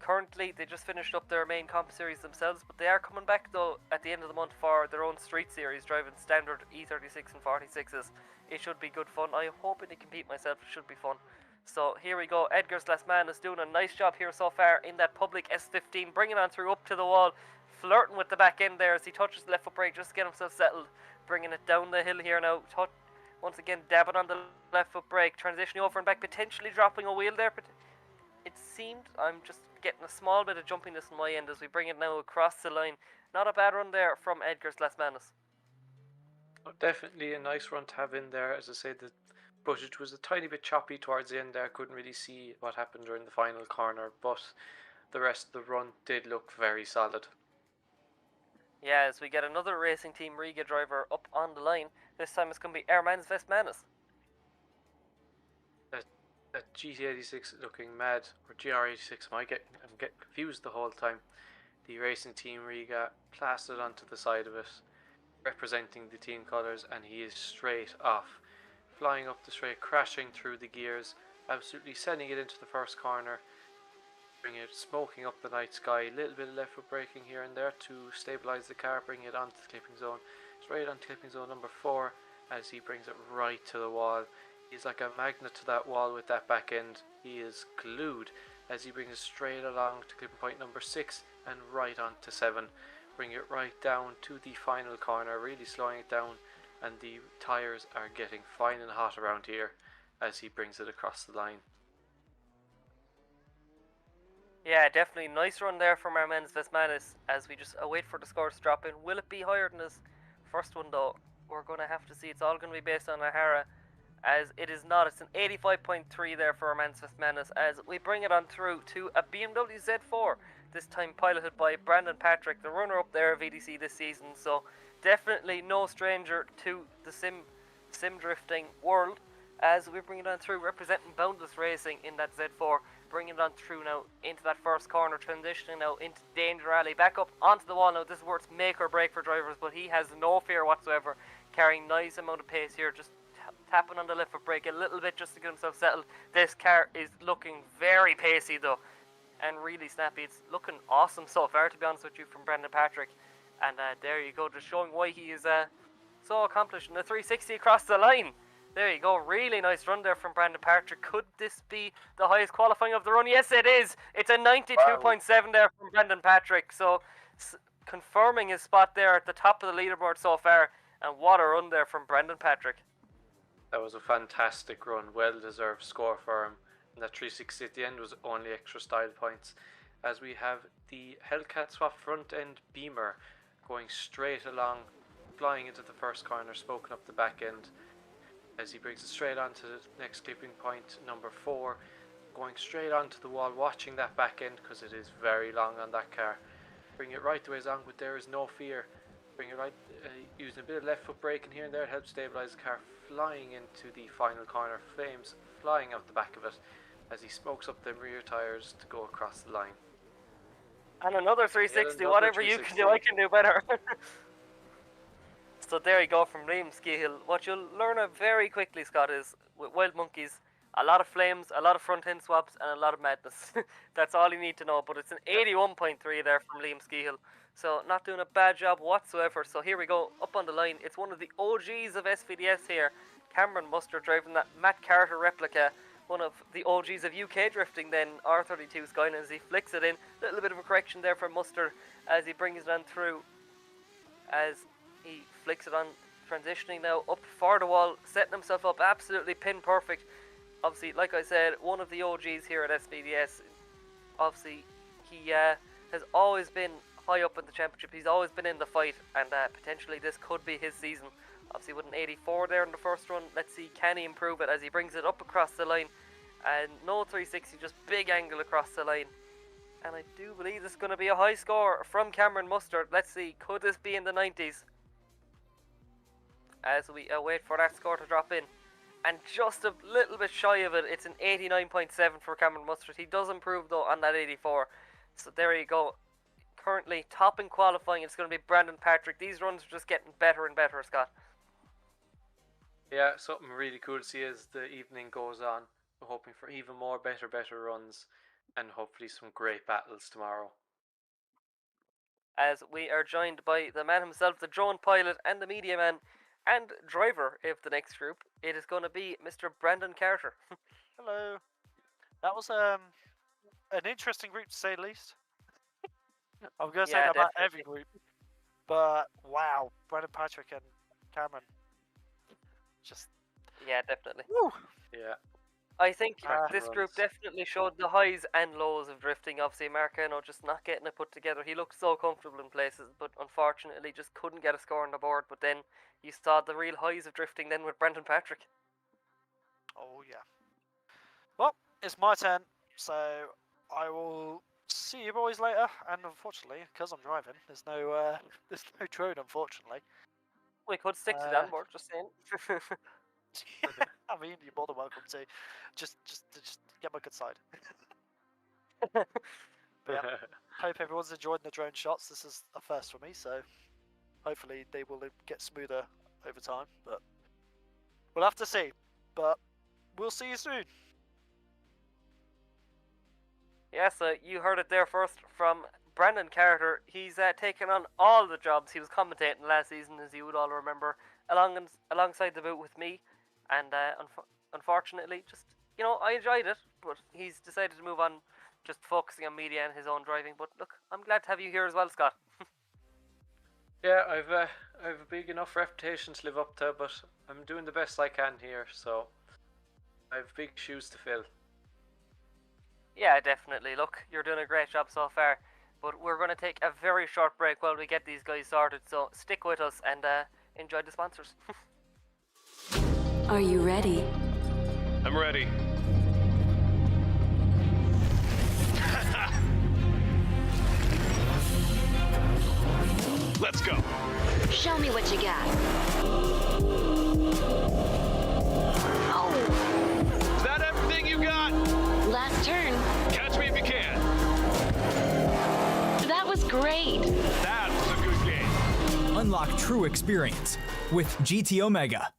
Currently, they just finished up their main comp series themselves, but they are coming back though at the end of the month for their own street series, driving standard E36 and 46s. It should be good fun. I'm hoping to compete myself. It should be fun. So here we go. Edgar's Las Manos doing a nice job here so far in that public S15, bringing on through up to the wall, flirting with the back end there as he touches the left foot brake just to get himself settled, bringing it down the hill here now. Once again, dabbing on the left foot brake, transitioning over and back, potentially dropping a wheel there, but it seemed I'm just getting a small bit of jumpiness on my end as we bring it now across the line. Not a bad run there from Edgar's Las Manos. Definitely a nice run to have in there. As I said, the footage was a tiny bit choppy towards the end there. Couldn't really see what happened during the final corner, but the rest of the run did look very solid. Yeah, as we get another Racing Team Riga driver up on the line. This time it's going to be Ermans Vestmanis. That GT86 looking mad, or GR86, I'm getting confused the whole time. The Racing Team Riga plastered onto the side of it, representing the team colours, and he is straight off, flying up the straight, crashing through the gears, absolutely sending it into the first corner, bring it smoking up the night sky. A little bit of left foot braking here and there to stabilise the car, bring it onto the clipping zone, straight onto clipping zone number 4 as he brings it right to the wall. He's like a magnet to that wall with that back end. He is glued as he brings it straight along to clipping point number 6 and right on to 7. Bring it right down to the final corner, really slowing it down, and the tyres are getting fine and hot around here as he brings it across the line. Yeah, definitely nice run there from Ermans Vestmanis as we just await for the scores to drop in. Will it be higher than this first one though? We're going to have to see. It's all going to be based on O'Hara, as it is not. It's an 85.3 there for Ermans Vestmanis as we bring it on through to a BMW Z4, this time piloted by Brandon Patrick, the runner-up there of VDC this season. So definitely no stranger to the sim drifting world as we bring it on through, representing Boundless Racing in that Z4. Bringing it on through now into that first corner, transitioning now into Danger Alley, back up onto the wall now. This is where it's make or break for drivers, but he has no fear whatsoever, carrying nice amount of pace here, just tapping on the left foot brake a little bit just to get himself settled. This car is looking very pacey though, and really snappy. It's looking awesome so far, to be honest with you, from Brandon Patrick. And there you go, just showing why he is so accomplished in the 360 across the line. There you go, really nice run there from Brandon Patrick. Could this be the highest qualifying of the run? Yes, it is. It's a 92.7 there from Brandon Patrick. So confirming his spot there at the top of the leaderboard so far. And what a run there from Brandon Patrick. That was a fantastic run, well-deserved score for him. And that 360 at the end was only extra style points. As we have the Hellcat Swap front end Beamer going straight along, flying into the first corner, smoking up the back end. As he brings it straight onto the next clipping point, number 4, going straight onto the wall, watching that back end because it is very long on that car. Bring it right the way along, but there is no fear. Bring it right, using a bit of left foot braking here and there, helps stabilise the car, flying into the final corner, flames flying out the back of it as he smokes up the rear tyres to go across the line. And another 360, whatever 360. You can do, I can do better. So there you go from Liam Skehill. What you'll learn very quickly, Scott, is with Wild Monkeys, a lot of flames, a lot of front end swaps, and a lot of madness. That's all you need to know. But it's an 81.3 there from Liam Skehill. So not doing a bad job whatsoever. So here we go, up on the line. It's one of the OGs of SVDS here. Cameron Mustard driving that Matt Carter replica. One of the OGs of UK drifting then, R32 Skyline, as he flicks it in. A little bit of a correction there from Mustard as he brings it on through. As he flicks it on, transitioning now up for the wall, setting himself up absolutely pin perfect. Obviously, like I said, one of the OGs here at SVDS. Obviously, he has always been high up in the championship. He's always been in the fight, and potentially this could be his season. Obviously, with an 84 there in the first run, let's see, can he improve it as he brings it up across the line. And no 360, just big angle across the line. And I do believe this is going to be a high score from Cameron Mustard. Let's see, could this be in the 90s? As we wait for that score to drop in. and just a little bit shy of it. It's an 89.7 for Cameron Mustard. He does improve though on that 84. So there you go. Currently top in qualifying. It's going to be Brandon Patrick. These runs are just getting better and better, Scott. Yeah, something really cool to see as the evening goes on. We're hoping for even more better runs, and hopefully some great battles tomorrow. As we are joined by the man himself, the drone pilot and the media man and driver of the next group. It is going to be Mr. Brandon Carter. Hello. That was an interesting group to say the least. I'm going to say Yeah, that about definitely. every group. But wow, Brandon Patrick and Cameron. Just Yeah, definitely. woo. Yeah. I think Cracking this group runs. definitely showed the highs and lows of drifting. Obviously, Marcano just not getting it put together. He looked so comfortable in places, but unfortunately just couldn't get a score on the board. But then you saw the real highs of drifting then with Brendan Patrick. Oh yeah. Well, it's my turn, so I will see you boys later. And unfortunately, because I'm driving, there's no drone. Unfortunately, We could stick to the onboard, just saying. I mean, you're more than welcome to. Just get my good side. But yeah, hope everyone's enjoying the drone shots. This is a first for me, so hopefully they will get smoother over time. But we'll have to see. But we'll see you soon. Yeah, so you heard it there first from Brandon Carter. He's taken on all the jobs. He was commentating last season, as you would all remember, alongside the boot with me. And unfortunately, just, you know, I enjoyed it, but he's decided to move on, just focusing on media and his own driving. But look, I'm glad to have you here as well, Scott. Yeah, I've a big enough reputation to live up to, but I'm doing the best I can here, so I have big shoes to fill. Yeah, definitely. Look, you're doing a great job so far. But we're going to take a very short break while we get these guys sorted. So stick with us and enjoy the sponsors. Are you ready? I'm ready. Let's go. Show me what you got. Oh, Is that everything you got? last turn. Catch me if you can. That was great. That was a good game. Unlock true experience with GT Omega.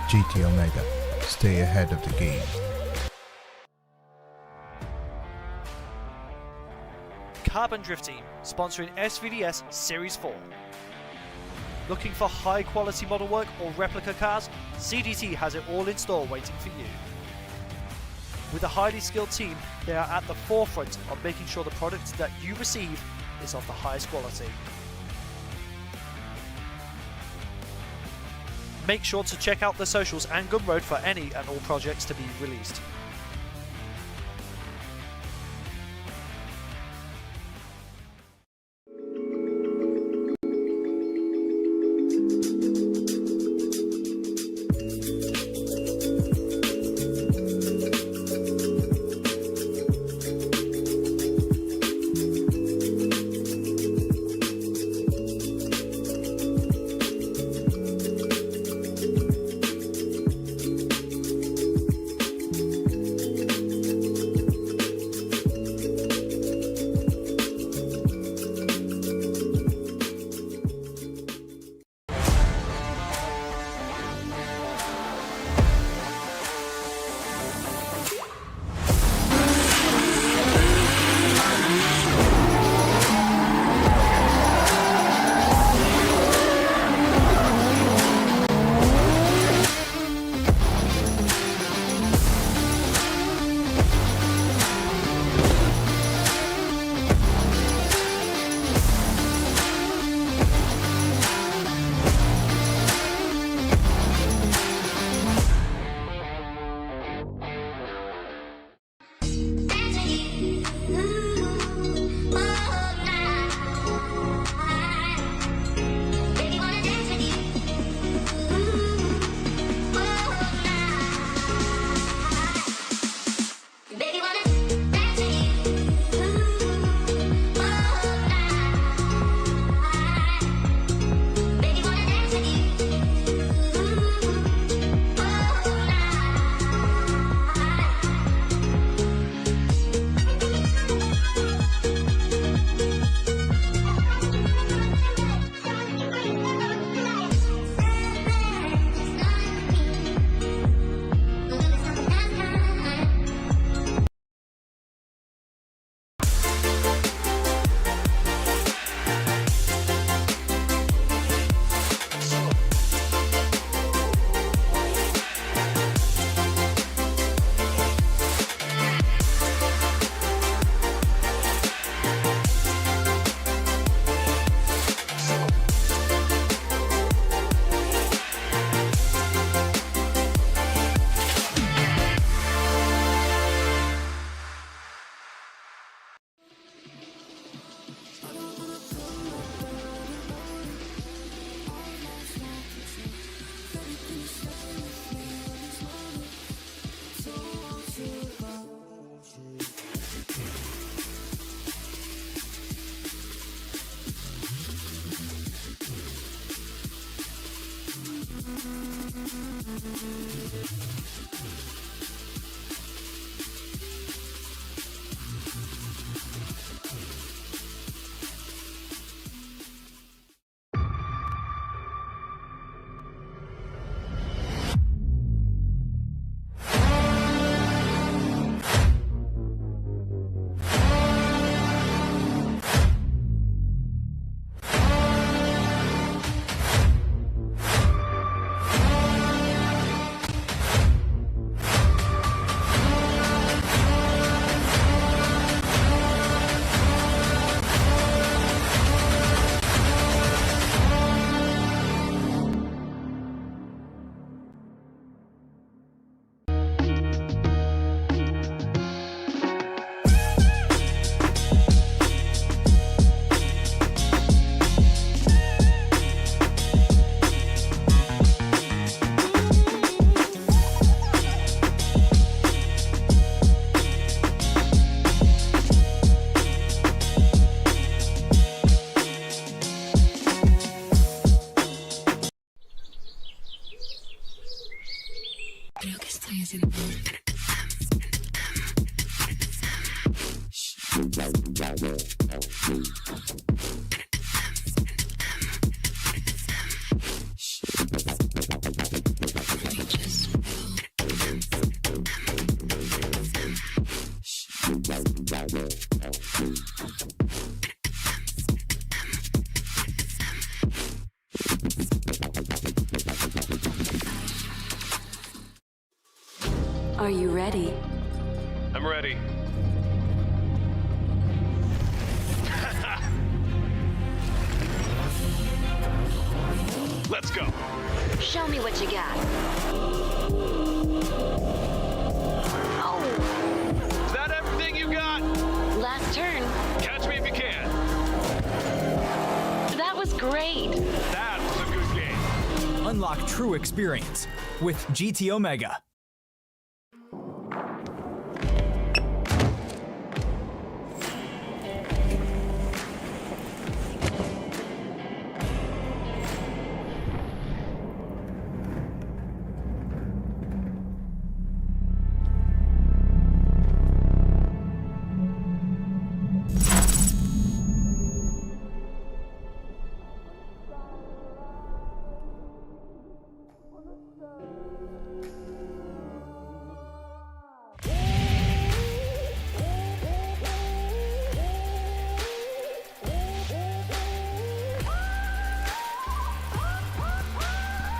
GT Omega. Stay ahead of the game. Carbon Drift Team, sponsoring SVDS Series 4. Looking for high quality model work or replica cars? CDT has it all in store waiting for you. With a highly skilled team, they are at the forefront of making sure the product that you receive is of the highest quality. Make sure to check out the socials and Gumroad for any and all projects to be released. Are you ready? I'm ready. Let's go. Show me what you got. Oh, Is that everything you got? last turn. Catch me if you can. That was great. That was a good game. Unlock true experience with GT Omega.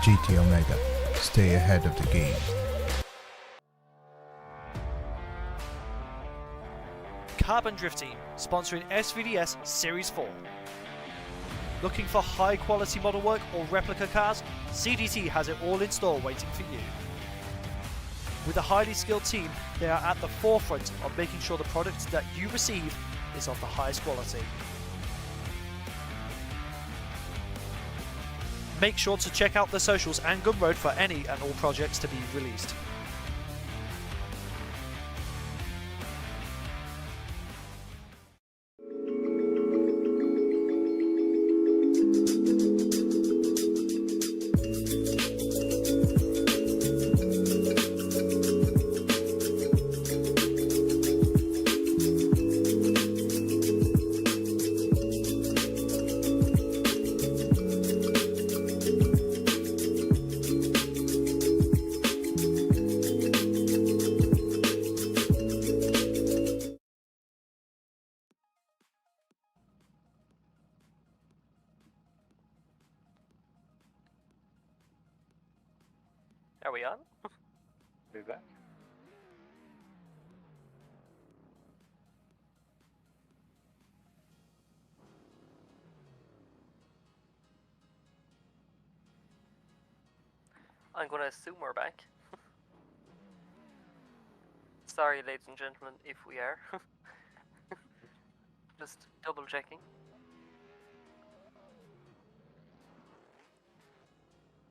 GT Omega. Stay ahead of the game. Carbon Drift Team, sponsoring SVDS Series 4. Looking for high quality model work or replica cars? CDT has it all in store waiting for you. With a highly skilled team, they are at the forefront of making sure the product that you receive is of the highest quality. Make sure to check out the socials and Gumroad for any and all projects to be released. Are we on? Be back. I'm gonna assume we're back. Sorry, ladies and gentlemen, if we are. Just double checking.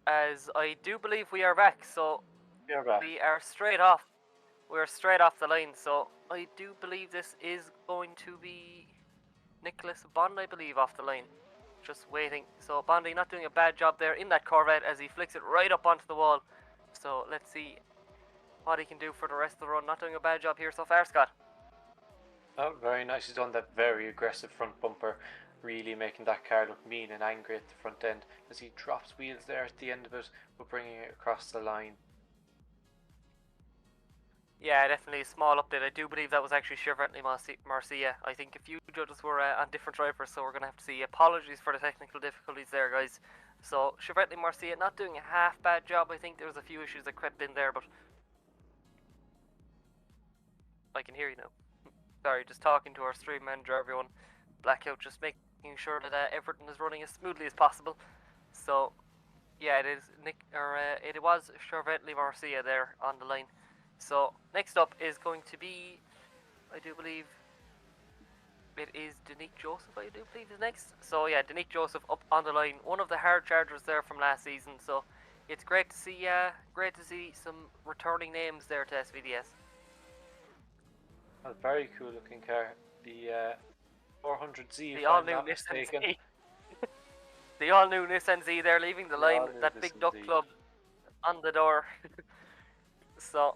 As I do believe we are back, so You're back. we are straight off. We're straight off the line, so I do believe this is going to be Nicholas Bond, I believe, off the line. Just waiting. So Bondy not doing a bad job there in that Corvette as he flicks it right up onto the wall. So let's see what he can do for the rest of the run. Not doing a bad job here so far, Scott. Oh, very nice. He's done that very aggressive front bumper, really making that car look mean and angry at the front end as he drops wheels there at the end of it, but bringing it across the line. Yeah, definitely a small update. I do believe that was actually Chevrolet Marcia. I think a few judges were on different drivers, so we're going to have to see. Apologies for the technical difficulties there, guys. So, Chevrolet Marcia not doing a half bad job. I think there was a few issues that crept in there, but I can hear you now. Sorry, just talking to our stream manager, everyone. Blackout, just making sure that everything is running as smoothly as possible. So, yeah, it is it was Chevrolet Marcia there on the line. So, next up is going to be, I do believe, it is Danique Joseph, I do believe is next. So, yeah, Danique Joseph up on the line. One of the hard chargers there from last season. So, it's great to see some returning names there to SVDS. A very cool looking car. The 400Z, The if I'm all-new not Nissan mistaken. Z. The all-new Nissan Z there, leaving the line. all-new That big Nissan duck Z. club on the door. So,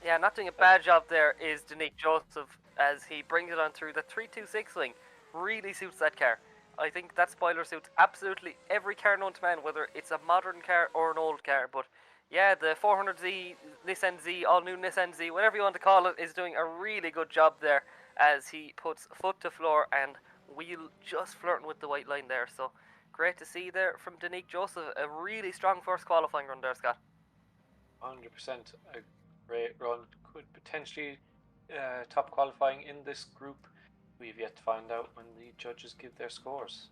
yeah, not doing a bad job there is Danique Joseph. as he brings it on through the 326 wing. Really suits that car. I think that spoiler suits absolutely every car known to man, whether it's a modern car or an old car. But yeah, the 400Z, Nissan Z, all new Nissan Z, whatever you want to call it, is doing a really good job there as he puts foot to floor and wheel just flirting with the white line there. So great to see there from Danique Joseph. A really strong first qualifying run there, Scott. 100%. A great run. Could potentially top qualifying in this group. We've yet to find out when the judges give their scores.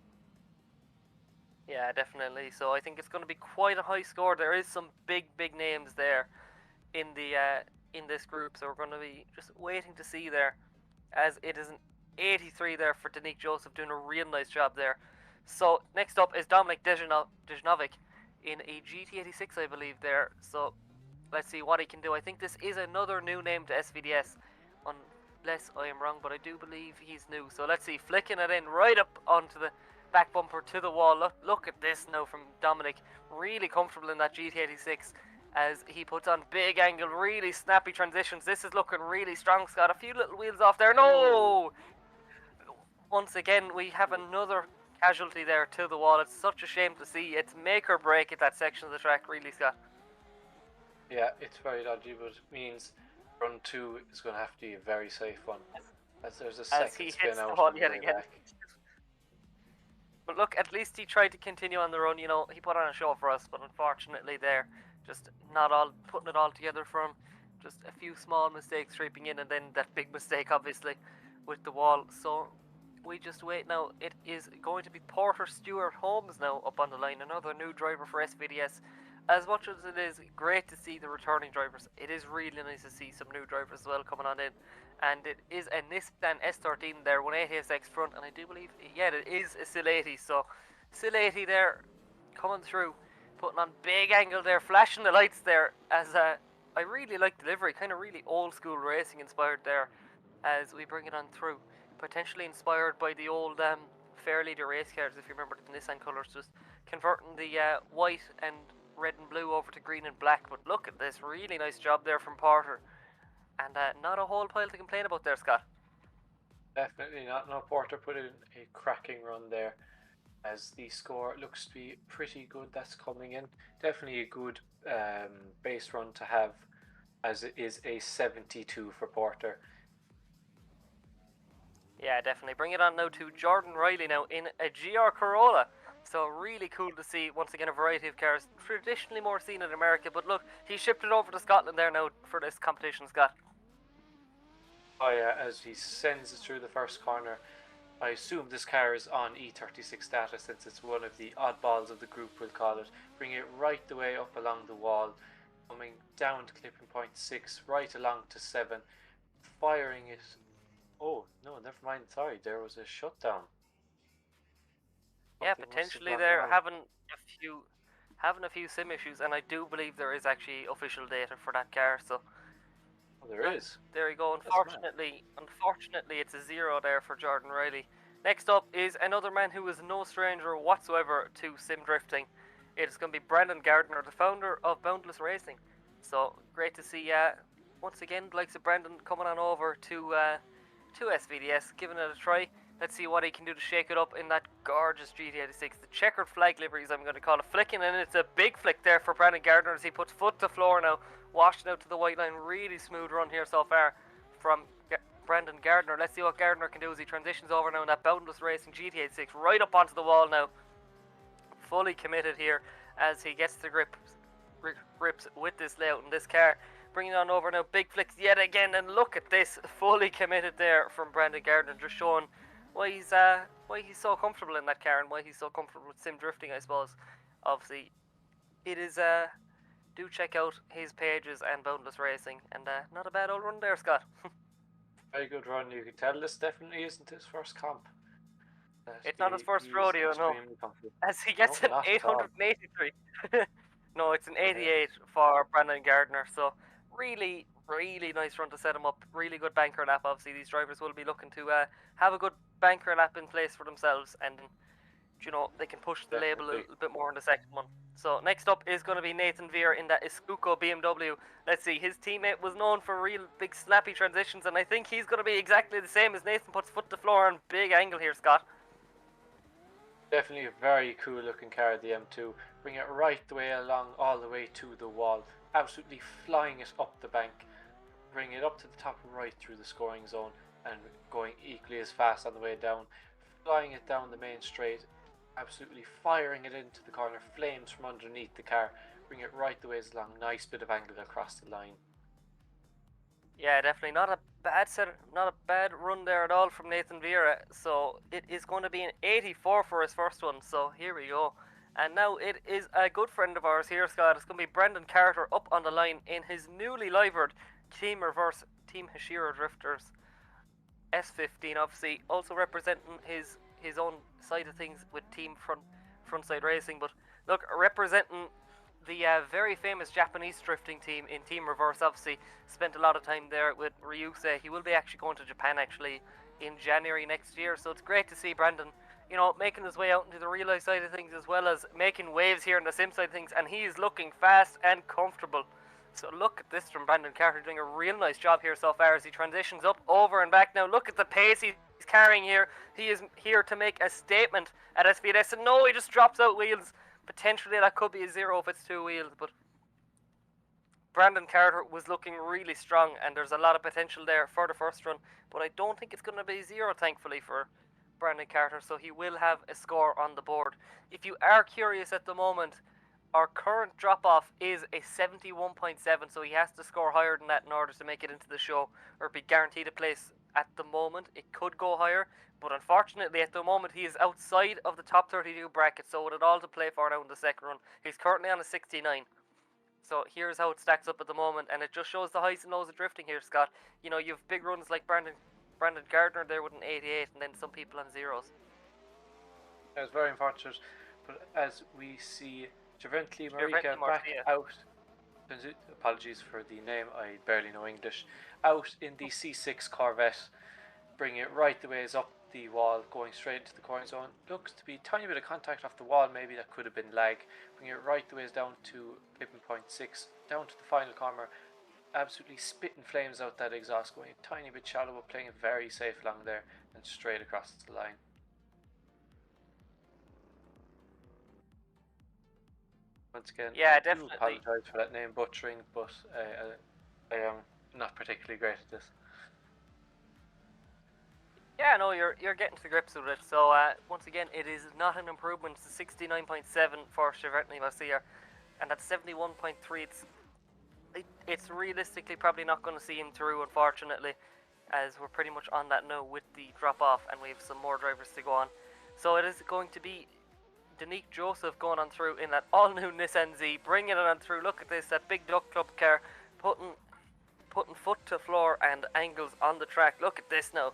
Yeah, definitely. So I think it's going to be quite a high score. There is some big names there in the in this group, so we're going to be just waiting to see there, as it is an 83 there for Danique Joseph, doing a real nice job there. So next up is Dominic Dejanovic in a GT86, I believe there. So let's see what he can do. I think this is another new name to SVDS, unless I am wrong, but I do believe he's new. So let's see, flicking it in right up onto the back bumper to the wall. Look at this now from Dominic. Really comfortable in that GT86 as he puts on big angle, really snappy transitions. This is looking really strong, Scott. A few little wheels off there. No! Once again, we have another casualty there to the wall. It's such a shame to see. It's make or break at that section of the track, really, Scott. Yeah, it's very dodgy, but it means run 2 is going to have to be a very safe one, as there's a second spin out on the way back. But look, at least he tried to continue on the run. You know, he put on a show for us, but unfortunately there, just not all putting it all together for him. Just a few small mistakes creeping in, and then that big mistake, obviously, with the wall. So we just wait now. It is going to be Porter Stewart Holmes now up on the line, another new driver for SVDS. As much as it is great to see the returning drivers, it is really nice to see some new drivers as well coming on in. And it is a Nissan S13 there, 180SX front, and I do believe, yeah, it is a SIL 80. So SIL 80 there, coming through, putting on big angle there, flashing the lights there. As I really like the livery, kind of really old school racing inspired there, as we bring it on through. Potentially inspired by the old Fairleader race cars, if you remember the Nissan colours, just converting the white and red and blue over to green and black. But look at this, really nice job there from Porter. And not a whole pile to complain about there, Scott. Definitely not. No, Porter put in a cracking run there, as the score looks to be pretty good. That's coming in. Definitely a good base run to have, as it is a 72 for Porter. Yeah, definitely. Bring it on now to Jordan Riley now in a GR Corolla. So really cool to see, once again, a variety of cars. Traditionally more seen in America, but look, he shipped it over to Scotland there now for this competition, Scott. Oh yeah, as he sends it through the first corner. I assume this car is on E36 data, since it's one of the oddballs of the group, we'll call it. Bring it right the way up along the wall, coming down to clipping point 6, right along to 7, firing it. Oh, no, never mind, sorry, there was a shutdown. Yeah, potentially they're having a few sim issues, and I do believe there is actually official data for that car. So there is. There you go. Unfortunately, it's a 0 there for Jordan Riley. Next up is another man who is no stranger whatsoever to sim drifting. It is going to be Brandon Gardner, the founder of Boundless Racing. So great to see once again the likes of Brandon coming on over to SVDS, giving it a try. Let's see what he can do to shake it up in that gorgeous GT86. The checkered flag liveries, I'm going to call it, flicking, and it's a big flick there for Brandon Gardner as he puts foot to floor now, washing out to the white line. Really smooth run here so far from Brandon Gardner. Let's see what Gardner can do as he transitions over now in that Boundless Racing GT86, right up onto the wall now. Fully committed here as he gets the grips with this layout in this car. Bringing on over now, big flicks yet again, and look at this, fully committed there from Brandon Gardner, just showing why he's so comfortable in that car and why he's so comfortable with sim drifting, I suppose. Obviously, it is do check out his pages and Boundless Racing, and not a bad old run there, Scott. Very good run. You can tell this definitely isn't his first comp. It's not his first rodeo, no. As he gets an 883. No, it's an 88 for Brandon Gardner. So really nice run to set him up. Really good banker lap. Obviously, these drivers will be looking to have a good banker lap in place for themselves and you know, they can push the label a Definitely. little bit more in the second one. So next up is going to be Nathan Veer in that Iscuco BMW. Let's see, his teammate was known for real big snappy transitions, and I think he's going to be exactly the same as Nathan puts foot to floor on big angle here, Scott. Definitely a very cool looking car, the M2. Bring it right the way along, all the way to the wall. Absolutely flying it up the bank. Bring it up to the top right through the scoring zone and going equally as fast on the way down. Flying it down the main straight. Absolutely firing it into the corner. Flames from underneath the car. Bring it right the way along. Nice bit of angle across the line. Yeah, definitely not a bad run there at all from Nathan Vieira. So it is going to be an 84 for his first one. So here we go. And now it is a good friend of ours here, Scott. It's going to be Brendan Carter up on the line in his newly livered Team Reverse Team Hashira Drifters S15, obviously also representing his own side of things with Team Frontside Racing. But look, representing the very famous Japanese drifting team in Team Reverse, obviously spent a lot of time there with Ryusei. He will be actually going to Japan actually in January next year, so it's great to see Brandon, you know, making his way out into the real life side of things as well as making waves here in the sim side of things, and he is looking fast and comfortable. So look at this from Brandon Carter, doing a real nice job here so far as he transitions up, over and back. Now look at the pace he's carrying here. He is here to make a statement at SVDS, and no, he just drops out wheels. Potentially that could be a 0 if it's 2 wheels, but Brandon Carter was looking really strong, and there's a lot of potential there for the first run, but I don't think it's going to be 0, thankfully, for Brandon Carter, so he will have a score on the board. If you are curious at the moment, our current drop-off is a 71.7, so he has to score higher than that in order to make it into the show, or be guaranteed a place at the moment. It could go higher, but unfortunately at the moment he is outside of the top 32 bracket, so with it all to play for now in the second run. He's currently on a 69. So here's how it stacks up at the moment, and it just shows the highs and lows of drifting here, Scott. You know, you have big runs like Brandon Gardner there with an 88, and then some people on zeros. That was very unfortunate, but as we see Javentli Marika Marika back out, apologies for the name, I barely know English, out in the C6 Corvette, bring it right the ways up the wall, going straight into the corner zone. Looks to be a tiny bit of contact off the wall, maybe that could have been lag. Bring it right the ways down to 11.6, down to the final corner. Absolutely spitting flames out that exhaust, going a tiny bit shallow, but playing it very safe along there and straight across the line. Once again, yeah, I definitely. do apologise for that name butchering, but I am not particularly great at this. Yeah, no, you're getting to grips with it. So once again, it is not an improvement. It's a 69.7 for Chevertny Marcia, and at 71.3, it's realistically probably not going to see him through, unfortunately, as we're pretty much on that now with the drop off, and we have some more drivers to go on. So it is going to be Danique Joseph going on through in that all new Nissan Z, bringing it on through. Look at this, that big Duck Club car, putting foot to floor and angles on the track. Look at this now.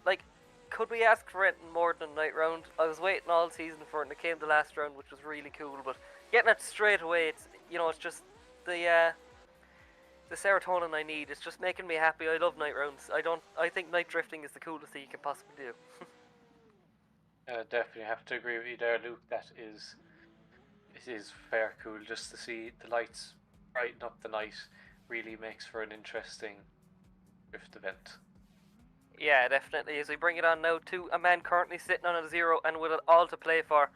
Like, could we ask for anything more than night round? I was waiting all season for it, and it came the last round, which was really cool. But getting it straight away, it's, you know, it's just the serotonin I need. It's just making me happy. I love night rounds. I think night drifting is the coolest thing you can possibly do. Definitely have to agree with you there, Luke. It is fair cool just to see the lights brighten up the night. Really makes for an interesting drift event. Yeah, definitely. As we bring it on now to a man currently sitting on a 0 and with it all to play for.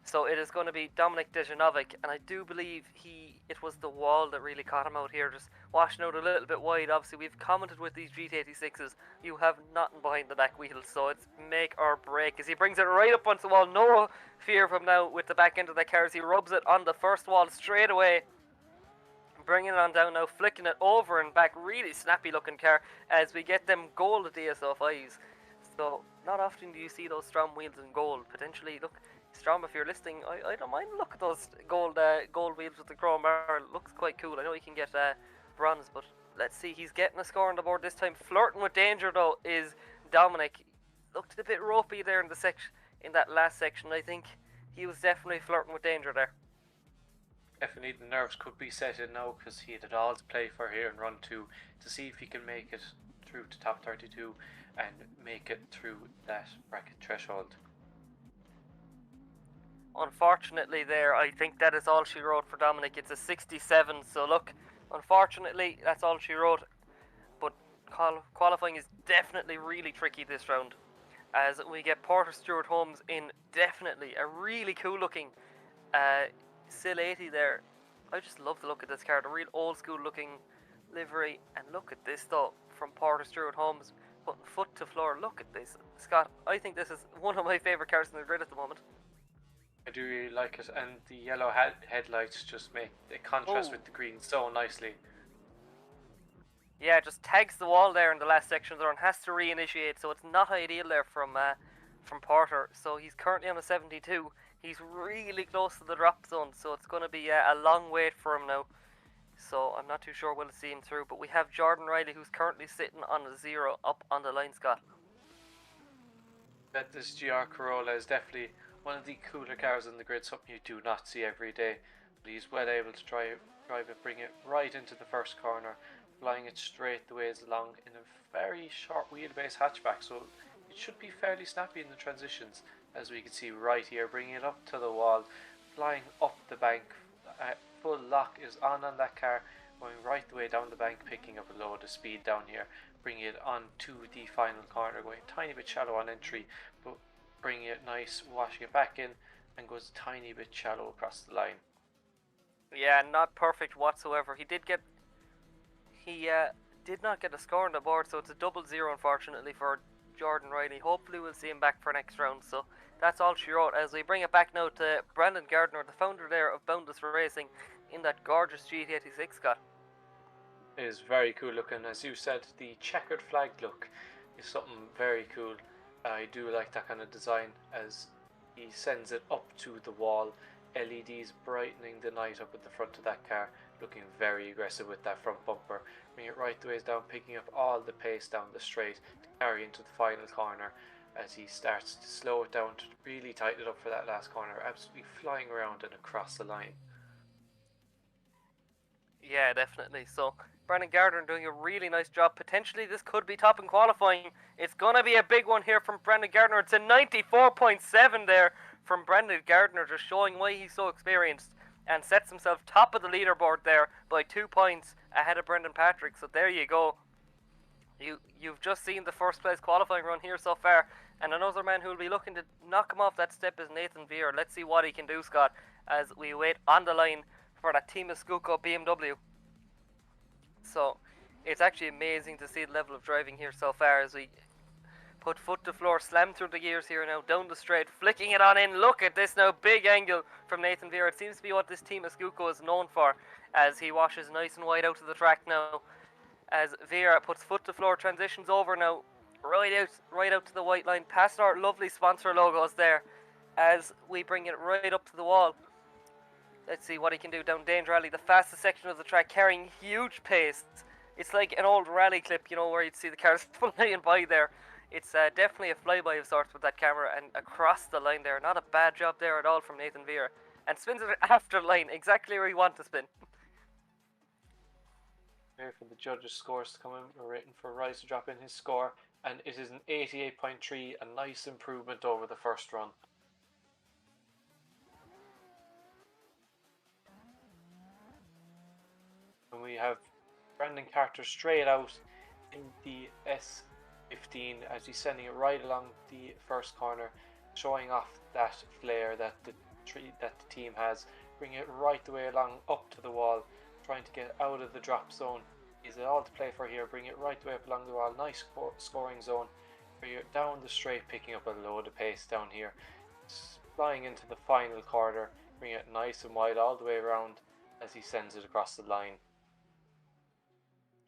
So it is going to be Dominic Dejanovic, and I do believe it was the wall that really caught him out here, just washing out a little bit wide. Obviously, we've commented with these GT86s, you have nothing behind the back wheels, so it's make or break. As he brings it right up onto the wall, no fear from now with the back end of the car as he rubs it on the first wall straight away. Bringing it on down now, flicking it over and back, really snappy looking car as we get them gold DSO5s. So not often do you see those STRO M wheels in gold. Potentially, look, Strom, if you're listening, I don't mind. Look at those gold wheels with the chrome bar. It looks quite cool. I know you can get bronze, but let's see. He's getting a score on the board this time. Flirting with danger though is Dominic. Looked a bit ropey there in that last section. I think he was definitely flirting with danger there. Definitely the nerves could be set in now because he had it all to play for here in run 2 to see if he can make it through to top 32 and make it through that bracket threshold. unfortunately there, I think that is all she wrote for Dominic. It's a 67, so look, unfortunately, that's all she wrote. But qualifying is definitely really tricky this round, as we get Porter Stewart Holmes in definitely a really cool looking Sil 80 there. I just love the look of this car, the real old school looking livery. And look at this though, from Porter Stewart Holmes, putting foot to floor. Look at this, Scott. I think this is one of my favourite cars in the grid at the moment. I do really like it, and the yellow headlights just make the contrast with the green so nicely. Yeah, just tags the wall there in the last section there and has to reinitiate, so it's not ideal there from Porter. So he's currently on a 72. He's really close to the drop zone, so it's going to be a long wait for him now. So I'm not too sure we'll see him through, but we have Jordan Riley, who's currently sitting on a 0 up on the line, Scott. That this GR Corolla is definitely one of the cooler cars in the grid, something you do not see every day. But he's well able to drive it, bring it right into the first corner, flying it straight the ways along in a very short wheelbase hatchback, so it should be fairly snappy in the transitions, as we can see right here, bringing it up to the wall, flying up the bank. Full lock is on that car, going right the way down the bank, picking up a load of speed down here, bringing it on to the final corner, going a tiny bit shallow on entry, but bringing it nice, washing it back in, and goes a tiny bit shallow across the line. Yeah, not perfect whatsoever. He did not get a score on the board, so it's a 0-0 unfortunately for Jordan Riley. Hopefully we'll see him back for next round. So that's all she wrote, as we bring it back now to Brandon Gardner, the founder there of Boundless Racing, in that gorgeous GT86, Scott. It is very cool looking. As you said, the checkered flag look is something very cool. I do like that kind of design, as he sends it up to the wall, LEDs brightening the night up at the front of that car, looking very aggressive with that front bumper. Bring it right the ways down, picking up all the pace down the straight to carry into the final corner, as he starts to slow it down to really tighten it up for that last corner, absolutely flying around and across the line. Yeah, definitely. So Brandon Gardner doing a really nice job. Potentially this could be top in qualifying. It's going to be a big one here from Brandon Gardner. It's a 94.7 there from Brandon Gardner, just showing why he's so experienced, and sets himself top of the leaderboard there by 2 points ahead of Brendan Patrick. So there you go. You've just seen the first place qualifying run here so far, and another man who will be looking to knock him off that step is Nathan Veer. Let's see what he can do, Scott, as we wait on the line for that Team Escuco BMW. So it's actually amazing to see the level of driving here so far, as we put foot to floor, slam through the gears here now, down the straight, flicking it on in. Look at this now, big angle from Nathan Veer. It seems to be what this Team Escuco is known for, as he washes nice and wide out to the track now, as Veer puts foot to floor, transitions over now, right out to the white line, past our lovely sponsor logos there, as we bring it right up to the wall. Let's see what he can do down Danger Alley, the fastest section of the track, carrying huge pace. It's like an old rally clip, you know, where you'd see the cars flying by there. It's definitely a flyby of sorts with that camera, and across the line there. Not a bad job there at all from Nathan Veer. And spins it after the line, exactly where you want to spin. Here for the judges' scores to come in. We're waiting for Rice to drop in his score, and it is an 88.3, a nice improvement over the first run. And we have Brandon Carter straight out in the S15, as he's sending it right along the first corner, showing off that flare that the team has. Bring it right the way along up to the wall, trying to get out of the drop zone. Is it all to play for here? Bring it right the way up along the wall. Nice scoring zone. Bring it down the straight, picking up a load of pace down here. Flying into the final corner. Bring it nice and wide all the way around as he sends it across the line.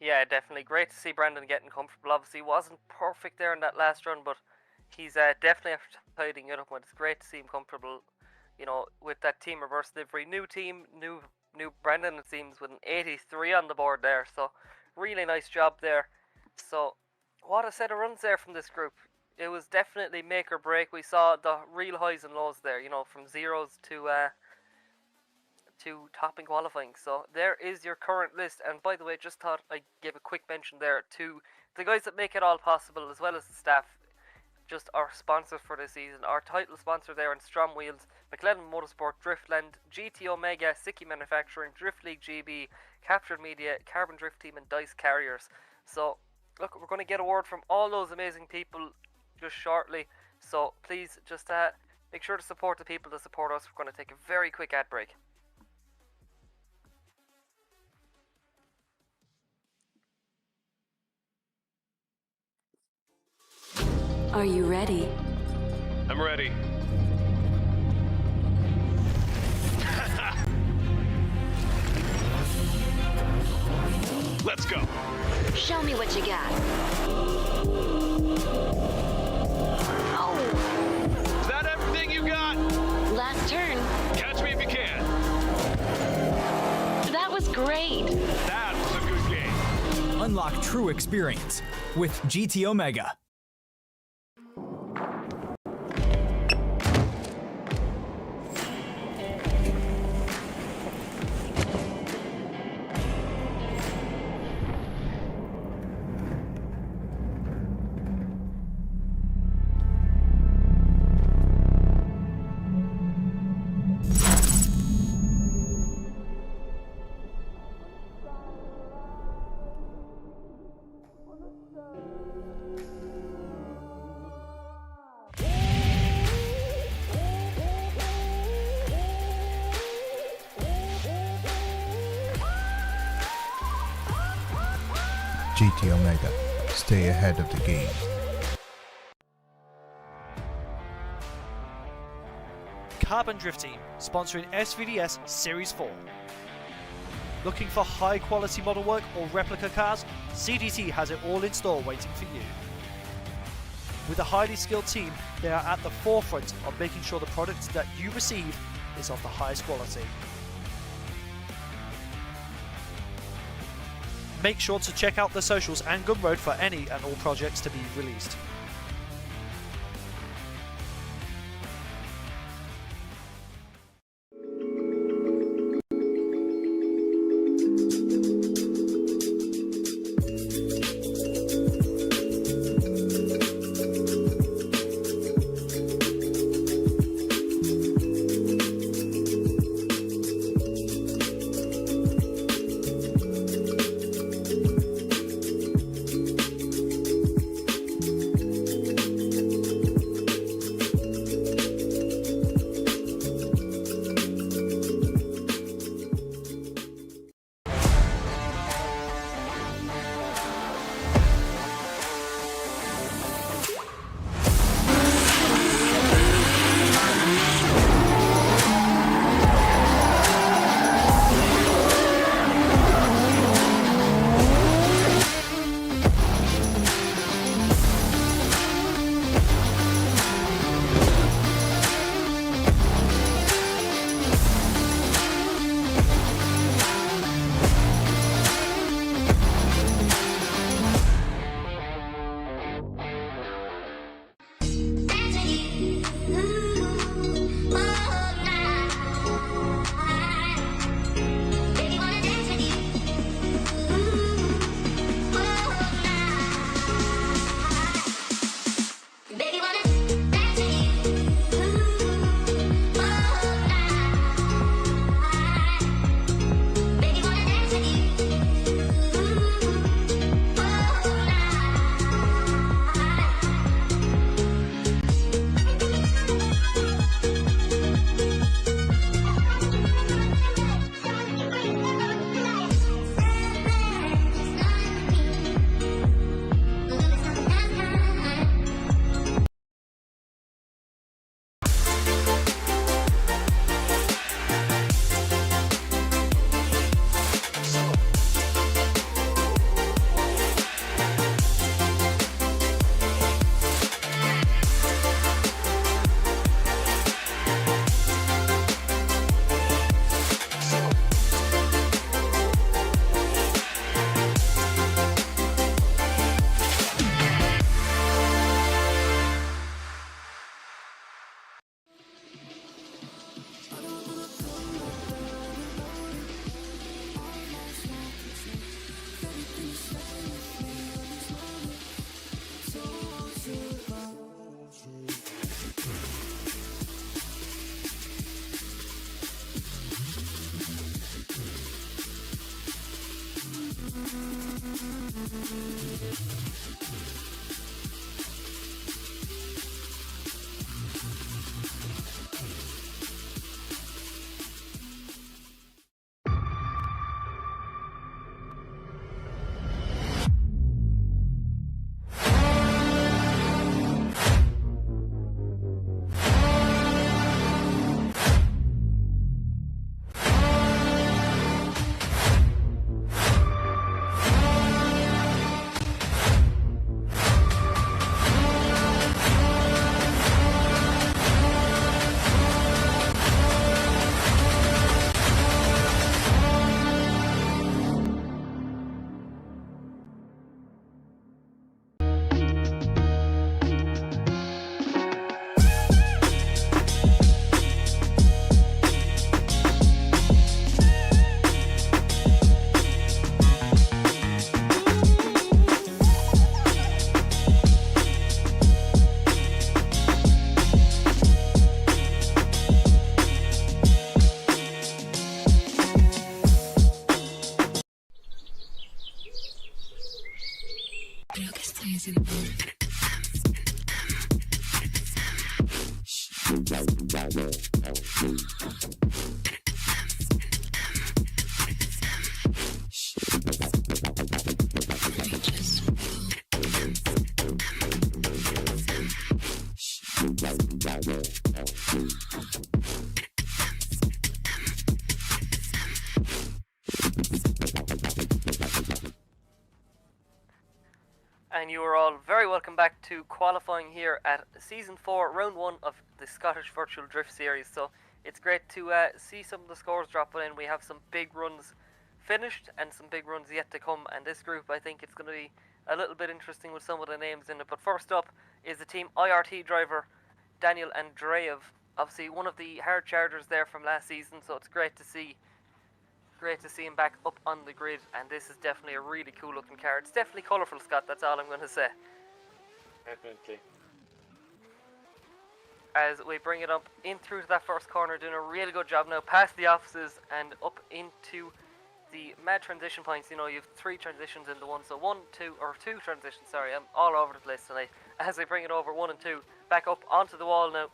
Yeah, definitely. Great to see Brandon getting comfortable. Obviously, he wasn't perfect there in that last run, but he's definitely after tidying it up. It's great to see him comfortable, you know, with that team reverse livery. New team, new Brandon, it seems, with an 83 on the board there. So, really nice job there. So, what a set of runs there from this group. It was definitely make or break. We saw the real highs and lows there, you know, from zeros to top in qualifying. So there is your current list. And by the way, just thought I'd give a quick mention there to the guys that make it all possible, as well as the staff. just our sponsors for this season. Our title sponsor there on STRO M Wheels, Mclellan Motorsport, Driftland, GT Omega, Sikky Manufacturing, Drift League GB, Kaptured Media, Carbon Drift Team and Dyce Carriers. So look, we're going to get a word from all those amazing people just shortly. So please just make sure to support the people that support us. We're going to take a very quick ad break. Are you ready? I'm ready. Let's go. Show me what you got. Oh, Is that everything you got? last turn. Catch me if you can. That was great. That was a good game. Unlock true experience with GT Omega. GT Omega. Stay ahead of the game. Carbon Drift Team, sponsoring SVDS Series 4. Looking for high quality model work or replica cars? CDT has it all in store waiting for you. With a highly skilled team, they are at the forefront of making sure the product that you receive is of the highest quality. Make sure to check out the socials and Gumroad for any and all projects to be released. And you are all very welcome back to qualifying here at Season 4, Round 1 of the Scottish Virtual Drift Series. So it's great to see some of the scores dropping in. We have some big runs finished and some big runs yet to come. And this group, I think it's going to be a little bit interesting with some of the names in it. But first up is the Team IRT driver, Daniel Andreev. Obviously one of the hard chargers there from last season, so it's great to see him back up on the grid, and this is definitely a really cool looking car. It's definitely colourful, Scott, that's all I'm going to say. Definitely. As we bring it up in through to that first corner, doing a really good job now, past the offices and up into the mad transition points. You know, you have 3 transitions into one, so 2 transitions, sorry, I'm all over the place tonight. As we bring it over 1 and 2, back up onto the wall now,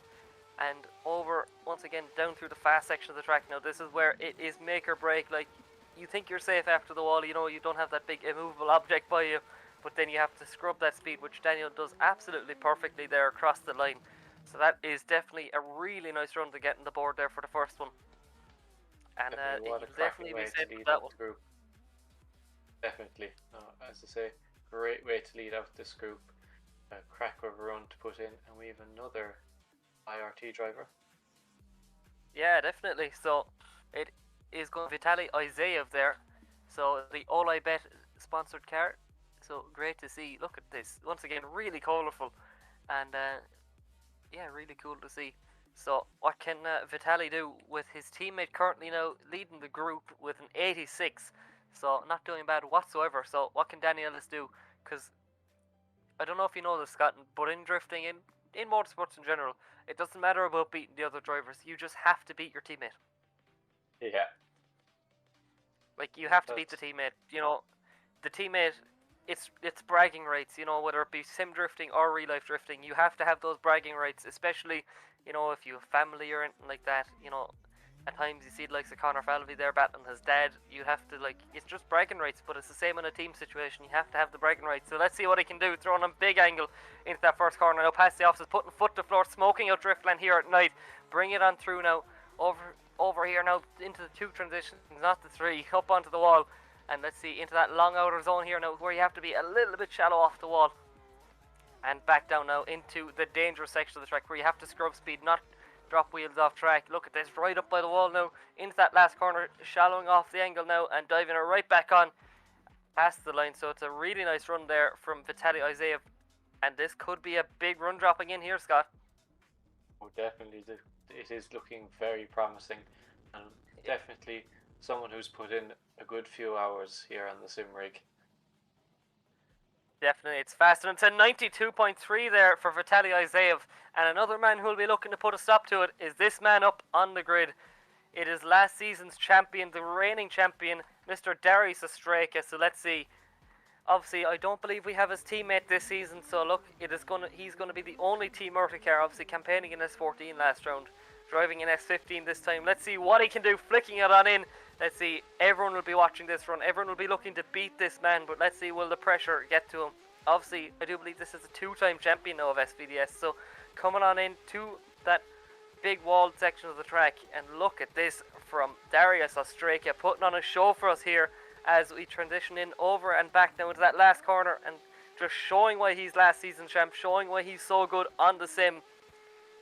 and over once again down through the fast section of the track. Now this is where it is make or break. Like, you think you're safe after the wall, you know, you don't have that big immovable object by you, but then you have to scrub that speed, which Daniel does absolutely perfectly there across the line. So that is definitely a really nice run to get on the board there for the first one, and he'll definitely be safe with that one. Group. Definitely. As I say, great way to lead out this group. A cracker of a run to put in, and we have another IRT driver. Yeah, definitely. So it is going Vitaly Izaev there. So the All I Bet sponsored car. So great to see. Look at this. Once again, really colourful, and yeah, really cool to see. So what can Vitaly do with his teammate currently now leading the group with an 86? So not doing bad whatsoever. So what can Daniel do? Because I don't know if you know this, Scott, but in drifting, in motorsports in general, it doesn't matter about beating the other drivers. You just have to beat your teammate. Yeah. Like, you have to beat the teammate. You know, the teammate, it's bragging rights, you know, whether it be sim drifting or real life drifting. You have to have those bragging rights, especially, you know, if you have family or anything like that. You know, at times you see the likes of Connor Falvey there battling his dad. You have to, like, it's just bragging rights, but it's the same in a team situation. You have to have the bragging rights. So let's see what he can do, throwing a big angle into that first corner. Now past the offices, putting foot to floor, smoking out Driftland here at night. Bring it on through now, over here now, into the 2 transitions, not the 3, up onto the wall. And let's see, into that long outer zone here now, where you have to be a little bit shallow off the wall. And back down now into the dangerous section of the track, where you have to scrub speed, not drop wheels off track. Look at this, right up by the wall now, into that last corner, shallowing off the angle now, and diving it right back on past the line. So it's a really nice run there from Vitaly Izaev, and this could be a big run dropping in here, Scott. Oh, definitely. It is looking very promising, and definitely someone who's put in a good few hours here on the sim rig. Definitely, it's fast, and it's a 92.3 there for Vitaly Izaev. And another man who will be looking to put a stop to it is this man up on the grid. It is last season's champion, the reigning champion, Mr. Darius Ostraka. So let's see. Obviously, I don't believe we have his teammate this season. So look, he's going to be the only Team Murta car, obviously campaigning in S14 last round, driving in S15 this time. Let's see what he can do, flicking it on in. Let's see, everyone will be watching this run. Everyone will be looking to beat this man, but let's see, will the pressure get to him? Obviously, I do believe this is a 2-time champion now of SVDS, so coming on into that big walled section of the track, and look at this from Darius Ostraka, putting on a show for us here as we transition in over and back now into that last corner, and just showing why he's last season's champ, showing why he's so good on the sim.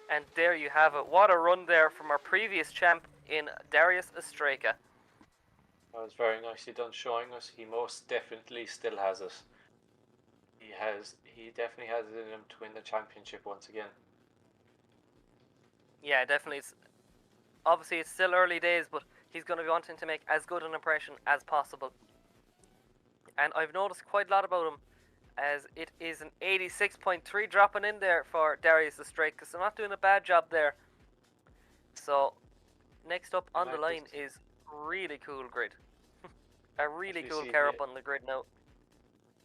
And there you have it. What a run there from our previous champ in Darius Ostraka. That was very nicely done, showing us he most definitely still has it. He definitely has it in him to win the championship once again. Yeah, definitely. Obviously, it's still early days, but he's going to be wanting to make as good an impression as possible. And I've noticed quite a lot about him, as it is an 86.3 dropping in there for Darius Ostraka, so not doing a bad job there. So, next up on the line is really cool grid. A really cool car up on the grid now.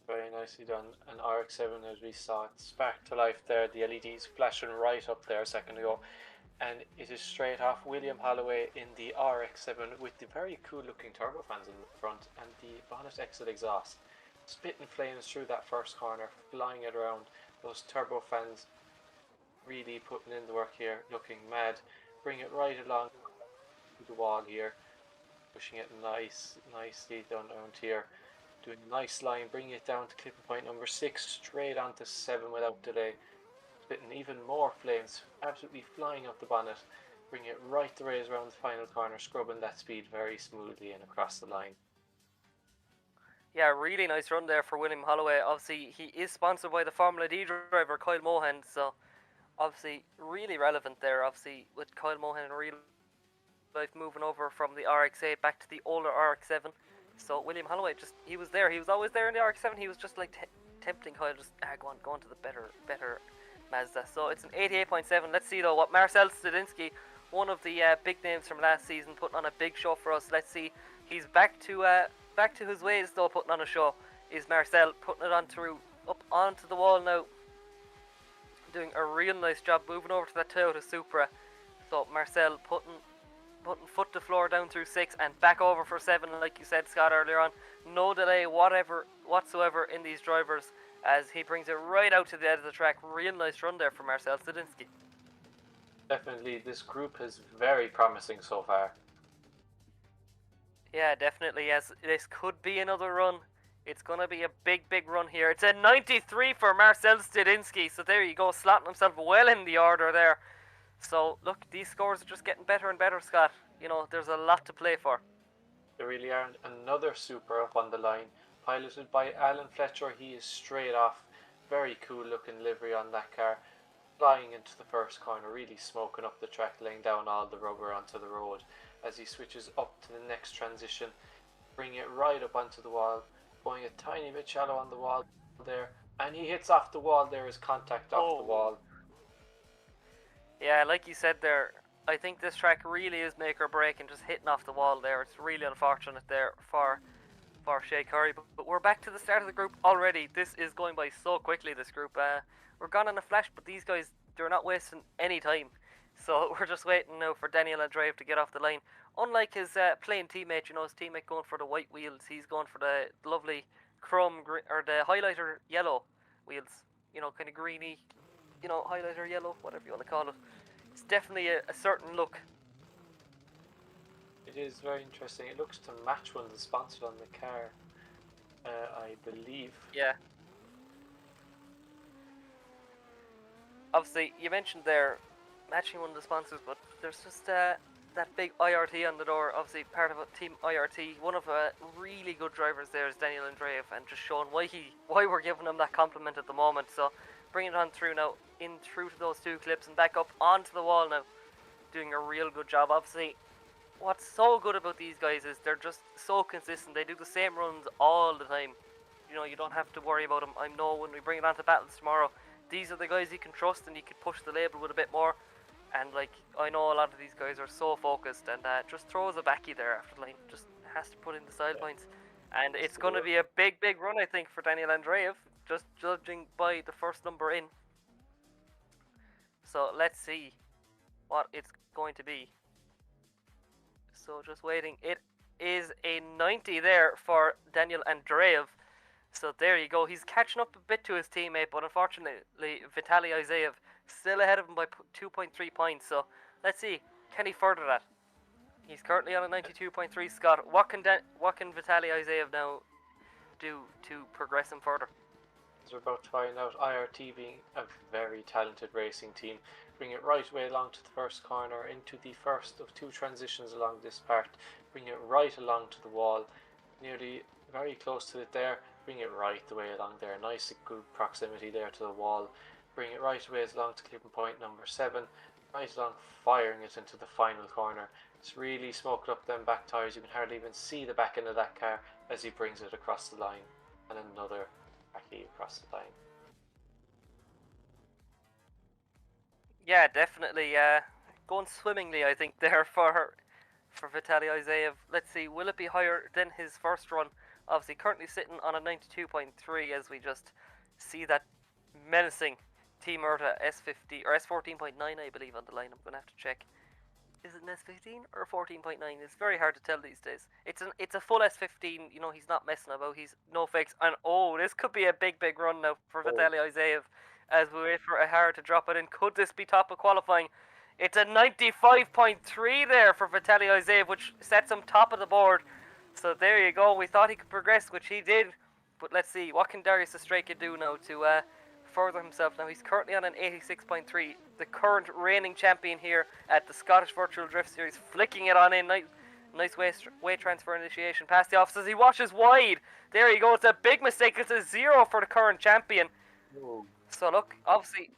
Very nicely done. An RX-7, as we saw it spark to life there. The LEDs flashing right up there a second ago. And it is straight off William Holloway in the RX-7 with the very cool looking turbofans in the front and the bonnet exit exhaust. Spitting flames through that first corner, flying it around. Those turbofans really putting in the work here, looking mad. Bring it right along to the wall here. Pushing it nicely down around here. Doing a nice line, bringing it down to clipping point number 6, straight onto 7 without delay. Spitting even more flames, absolutely flying up the bonnet. Bring it right the ways around the final corner, scrubbing that speed very smoothly and across the line. Yeah, really nice run there for William Holloway. Obviously, he is sponsored by the Formula D driver Kyle Mohan, so obviously really relevant there. Obviously, with Kyle Mohan in real life moving over from the RX-8 back to the older RX-7. So William Holloway, he was there. He was always there in the RX-7. He was just like tempting Kyle, just go on to the better Mazda. So it's an 88.7. Let's see though what Marcel Stadinsky, one of the big names from last season, putting on a big show for us. Let's see. He's back to his ways though, putting on a show. Is Marcel putting it up onto the wall now? Doing a real nice job moving over to that Toyota Supra. So Marcel putting foot to floor down through 6 and back over for 7, like you said, Scott, earlier on. No delay whatsoever in these drivers as he brings it right out to the edge of the track. Real nice run there from Marcel Stadinsky. Definitely, this group is very promising so far. Yeah, definitely, yes. This could be another run. It's going to be a big run here. It's a 93 for Marcel Stadinsky. So there you go, slotting himself well in the order there. So, look, these scores are just getting better and better, Scott. You know, there's a lot to play for. There really are. Another Super up on the line, piloted by Alan Fletcher. He is straight off. Very cool looking livery on that car. Flying into the first corner, really smoking up the track, laying down all the rubber onto the road as he switches up to the next transition. Bring it right up onto the wall, going a tiny bit shallow on the wall there. And he hits off the wall. There is contact off the wall. Yeah, like you said there, I think this track really is make or break, and just hitting off the wall there, it's really unfortunate there for Shay Curry. But we're back to the start of the group already. This is going by so quickly, this group. We're gone in a flash, but these guys, they're not wasting any time. So we're just waiting now for Daniel Andreev to get off the line. Unlike his playing teammate, you know, his teammate going for the white wheels, he's going for the lovely chrome green, or the highlighter yellow wheels. You know, kind of greeny, you know, highlighter yellow, whatever you want to call it. It's definitely a certain look. It is very interesting. It looks to match one that's sponsored on the car, I believe. Yeah. Obviously, you mentioned there matching one of the sponsors, but there's just that big IRT on the door. Obviously, part of a team IRT. One of really good drivers there is Daniel Andreev, and just showing why we're giving him that compliment at the moment. So, bring it on through now, in through to those two clips and back up onto the wall now. Doing a real good job. Obviously, what's so good about these guys is they're just so consistent. They do the same runs all the time. You know, you don't have to worry about them. I know when we bring it on to battles tomorrow, these are the guys you can trust and you can push the label with a bit more. And like, I know a lot of these guys are so focused, and just throws a backy there after the line. Just has to put in the side points. And it's going to be a big run, I think, for Daniel Andreev, just judging by the first number in. So let's see what it's going to be. So just waiting. It is a 90 there for Daniel Andreev. So there you go. He's catching up a bit to his teammate, but unfortunately, Vitaly Isaev still ahead of him by 2.3 points. So let's see, can he further that? He's currently on a 92.3. Scott, what can Vitaly Isaev now do to progress him further? As we're about to find out, IRT being a very talented racing team, bring it right way along to the first corner, into the first of two transitions along this part, bring it right along to the wall, nearly very close to it there, bring it right the way along there, nice good proximity there to the wall, bring it right away along to clipping point number 7, right along, firing it into the final corner. It's really smoked up them back tyres, you can hardly even see the back end of that car as he brings it across the line, and another backy across the line. Yeah, definitely. Going swimmingly, I think, there for Vitaly Isaev. Let's see, will it be higher than his first run? Obviously, currently sitting on a 92.3 as we just see that menacing Team Erta S50 or S14.9, I believe, on the line. I'm gonna have to check. Is it an S15 or 14.9? It's very hard to tell these days. It's a full S15. You know, he's not messing about. He's no fakes. And oh, this could be a big run now for Vitaly Izaev as we wait for Ahara to drop it in. Could this be top of qualifying? It's a 95.3 there for Vitaly Izaev, which sets him top of the board. So there you go. We thought he could progress, which he did. But let's see, what can Darius Estreka do now to further himself? Now he's currently on an 86.3, the current reigning champion here at the Scottish Virtual Drift Series, flicking it on in. Nice weight transfer initiation past the officers. He watches wide. There you go. It's a big mistake. It's a 0 for the current champion. Ooh. So look, obviously,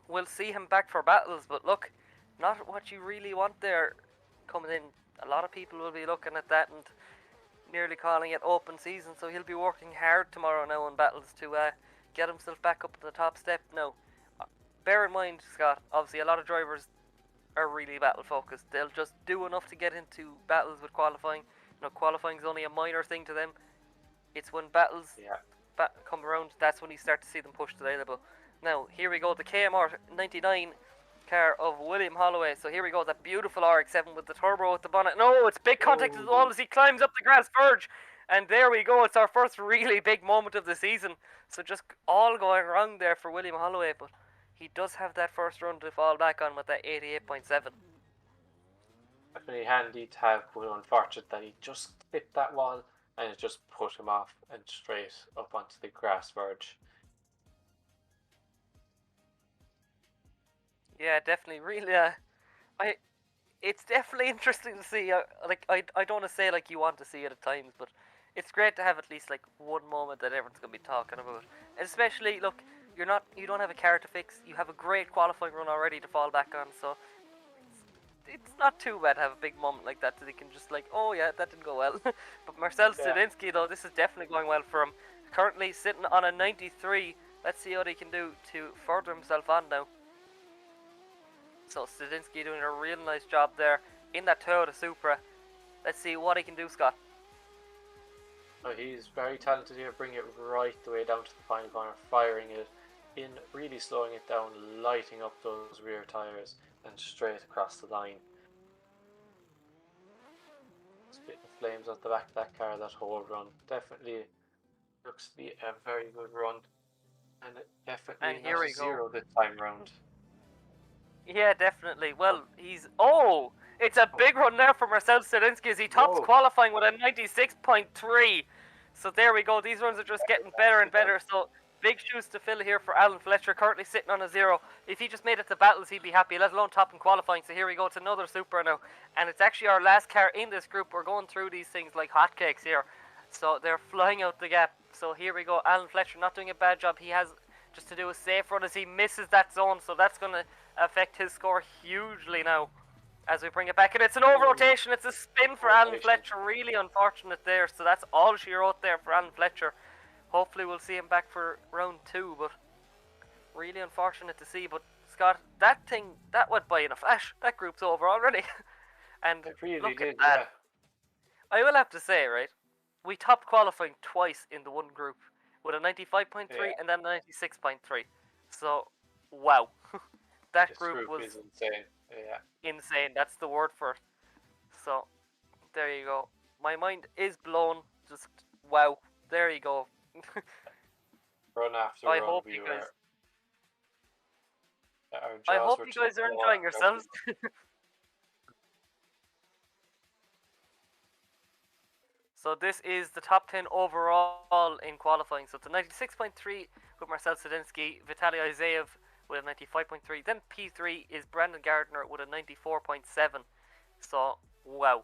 we'll see him back for battles, but look, not what you really want there coming in. A lot of people will be looking at that and nearly calling it open season, so he'll be working hard tomorrow now in battles to get himself back up to the top step. Now, bear in mind, Scott, obviously a lot of drivers are really battle focused. They'll just do enough to get into battles with qualifying. You know, qualifying is only a minor thing to them. It's when battles come around, that's when you start to see them push to the level. Now, here we go, the KMR 99 car of William Holloway. So here we go, that beautiful RX-7 with the turbo at the bonnet. No, it's big contact as well as he climbs up the grass verge. And there we go, it's our first really big moment of the season. So just all going wrong there for William Holloway, but he does have that first run to fall back on with that 88.7. Definitely handy to have, but unfortunate that he just clipped that wall and it just put him off and straight up onto the grass verge. Yeah, definitely. Really, it's definitely interesting to see. Like, I don't want to say like you want to see it at times, but it's great to have at least like one moment that everyone's gonna be talking about. And especially, look, you don't have a car to fix. You have a great qualifying run already to fall back on, so it's not too bad to have a big moment like that he can just like, oh yeah, that didn't go well. But Marcel Studinsky, though, this is definitely going well for him. Currently sitting on a 93. Let's see what he can do to further himself on now. So Studinsky doing a real nice job there in that Toyota Supra. Let's see what he can do, Scott. Oh, he's very talented here, bringing it right the way down to the final corner, firing it in, really slowing it down, lighting up those rear tyres and straight across the line. Spitting flames out the back of that car that whole run. Definitely looks to be a very good run, and it definitely not a 0 this time round. Yeah, definitely. Well, it's a big run there for Marcel Studinsky as he tops qualifying with a 96.3. So there we go. These runs are just getting better and better. So big shoes to fill here for Alan Fletcher, currently sitting on a 0. If he just made it to battles, he'd be happy, let alone top in qualifying. So here we go. It's another Supra now. And it's actually our last car in this group. We're going through these things like hotcakes here. So they're flying out the gap. So here we go. Alan Fletcher not doing a bad job. He has just to do a safe run as he misses that zone. So that's going to affect his score hugely now as we bring it back. And it's an over rotation. It's a spin for Alan Fletcher. Really unfortunate there. So that's all she wrote there for Alan Fletcher. Hopefully we'll see him back for round 2, but really unfortunate to see. But Scott, that went by in a flash. That group's over already. And it really look did, at that. I will have to say, right, we topped qualifying twice in the one group with a 95.3 and then a 96.3. So, wow. That this group was is insane. Yeah. Insane, that's the word for it. So, there you go. My mind is blown. Just, wow. There you go. Run after I run, hope you guys... I hope you guys are enjoying yourselves. So this is the top 10 overall in qualifying. So it's a 96.3 with Marcel Studinsky, Vitaly Izaev with a 95.3. Then P3 is Brandon Gardner with a 94.7. So, wow.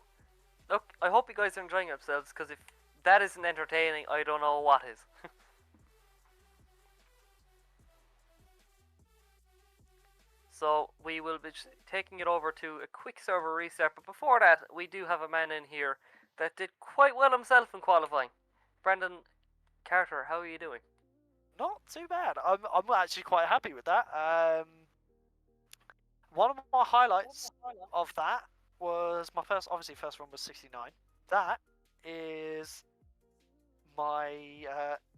Look, I hope you guys are enjoying yourselves, because if that isn't entertaining, I don't know what is. So we will be taking it over to a quick server restart. But before that, we do have a man in here that did quite well himself in qualifying. Brandon Carter, how are you doing? Not too bad. I'm actually quite happy with that. One of my highlights of that was my first run was 69. That is my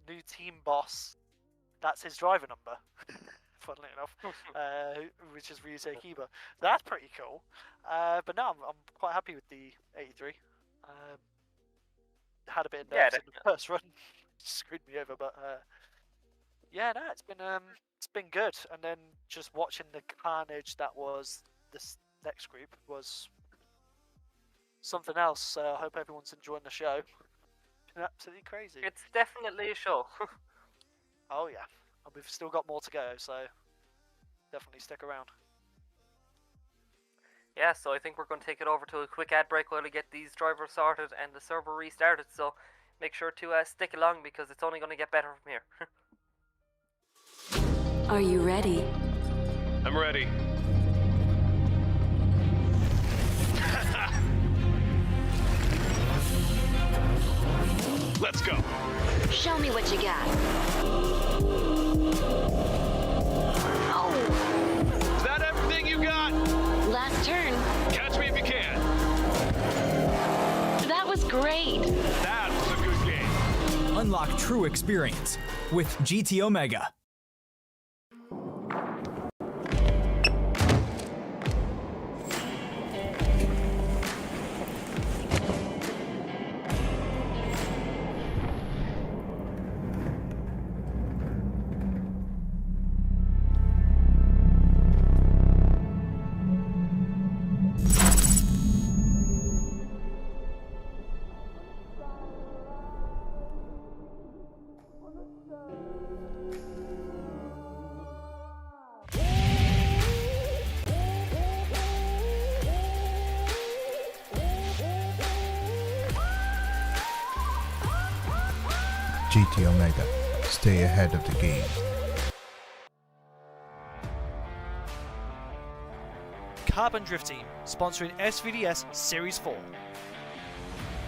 new team boss, that's his driver number, funnily enough, which is Ryusei Kiba. That's pretty cool. But no, I'm quite happy with the 83. Had a bit of nerves in the first run, screwed me over, but yeah, no, it's been good. And then just watching the carnage that was this next group was something else. I hope everyone's enjoying the show. It's been absolutely crazy. It's definitely a show. Oh yeah, and we've still got more to go, so definitely stick around. Yeah, so I think we're going to take it over to a quick ad break while we get these drivers sorted and the server restarted. So make sure to stick along because it's only going to get better from here. Are you ready? I'm ready. Let's go. Show me what you got. Oh, Is that everything you got? last turn. Catch me if you can. That was great. That was a good game. Unlock true experience with GT Omega. GT Omega. Stay ahead of the game. Carbon Drift Team, sponsoring SVDS Series 4.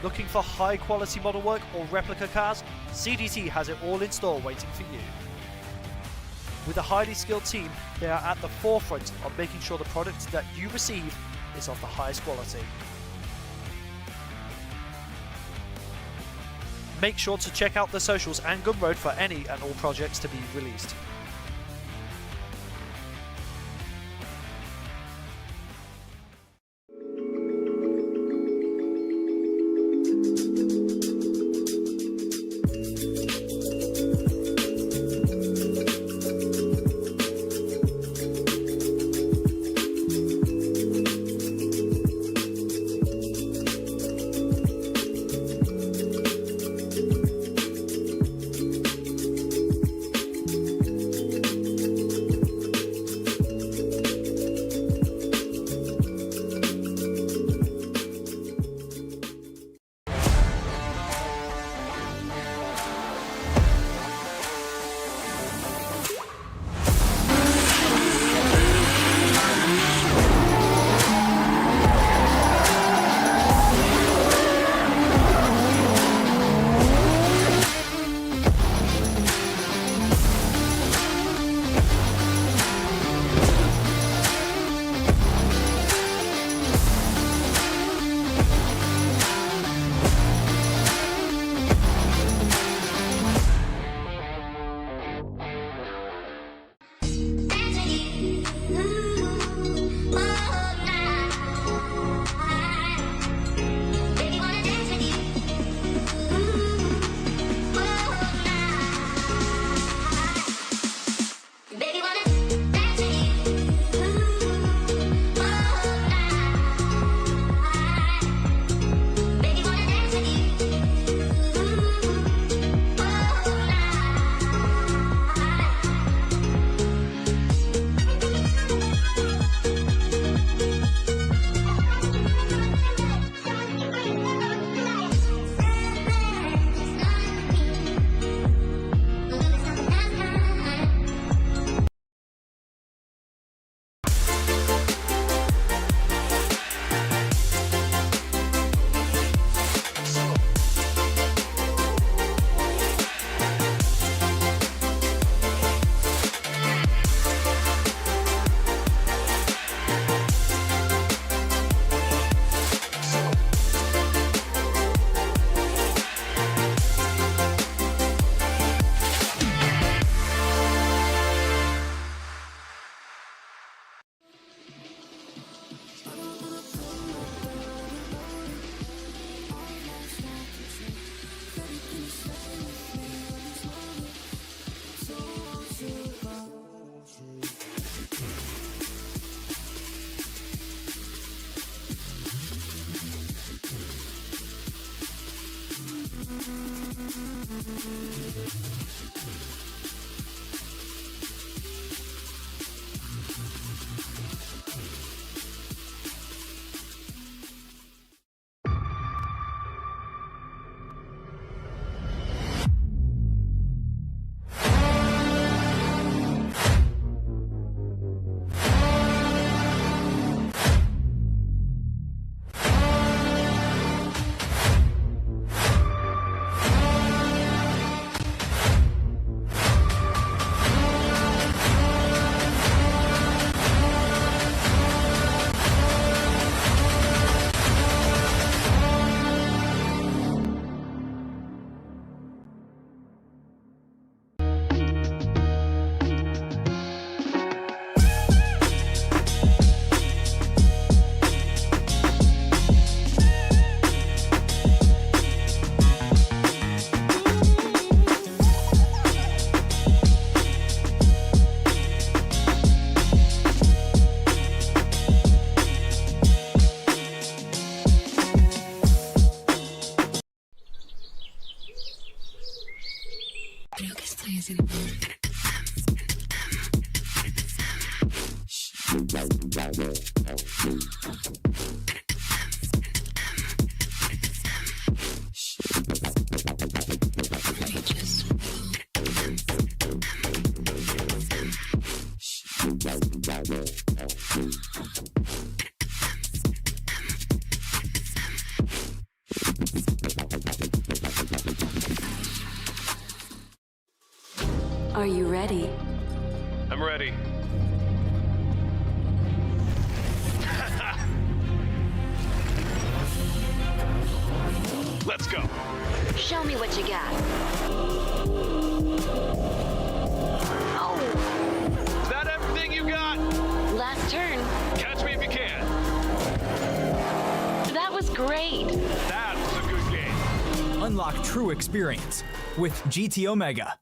Looking for high quality model work or replica cars? CDT has it all in store waiting for you. With a highly skilled team, they are at the forefront of making sure the product that you receive is of the highest quality. Make sure to check out the socials and Gumroad for any and all projects to be released. Are you ready? I'm ready. Let's go. Show me what you got. Oh, Is that everything you got? last turn. Catch me if you can. That was great. That was a good game. Unlock true experience with GT Omega.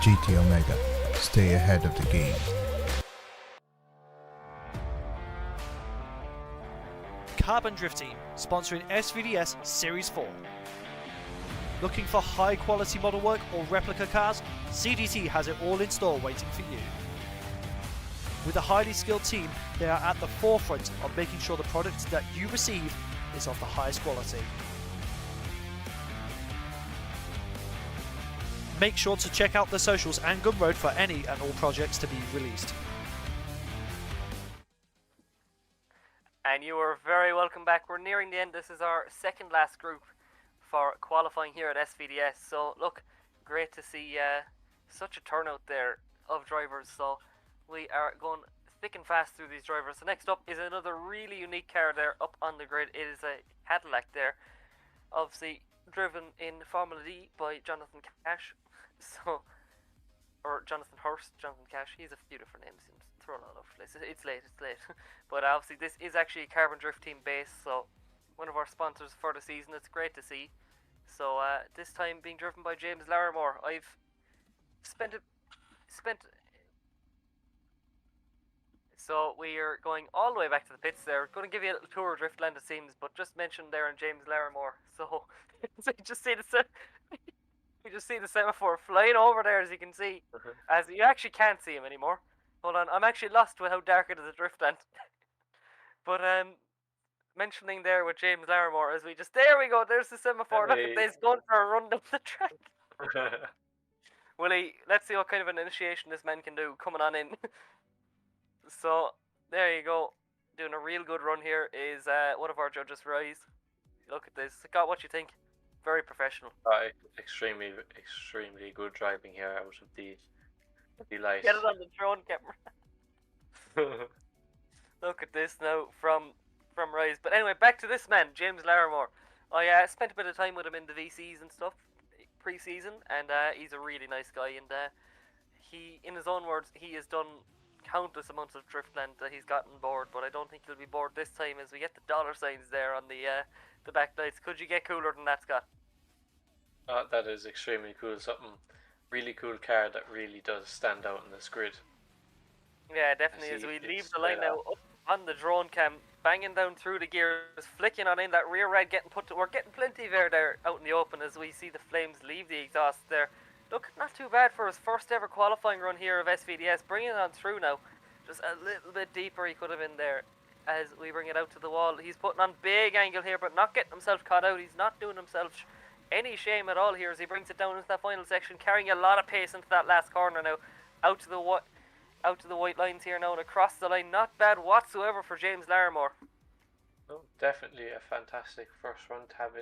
GT Omega. Stay ahead of the game. Carbon Drift Team, sponsoring SVDS Series 4. Looking for high quality model work or replica cars? CDT has it all in store waiting for you. With a highly skilled team, they are at the forefront of making sure the product that you receive is of the highest quality. Make sure to check out the socials and Gumroad for any and all projects to be released. And you are very welcome back. We're nearing the end. This is our second last group for qualifying here at SVDS. So look, great to see such a turnout there of drivers. So we are going thick and fast through these drivers. So next up is another really unique car there up on the grid. It is a Cadillac there, obviously driven in Formula D by Jonathan Cash. So, or Jonathan Hurst, Jonathan Cash. He's a few different names. He's thrown all over the place. It's late. But obviously this is actually a Carbon Drift Team base, so one of our sponsors for the season. It's great to see. So this time being driven by James Larimore. I've spent. So we are going all the way back to the pits there. Going to give you a little tour of Driftland, it seems, but just mentioned there on James Larimore. So so you just see the semaphore flying over there, as you can see. As you actually can't see him anymore. Hold on, I'm actually lost with how dark it is at Driftland. But mentioning there with James Larimore, as there we go, there's the semaphore. Look at this, going for a run down the track. Willie, let's see what kind of an initiation this man can do coming on in. So there you go, doing a real good run here is one of our judges, Rise. Look at this. Scott, what you think? Very professional. Extremely good driving here out of the light. Get it on the drone camera. Look at this now from Rise. But anyway, back to this man, James Larimore. I spent a bit of time with him in the VCs and stuff pre-season, and he's a really nice guy. And he, in his own words, he has done countless amounts of Driftland that he's gotten bored, but I don't think he'll be bored this time, as we get the dollar signs there on the back lights. Could you get cooler than that, Scott? That is extremely cool. Something really cool car that really does stand out in this grid. Yeah, definitely. As we leave the line now, up on the drone cam, banging down through the gears, flicking on in that rear red, getting put to work, getting plenty of air there out in the open as we see the flames leave the exhaust there. Look, not too bad for his first ever qualifying run here of SVDS. Bringing it on through now. Just a little bit deeper he could have been there as we bring it out to the wall. He's putting on big angle here, but not getting himself caught out. He's not doing himself any shame at all here as he brings it down into that final section, carrying a lot of pace into that last corner now. Out to the white lines here now and across the line. Not bad whatsoever for James Larimore. Oh, definitely a fantastic first run to have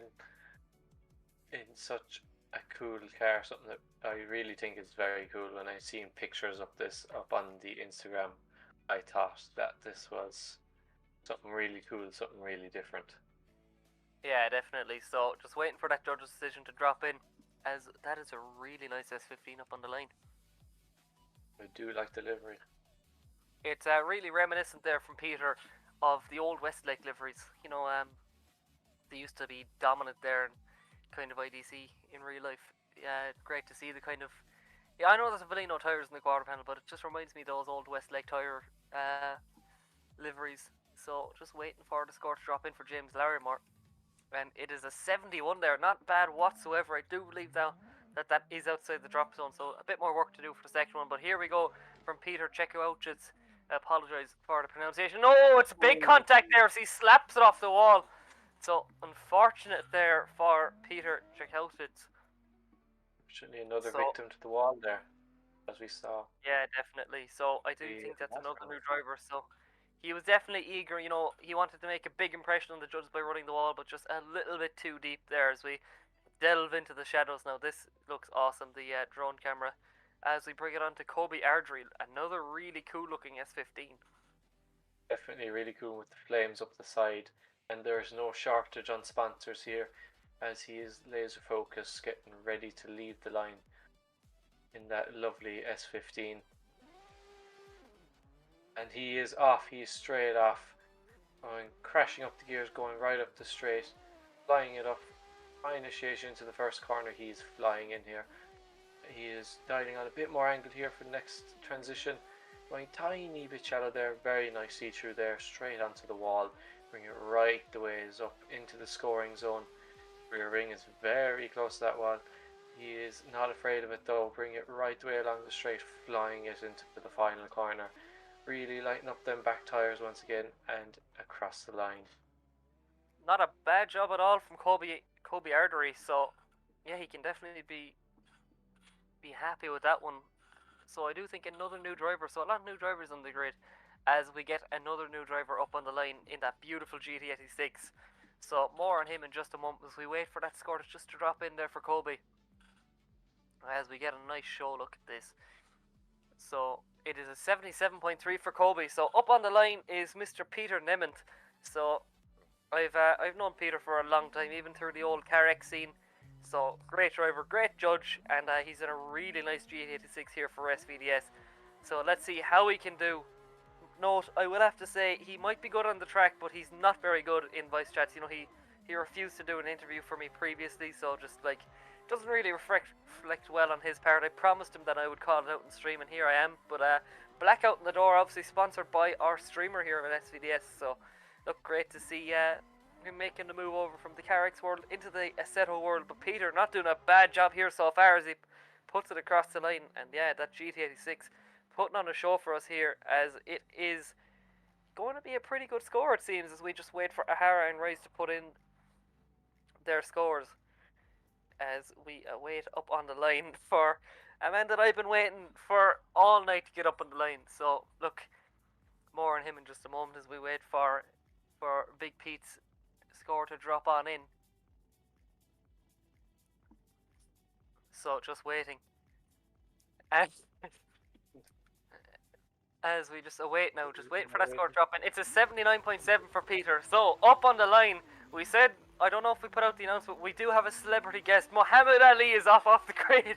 in such a cool car. Something that I really think is very cool. When I seen pictures of this up on the Instagram, I thought that this was something really cool, something really different. Yeah, definitely. So just waiting for that judge's decision to drop in, as that is a really nice S15 up on the line. I do like the livery. It's really reminiscent there from Peter of the old Westlake liveries. You know, they used to be dominant there and kind of IDC in real life. Yeah, great to see the kind of. Yeah, I know there's a Valino tires in the quarter panel, but it just reminds me of those old Westlake tire liveries. So just waiting for the score to drop in for James Larrymore. And it is a 71 there, not bad whatsoever. I do believe now that is outside the drop zone, so a bit more work to do for the second one. But here we go from Peter Czechowicz. Apologise for the pronunciation. No, it's a big contact there as he slaps it off the wall. So unfortunate there for Peter Czechowicz. Fortunately, another victim to the wall there, as we saw. Yeah, definitely. So I do think that's another new driver. So he was definitely eager. You know, he wanted to make a big impression on the judges by running the wall, but just a little bit too deep there as we delve into the shadows now. This looks awesome, the drone camera. As we bring it on to Kobe Ardrey, another really cool looking S15. Definitely really cool with the flames up the side, and there's no shortage on sponsors here, as he is laser focused, getting ready to leave the line in that lovely S15. And he is off, he is straight off, going crashing up the gears, going right up the straight, flying it up. High initiation into the first corner, he's flying in here. He is dialing on a bit more angle here for the next transition. Going tiny bit shallow there, very nice see through there, straight onto the wall. Bring it right the ways up into the scoring zone. Rear ring is very close to that wall. He is not afraid of it though. Bring it right the way along the straight, flying it into the final corner. Really lighten up them back tyres once again and across the line. Not a bad job at all from Kobe Ardrey. So yeah, he can definitely be happy with that one. So I do think another new driver, so a lot of new drivers on the grid, as we get another new driver up on the line in that beautiful GT86. So more on him in just a moment as we wait for that score just to drop in there for Kobe. As we get a nice show look at this. So it is a 77.3 for Kobe. So up on the line is Mr. Peter Nemeth. So I've known Peter for a long time, even through the old CarX scene. So great driver, great judge, and he's in a really nice GT86 here for SVDS. So let's see how he can do. Note, I will have to say he might be good on the track, but he's not very good in voice chats. You know, he refused to do an interview for me previously, so just like doesn't really reflect well on his part. I promised him that I would call it out in stream, and here I am. But Blackout in the Door, obviously sponsored by our streamer here at SVDS. So look, great to see him making the move over from the CarX world into the Assetto world. But Peter not doing a bad job here so far as he puts it across the line. And yeah, that GT86 putting on a show for us here, as it is going to be a pretty good score, it seems, as we just wait for Ahara and Rice to put in their scores, as we wait up on the line for a man that I've been waiting for all night to get up on the line. So look, more on him in just a moment as we wait for Big Pete's score to drop on in. So just waiting, and as we just await now, just waiting for that score to drop in. It's a 79.7 for Peter. So up on the line, we said, I don't know if we put out the announcement, we do have a celebrity guest. Muhammad Ali is off the grid,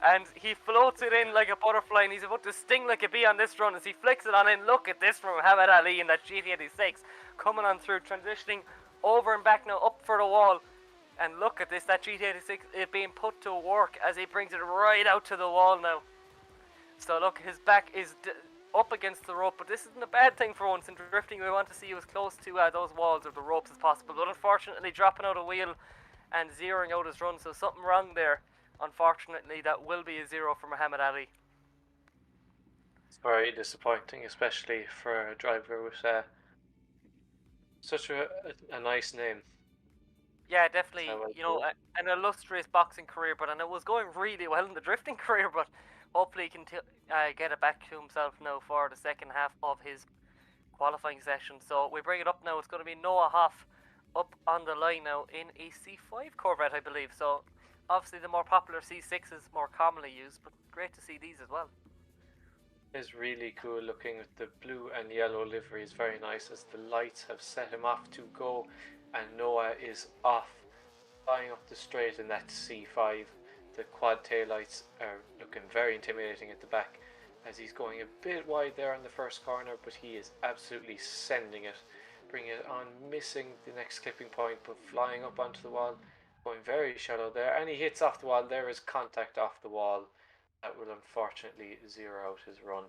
and he floats it in like a butterfly, and he's about to sting like a bee on this run as he flicks it on in. Look at this from Muhammad Ali in that GT86, coming on through, transitioning over and back now up for the wall. And look at this, that GT86 is being put to work as he brings it right out to the wall now. So look, his back is up against the rope, but this isn't a bad thing for once. In drifting, we want to see you as close to those walls or the ropes as possible, but unfortunately dropping out a wheel and zeroing out his run, so something wrong there. Unfortunately, that will be a zero for Muhammad Ali. It's very disappointing, especially for a driver with such a nice name. Yeah, definitely, you know, an illustrious boxing career, and it was going really well in the drifting career, but hopefully he can get it back to himself now for the second half of his qualifying session. So we bring it up now. It's going to be Noah Hoff up on the line now in a C5 Corvette, I believe. So obviously the more popular C6 is more commonly used, but great to see these as well. It's really cool looking with the blue and yellow livery. Is very nice as the lights have set him off to go and Noah is off, flying up the straight in that C5. The quad taillights are looking very intimidating at the back as he's going a bit wide there on the first corner, but he is absolutely sending it, bringing it on, missing the next clipping point, but flying up onto the wall, going very shallow there, and he hits off the wall. There is contact off the wall that will unfortunately zero out his run.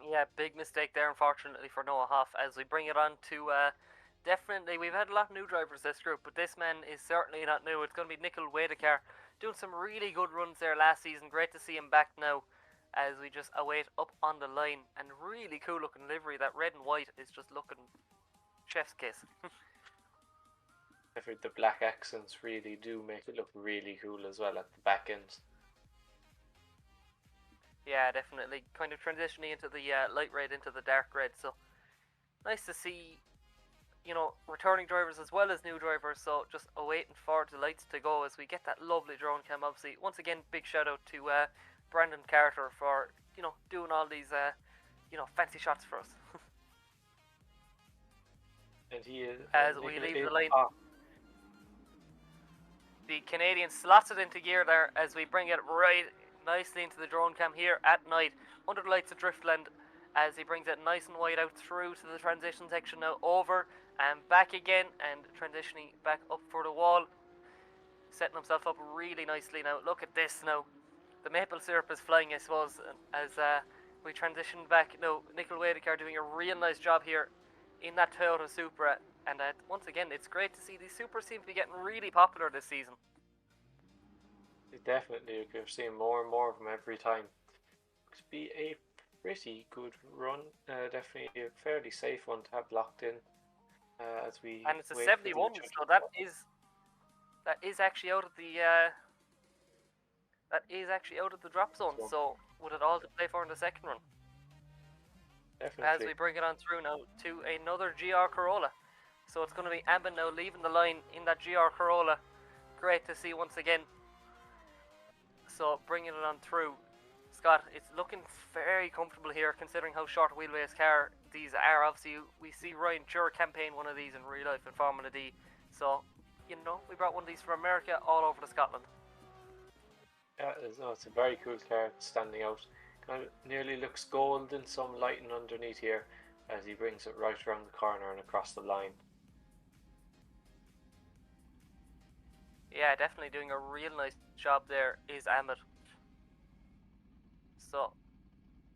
Yeah, big mistake there, unfortunately, for Noah Hoff. As we bring it on to, definitely, we've had a lot of new drivers this group, but this man is certainly not new. It's going to be Nickel Wiedeker, doing some really good runs there last season. Great to see him back now, as we just await up on the line. And really cool looking livery. That red and white is just looking chef's kiss. The black accents really do make it look really cool as well at the back end. Yeah, definitely. Kind of transitioning into the light red into the dark red. So nice to see, you know, returning drivers as well as new drivers. So just awaiting for the lights to go as we get that lovely drone cam. Obviously, once again, big shout out to Brandon Carter for, you know, doing all these you know, fancy shots for us. And he is, as we leave the line. off. The Canadian slots it into gear there as we bring it right nicely into the drone cam here at night under the lights of Driftland, as he brings it nice and wide out through to the transition section, now over and back again, and transitioning back up for the wall, setting himself up really nicely. Now look at this. Now the maple syrup is flying, I suppose, as we transition back. Now Nickel Wiedeker doing a real nice job here in that Toyota Supra, and once again, it's great to see these Supras seem to be getting really popular this season. Definitely, you're seeing more and more of them every time. Looks to be a pretty good run. Definitely a fairly safe one to have locked in. As we and it's a wait 71, so that is actually out of the drop zone. So with it all to play for in the second run. Definitely. As we bring it on through now to another GR Corolla. So it's going to be Ambin now leaving the line in that GR Corolla. Great to see once again. So bringing it on through. Scott, it's looking very comfortable here considering how short a wheelbase car these are. Obviously, we see Ryan Chur campaign one of these in real life in Formula D. So, you know, we brought one of these from America all over to Scotland. Yeah, it's a very cool car standing out. Kind of nearly looks gold in some lighting underneath here as he brings it right around the corner and across the line. Yeah, definitely doing a real nice job there is Ahmed. So,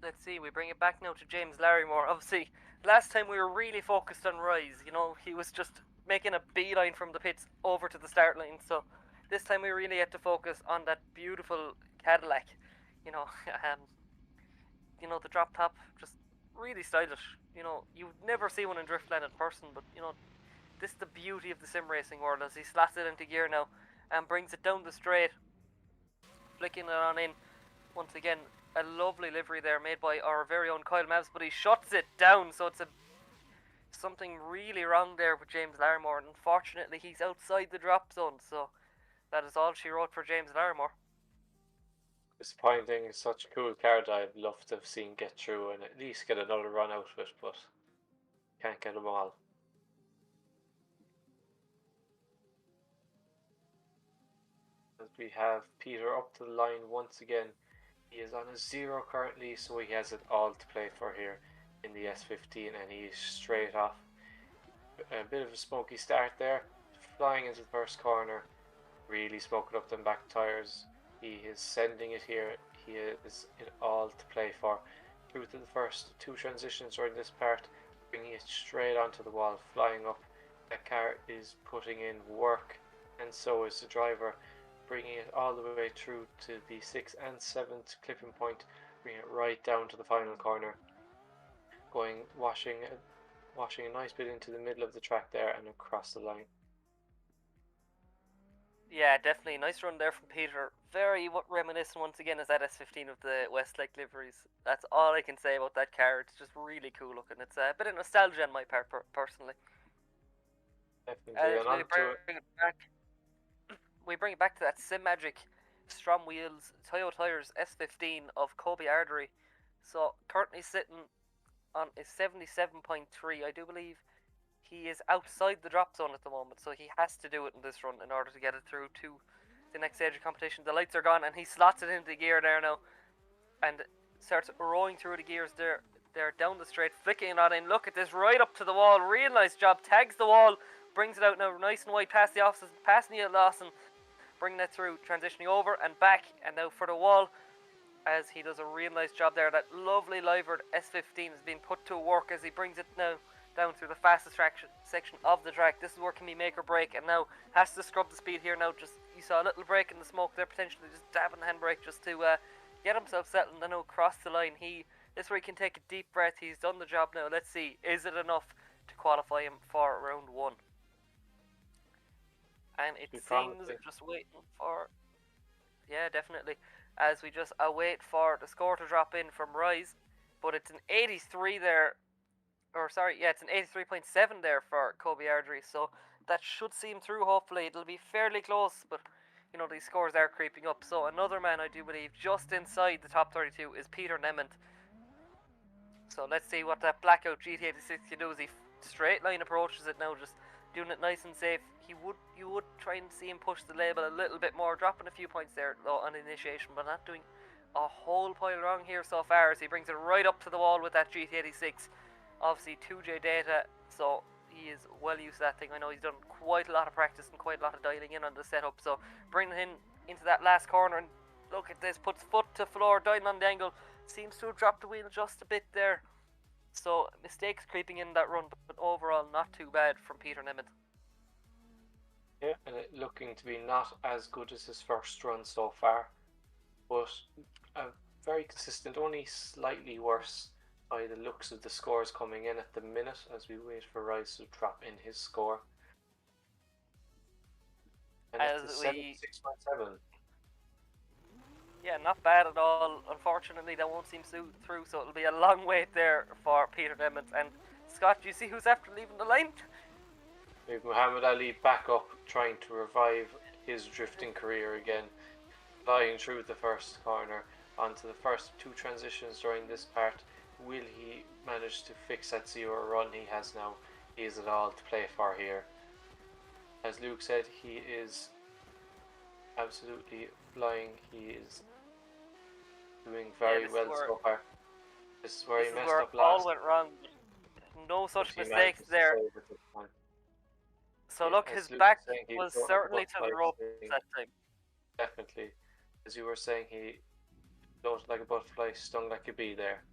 let's see, we bring it back now to James Larrymore. Obviously, last time we were really focused on Rise. You know, he was just making a beeline from the pits over to the start line. So, this time we really had to focus on that beautiful Cadillac. You know, you know, the drop top, just really stylish. You know, you would never see one in Driftland in person, but, you know, this is the beauty of the sim racing world as he slots it into gear now and brings it down the straight, flicking it on in. Once again, a lovely livery there made by our very own Kyle Mavs, but he shuts it down, so it's something really wrong there with James Larrimore, and unfortunately he's outside the drop zone, so that is all she wrote for James Larrimore. Disappointing. It's such a cool car that I'd love to have seen get through and at least get another run out of it, but can't get them all. As we have Peter up to the line once again. He is on a 0 currently, so he has it all to play for here in the S15, and he is straight off. A bit of a smoky start there, flying into the first corner, really smoking up them back tyres. He is sending it here. He is it all to play for. Through to the first 2 transitions during this part, bringing it straight onto the wall, flying up. That car is putting in work, and so is the driver, bringing it all the way through to the 6th and 7th clipping point, bringing it right down to the final corner, going washing a nice bit into the middle of the track there and across the line. Yeah, definitely. Nice run there from Peter. Very reminiscent once again as that S15 of the Westlake liveries. That's all I can say about that car. It's just really cool looking. It's a bit of nostalgia on my part, personally. Definitely. And we bring it back to that Sim Magic STRO M Wheels Toyo Tires S15 of Kobe Ardery. So currently sitting on is 77.3. I do believe he is outside the drop zone at the moment, so he has to do it in this run in order to get it through to the next stage of competition. The lights are gone, and he slots it into the gear there now, and starts rowing through the gears there. They're down the straight, flicking it on in. Look at this, right up to the wall. Real nice job. Tags the wall, brings it out now, nice and wide past the offices, past Neil Lawson, bringing it through, transitioning over and back, and now for the wall, as he does a real nice job there. That lovely livered S15 has been put to work as he brings it now down through the fastest section of the track. This is where can be make or break, and now has to scrub the speed here now. Just, you saw a little break in the smoke there, potentially just dabbing the handbrake just to get himself settled and now cross the line. This where he can take a deep breath. He's done the job now. Let's see, is it enough to qualify him for round 1? And it seems just waiting for, yeah, definitely, as we just await for the score to drop in from Rise, but it's an 83 there, or sorry, yeah, it's an 83.7 there for Kobe Ardrey, so that should see him through. Hopefully it'll be fairly close, but you know, these scores are creeping up. So another man, I do believe, just inside the top 32 is Peter Nemeth. So let's see what that blackout GT86 can do as he straight line approaches it now, just doing it nice and safe. You would try and see him push the label a little bit more, dropping a few points there though on initiation, but not doing a whole pile wrong here so far as he brings it right up to the wall with that GT86. Obviously 2J data, so he is well used to that thing. I know he's done quite a lot of practice and quite a lot of dialing in on the setup, so bringing him into that last corner, and look at this, puts foot to floor, dialing on the angle, seems to have dropped the wheel just a bit there. So mistakes creeping in that run, but overall not too bad from Peter Nemeth. Yeah, and it looking to be not as good as his first run so far, but very consistent, only slightly worse by the looks of the scores coming in at the minute as we wait for Rice to drop in his score. And it's 76.7. Yeah, not bad at all. Unfortunately, that won't seem through, so it'll be a long wait there for Peter Nemeth. And Scott, do you see who's after leaving the line? We have Muhammad Ali back up, trying to revive his drifting career again, flying through the first corner onto the first 2 transitions during this part. Will he manage to fix that 0 run he has now? He has it all to play for here. As Luke said, he is absolutely flying. He is doing very well so far. This is where he messed up last. All went wrong. No such mistakes there. So look, his back was certainly to the ropes that time. Definitely. As you were saying, he floated like a butterfly, stung like a bee there.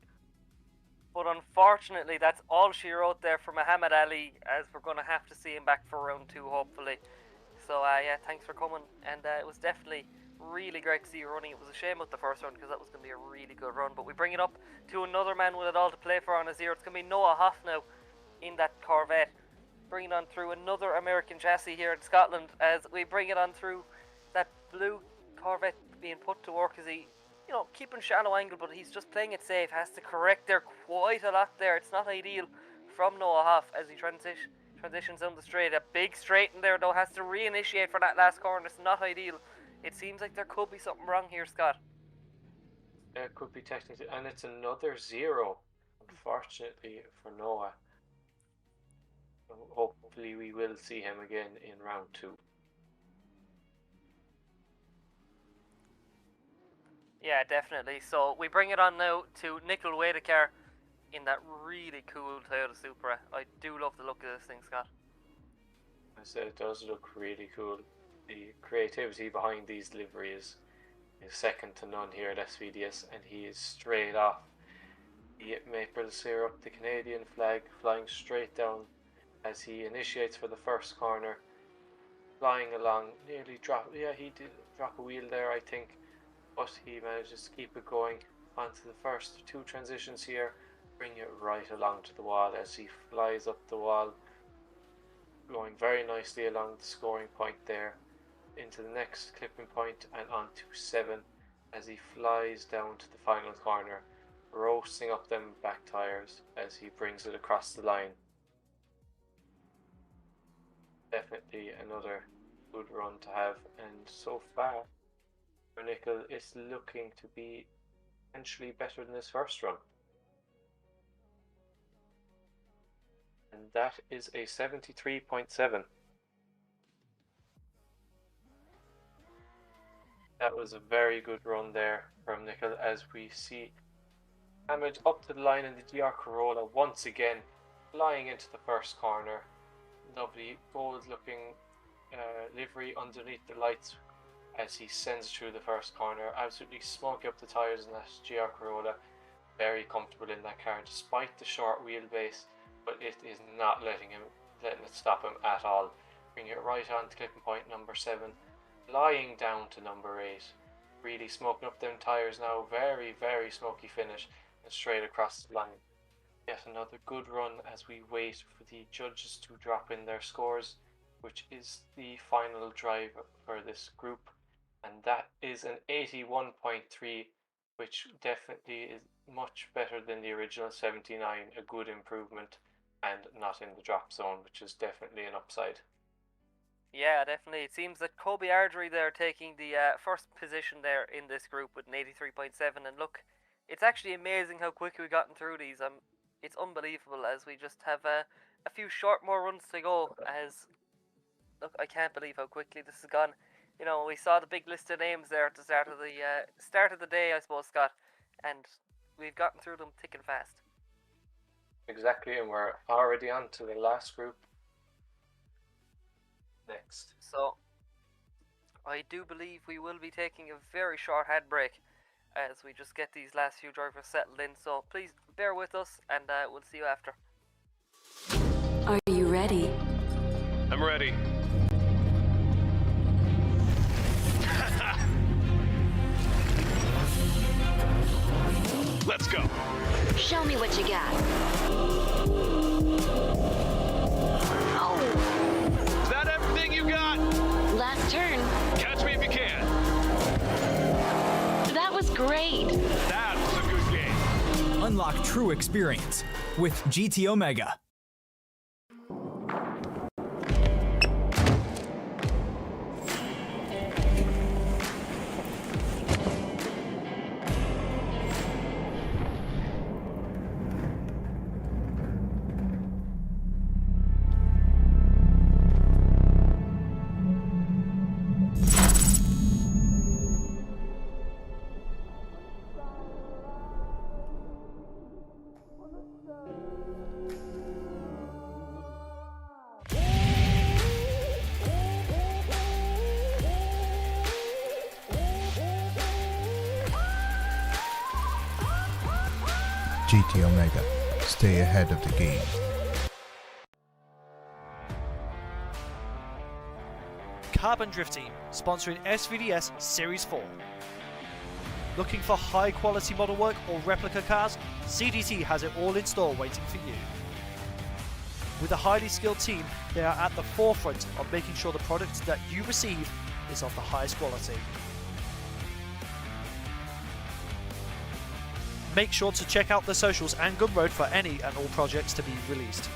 But unfortunately, that's all she wrote there for Muhammad Ali, as we're going to have to see him back for round 2, hopefully. So, yeah, thanks for coming. And it was definitely really great to see you running. It was a shame with the first run, because that was going to be a really good run. But we bring it up to another man with it all to play for on a 0. It's going to be Noah Hoff now in that Corvette. Bringing on through another American chassis here in Scotland, as we bring it on through that blue Corvette being put to work as he, you know, keeping shallow angle, but he's just playing it safe. Has to correct there quite a lot there. It's not ideal from Noah Hoff as he transitions down the straight. A big straight in there though, has to reinitiate for that last corner. It's not ideal. It seems like there could be something wrong here, Scott. It could be technically, and it's another 0, unfortunately for Noah. Hopefully we will see him again in round 2. Yeah, definitely. So we bring it on now to Nickel Wadekar in that really cool Toyota Supra. I do love the look of this thing, Scott. I said it does look really cool. The creativity behind these liveries is second to none here at SVDS, and he is straight off the maple syrup, the Canadian flag, flying straight down as he initiates for the first corner, flying along, nearly drop. Yeah, he did drop a wheel there, I think, but he manages to keep it going onto the first 2 transitions here, bring it right along to the wall as he flies up the wall, going very nicely along the scoring point there, into the next clipping point and onto 7 as he flies down to the final corner, roasting up them back tyres as he brings it across the line. Definitely another good run to have, and so far for Nickel is looking to be potentially better than his first run. that is a 73.7. That was a very good run there from Nickel, as we see damage up to the line in the GR Corolla once again, flying into the first corner. Lovely gold looking livery underneath the lights as he sends through the first corner, absolutely smoking up the tyres in that GR Corolla. Very comfortable in that car despite the short wheelbase, but it is not letting it stop him at all. Bringing it right on to clipping point number 7, lying down to number 8. Really smoking up them tyres now, very, very smoky finish, and straight across the line. Yet another good run as we wait for the judges to drop in their scores, which is the final drive for this group, and that is an 81.3, which definitely is much better than the original 79, a good improvement, and not in the drop zone, which is definitely an upside. Yeah, definitely. It seems that Kobe Ardrey there taking the first position there in this group with an 83.7, and look, it's actually amazing how quick we've gotten through these. It's unbelievable as we just have a few more runs to go. As look, I can't believe how quickly this has gone. You know, we saw the big list of names there at the start of the day, I suppose, Scott, and we've gotten through them thick and fast. Exactly, and we're already on to the last group next. So, I do believe we will be taking a very short ad break as we just get these last few drivers settled in. So please bear with us, and we'll see you after. Are you ready? I'm ready. Let's go. Show me what you got. Oh, Is that everything you got? last turn. Catch me if you can. That was great. That was a good game. Unlock true experience with GT Omega. GT Omega, stay ahead of the game. Carbon Drift Team, sponsoring SVDS Series 4. Looking for high quality model work or replica cars? CDT has it all in store waiting for you. With a highly skilled team, they are at the forefront of making sure the product that you receive is of the highest quality. Make sure to check out the socials and Gumroad for any and all projects to be released.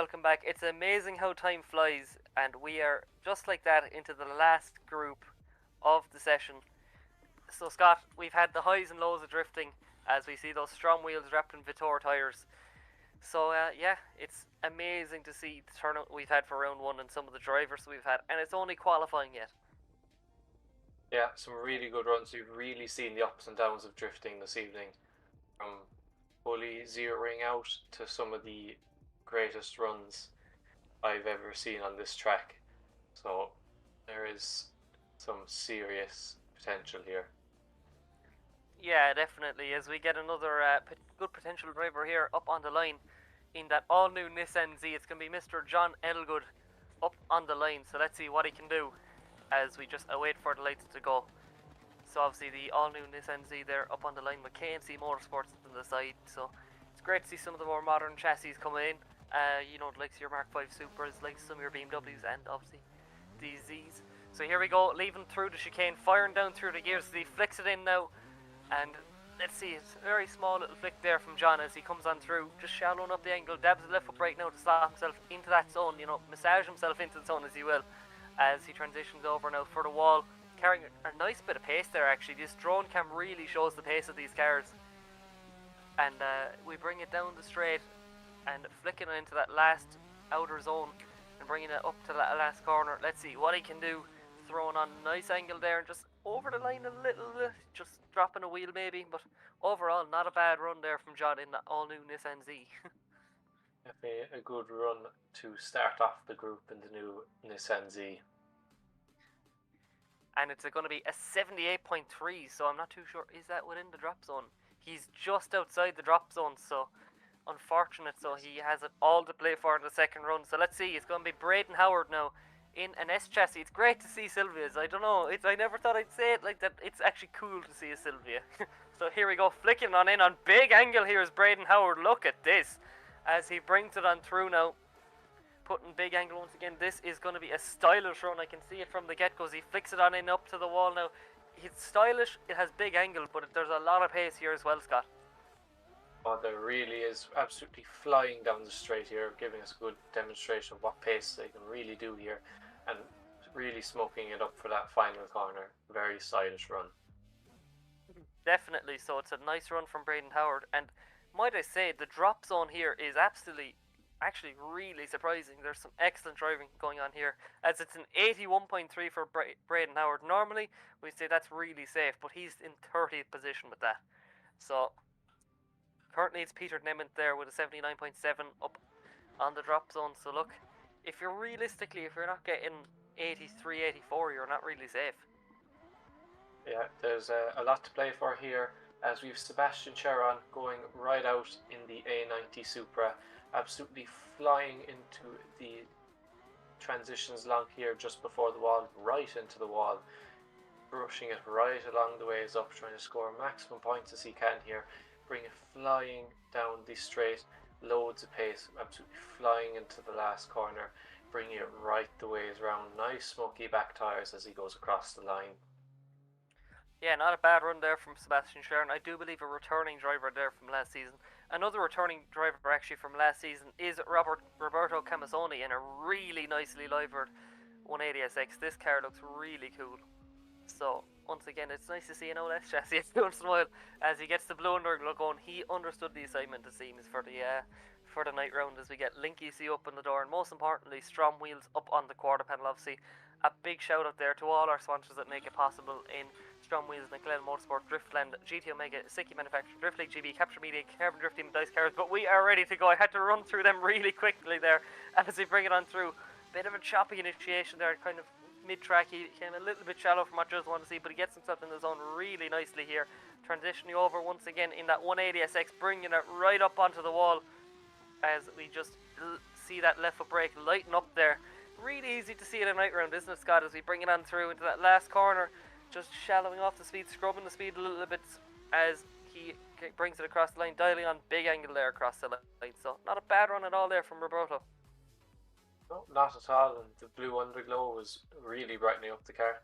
welcome back. It's amazing how time flies, and we are just like that into the last group of the session. So Scott, we've had the highs and lows of drifting as we see those STRO M Wheels wrapped in Vittor tyres. So yeah, it's amazing to see the turnout we've had for round 1 and some of the drivers we've had, and it's only qualifying yet. Yeah, some really good runs. You've really seen the ups and downs of drifting this evening, from fully zeroing out to some of the greatest runs I've ever seen on this track. So there is some serious potential here. Yeah, definitely, as we get another good potential driver here up on the line in that all-new Nissan Z. It's going to be Mr. John Elgood up on the line, so let's see what he can do as we just await for the lights to go. So obviously the all-new Nissan Z there up on the line with KMC Motorsports on the side, so it's great to see some of the more modern chassis coming in. You know, like your Mark 5 Supers, like some of your BMWs, and obviously these Zs. So here we go, leaving through the chicane, firing down through the gears. He flicks it in now, and let's see, it's a very small little flick there from John as he comes on through, just shallowing up the angle, dabs the left foot brake now to slot himself into that zone, you know, massage himself into the zone as he will, as he transitions over now for the wall, carrying a nice bit of pace there actually. This drone cam really shows the pace of these cars. And we bring it down the straight and flicking it into that last outer zone and bringing it up to that last corner. Let's see what he can do, throwing on a nice angle there and just over the line a little, just dropping a wheel maybe, but overall not a bad run there from John in the all-new Nissan Z. Definitely a good run to start off the group in the new Nissan Z. And it's going to be a 78.3, so I'm not too sure, is that within the drop zone? He's just outside the drop zone, so unfortunate, so he has it all to play for in the second run. So let's see, it's going to be Braden Howard now in an S chassis. It's great to see Sylvia's. I don't know, I never thought I'd say it like that. It's actually cool to see a Sylvia. So here we go, flicking on in on big angle. Here is Braden Howard. Look at this as he brings it on through now, putting big angle once again. This is going to be a stylish run. I can see it from the get-go. He flicks it on in up to the wall now. It's stylish, it has big angle, but there's a lot of pace here as well, Scott. Oh, there really is, absolutely flying down the straight here, giving us a good demonstration of what pace they can really do here, and really smoking it up for that final corner. Very stylish run. Definitely, so it's a nice run from Braden Howard, and might I say, the drop zone here is actually really surprising. There's some excellent driving going on here, as it's an 81.3 for Braden Howard. Normally we say that's really safe, but he's in 30th position with that. So currently it's Peter Nemeth there with a 79.7 up on the drop zone. So look, if you're not getting 83, 84, you're not really safe. Yeah, there's a lot to play for here, as we've Sebastian Cheron going right out in the A90 Supra, absolutely flying into the transitions along here just before the wall, right into the wall, brushing it right along the ways up, trying to score maximum points as he can here, bring it flying down the straight, loads of pace, absolutely flying into the last corner, bringing it right the ways around. Nice smoky back tyres as he goes across the line. Yeah, not a bad run there from Sebastian Sharon. I do believe a returning driver there from last season. Another returning driver actually from last season is Roberto Camisoni in a really nicely livered 180SX. This car looks really cool. So once again, it's nice to see an OLS chassis once in a while as he gets the blue underglow going. He understood the assignment, it seems, for the night round as we get Linky C up in the door, and most importantly, STRO M Wheels up on the quarter panel. Obviously, a big shout out there to all our sponsors that make it possible in STRO M Wheels, Mclellan Motorsport, Driftland, GT Omega, Sikky Manufacturing, Driftland GB, Kaptured Media, Carbon Drift Team, Dyce Carriers. But we are ready to go. I had to run through them really quickly there as we bring it on through. Bit of a choppy initiation there, kind of mid-track. He came a little bit shallow from what I just want to see, but he gets himself in the zone really nicely here. Transitioning over once again in that 180SX, bringing it right up onto the wall as we just see that left foot brake lighten up there. Really easy to see it in night round, isn't it, Scott, as we bring it on through into that last corner, just shallowing off the speed, scrubbing the speed a little bit as he brings it across the line, dialing on big angle there across the line. So not a bad run at all there from Roberto. No, not at all, and the blue underglow was really brightening up the car.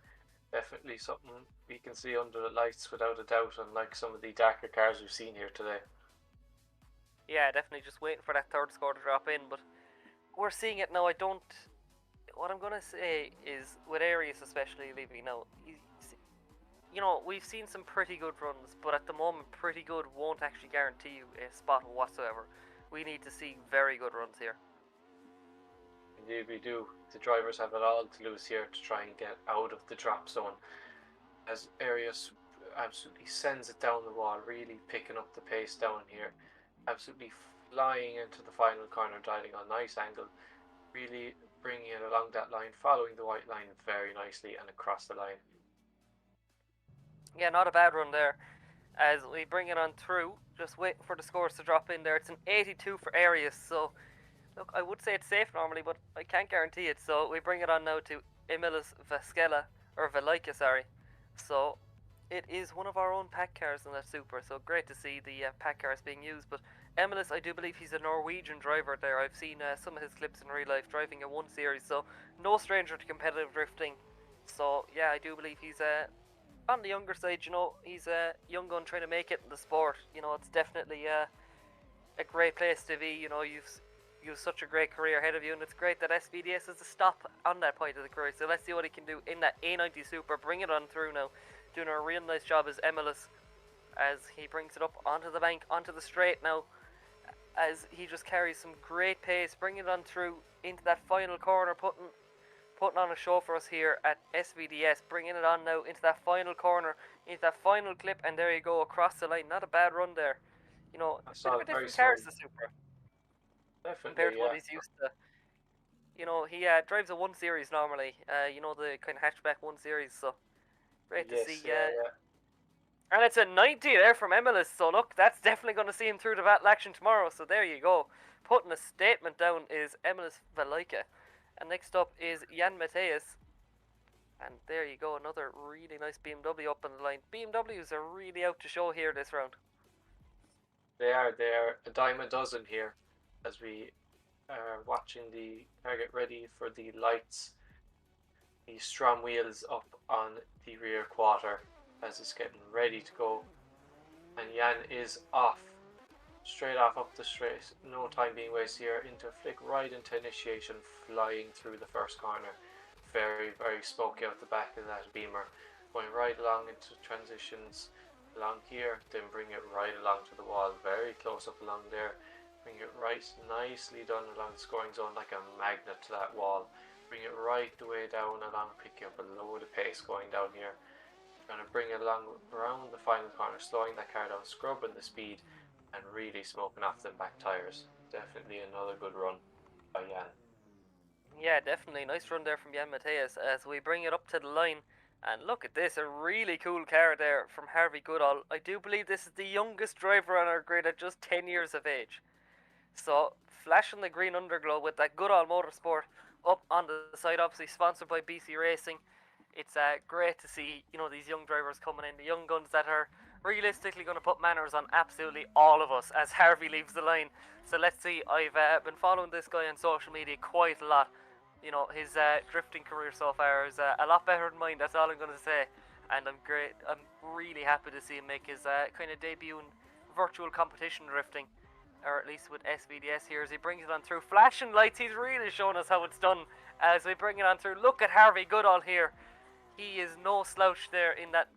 Definitely something we can see under the lights without a doubt, unlike some of the darker cars we've seen here today. Yeah, definitely just waiting for that third score to drop in, but we're seeing it now. What I'm gonna say is, with Arius especially leaving now, you know, we've seen some pretty good runs, but at the moment, pretty good won't actually guarantee you a spot whatsoever. We need to see very good runs here. Indeed we do. The drivers have it all to lose here to try and get out of the drop zone, as Arius absolutely sends it down the wall, really picking up the pace down here, absolutely flying into the final corner, dialing on nice angle, really bringing it along that line, following the white line very nicely and across the line. Yeah, not a bad run there. As we bring it on through, just waiting for the scores to drop in there. It's an 82 for Arius, so look, I would say it's safe normally, but I can't guarantee it. So we bring it on now to Emilis Velica, sorry. So it is one of our own pack cars in that Super, so great to see the pack cars being used. But Emilis, I do believe he's a Norwegian driver there. I've seen some of his clips in real life driving a 1 Series, so no stranger to competitive drifting. So yeah, I do believe he's on the younger side. You know, he's a young gun trying to make it in the sport. You know, it's definitely a great place to be. You know, you've such a great career ahead of you, and it's great that SVDS is a stop on that point of the career. So let's see what he can do in that A90 Super. Bring it on through now. Doing a real nice job as Emilis, as he brings it up onto the bank, onto the straight now, as he just carries some great pace, bringing it on through into that final corner, putting on a show for us here at SVDS, bringing it on now into that final corner, into that final clip, and there you go, across the line. Not a bad run there. You know, a bit of a different car to the Super. Definitely, compared to what he's used to. You know, he drives a 1 Series normally, you know, the kind of hatchback 1 Series, so great to see. And it's a 90 there from Emilis, so look, that's definitely going to see him through the battle action tomorrow, so there you go. Putting a statement down is Emilis Velica. And next up is Jan Mateus. And there you go, another really nice BMW up on the line. BMWs are really out to show here this round. They are a dime a dozen here, as we are watching the car get ready for the lights. The STRO M Wheels up on the rear quarter as it's getting ready to go, and Jan is off, straight off up the straight, no time being wasted here, into a flick right into initiation, flying through the first corner, very smoky out the back of that Beamer, going right along into transitions along here, then bring it right along to the wall, very close up along there, bring it right, nicely done along the scoring zone like a magnet to that wall, bring it right the way down along, picking up a load of pace going down here. Going to bring it along around the final corner, slowing that car down, scrubbing the speed, and really smoking off them back tyres. Definitely another good run by Jan. Yeah, definitely. Nice run there from Jan Mateus as we bring it up to the line. And look at this, a really cool car there from Harvey Goodall. I do believe this is the youngest driver on our grid at just 10 years of age. So, flashing the green underglow with that Goodall Motorsport up on the side, obviously sponsored by BC Racing. It's great to see, you know, these young drivers coming in, the young guns that are realistically going to put manners on absolutely all of us as Harvey leaves the line. So let's see, I've been following this guy on social media quite a lot. You know, his drifting career so far is a lot better than mine, that's all I'm going to say. And I'm really happy to see him make his kind of debut in virtual competition drifting, or at least with SVDS here as he brings it on through. Flashing lights, he's really showing us how it's done as we bring it on through. Look at Harvey Goodall here. He is no slouch there in that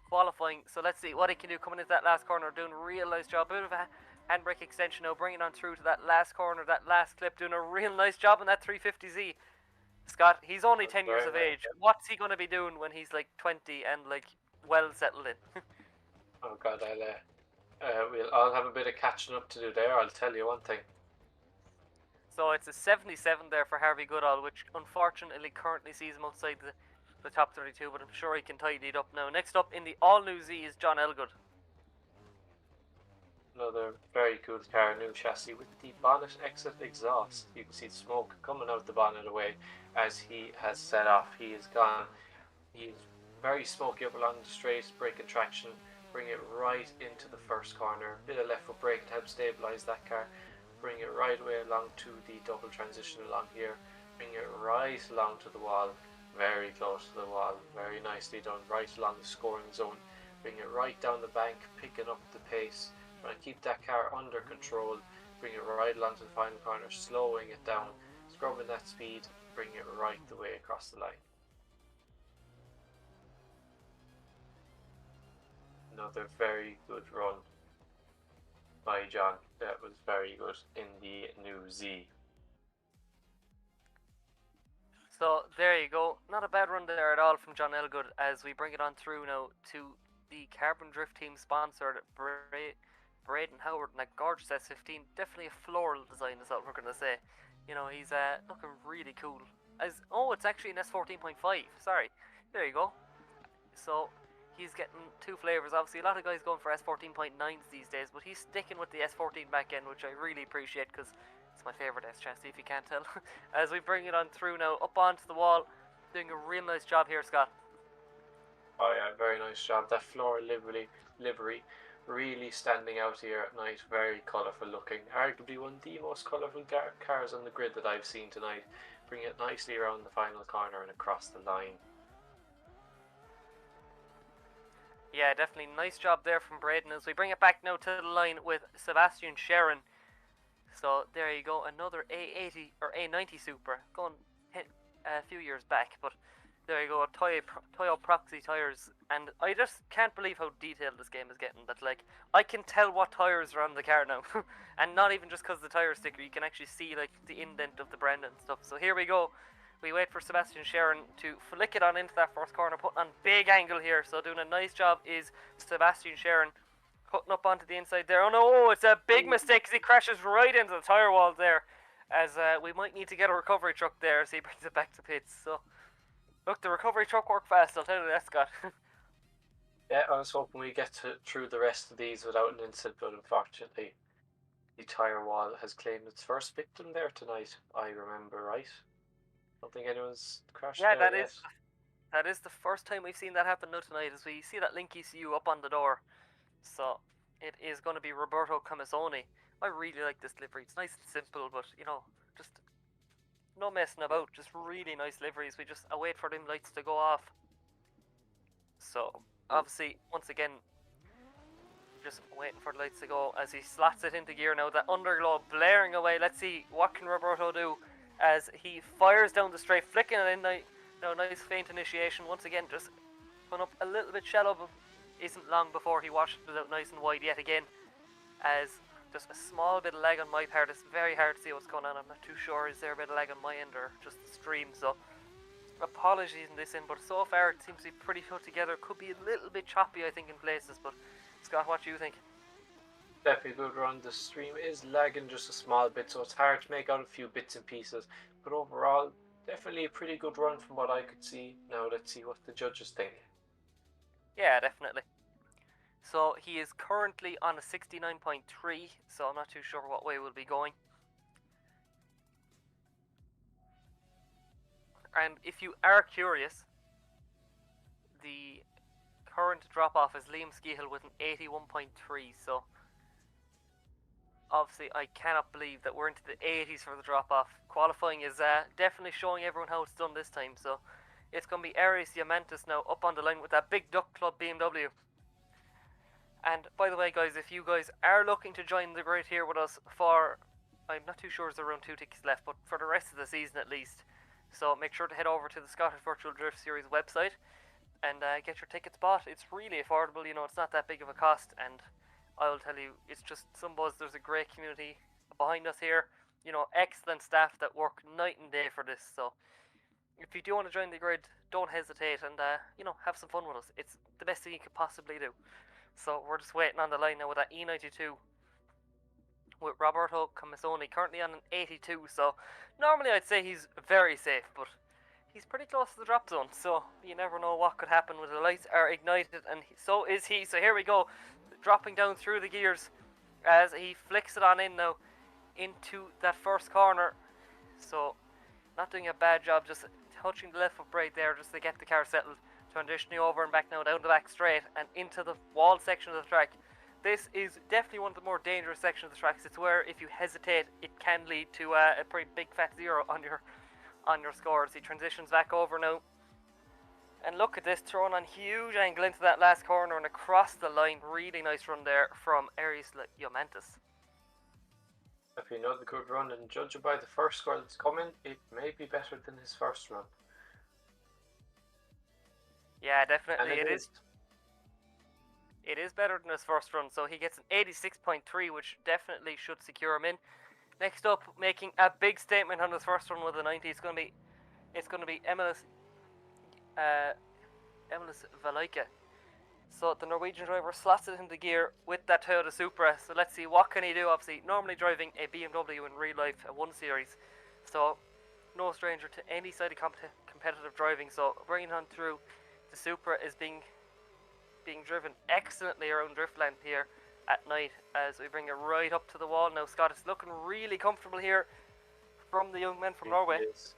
qualifying, so let's see what he can do coming into that last corner, doing a real nice job. Bit of a handbrake extension now, bringing on through to that last corner, that last clip, doing a real nice job on that 350Z. Scott, he's only 10 years of age. What's he going to be doing when he's like 20 and like well settled in? Oh God, we'll all have a bit of catching up to do there, I'll tell you one thing. So it's a 77 there for Harvey Goodall, which unfortunately currently sees him outside the top 32, but I'm sure he can tidy it up now. Next up in the all-new Z is John Elgood. Another very cool car, new chassis with the bonnet exit exhaust. You can see the smoke coming out the bonnet away as he has set off. He is gone. He is very smoky up along the straight, braking traction, bring it right into the first corner. Bit of left foot brake to help stabilise that car. Bring it right away along to the double transition along here. Bring it right along to the wall. Very close to the wall, very nicely done, right along the scoring zone. Bring it right down the bank, picking up the pace. Trying to keep that car under control. Bring it right along to the final corner, slowing it down. scrubbing that speed, bring it right the way across the line. Another very good run by John. That was very good in the new Z. So there you go. Not a bad run there at all from John Elgood as we bring it on through now to the Carbon Drift team sponsored Braden Howard and that gorgeous S15. Definitely a floral design is what we're going to say. You know, he's looking really cool. It's actually an S14.5. Sorry. There you go. So he's getting two flavors. Obviously, a lot of guys going for S14.9s these days, but he's sticking with the S14 back end, which I really appreciate because it's my favourite S chassis, if you can't tell. As we bring it on through now, up onto the wall, doing a real nice job here, Scott. Oh yeah, very nice job. That floral livery really standing out here at night. Very colourful looking. Arguably one of the most colourful cars on the grid that I've seen tonight. Bring it nicely around the final corner and across the line. Yeah, definitely nice job there from Braden as we bring it back now to the line with Sebastian Sharon. So there you go, another A80 or A90 Super, going a few years back, but there you go, Toyo Proxy tyres, and I just can't believe how detailed this game is getting, that like, I can tell what tyres are on the car now, and not even just because of the tyre sticker, you can actually see like the indent of the brand and stuff. So here we go, we wait for Sebastian Sharon to flick it on into that first corner, putting on big angle here, so doing a nice job is Sebastian Sharon. Cutting up onto the inside there. Oh no, it's a big mistake because he crashes right into the tyre wall there. As we might need to get a recovery truck there as he brings it back to pits. So, look, the recovery truck worked fast, I'll tell you that, Scott. Yeah, I was hoping we get through the rest of these without an incident, but unfortunately, the tyre wall has claimed its first victim there tonight. I remember right. I don't think anyone's crashed there yet. That is the first time we've seen that happen now tonight, as we see that Link ECU up on the door. So it is going to be Roberto Camisoni. I really like this livery. It's nice and simple, but you know, just no messing about. Just really nice liveries. We just await for them lights to go off. So obviously, once again, just waiting for the lights to go as he slots it into gear now. That underglow blaring away. Let's see what can Roberto do as he fires down the straight, flicking it in. Now, nice faint initiation. Once again, just going up a little bit shallow, but isn't long before he washes it out nice and wide yet again, as just a small bit of lag on my part. It's very hard to see what's going on. I'm not too sure, is there a bit of lag on my end or just the stream, so apologies in this end, but so far it seems to be pretty put together. Could be a little bit choppy I think in places, but Scott, what do you think? Definitely a good run. The stream is lagging just a small bit, so it's hard to make out a few bits and pieces, but overall definitely a pretty good run from what I could see. Now let's see what the judges think. Yeah, definitely. So he is currently on a 69.3, so I'm not too sure what way we'll be going. And if you are curious, the current drop-off is Liam Skehill with an 81.3, so obviously I cannot believe that we're into the 80s for the drop-off. Qualifying is definitely showing everyone how it's done this time, so it's going to be Aries Diamantis now up on the line with that big Duck Club BMW. And by the way guys, if you guys are looking to join the grid here with us for, I'm not too sure, there's around 2 tickets left, but for the rest of the season at least, so make sure to head over to the Scottish Virtual Drift Series website and get your tickets bought. It's really affordable, you know, it's not that big of a cost, and I'll tell you, it's just some buzz. There's a great community behind us here, you know, excellent staff that work night and day for this, so if you do want to join the grid, don't hesitate and, you know, have some fun with us. It's the best thing you could possibly do. So we're just waiting on the line now with that E92 with Roberto Camisoni, currently on an 82, so normally I'd say he's very safe, but he's pretty close to the drop zone, so you never know what could happen when the lights are ignited, and so is he. So here we go, dropping down through the gears as he flicks it on in now into that first corner. So not doing a bad job, just touching the left foot brake there just to get the car settled, transitioning over and back now down the back straight and into the wall section of the track. This is definitely one of the more dangerous sections of the tracks. It's where if you hesitate it can lead to a pretty big fat zero on your scores. He transitions back over now, and look at this, throwing on huge angle into that last corner and across the line. Really nice run there from Aries Diamantis. If another good run, and judging by the first score that's coming, it may be better than his first run. Yeah, And definitely it it is. It is better than his first run, so he gets an 86.3, which definitely should secure him in. Next up, making a big statement on his first run with a 90, it's going to be Emilis Valaika. So the Norwegian driver slots it into gear with that Toyota Supra. So let's see, what can he do? Obviously, normally driving a BMW in real life, a 1 Series. So no stranger to any side of competitive driving. So bringing on through, the Supra is being driven excellently around Driftland here at night as we bring it right up to the wall. Now Scott is looking really comfortable here from the young man from Norway. Is.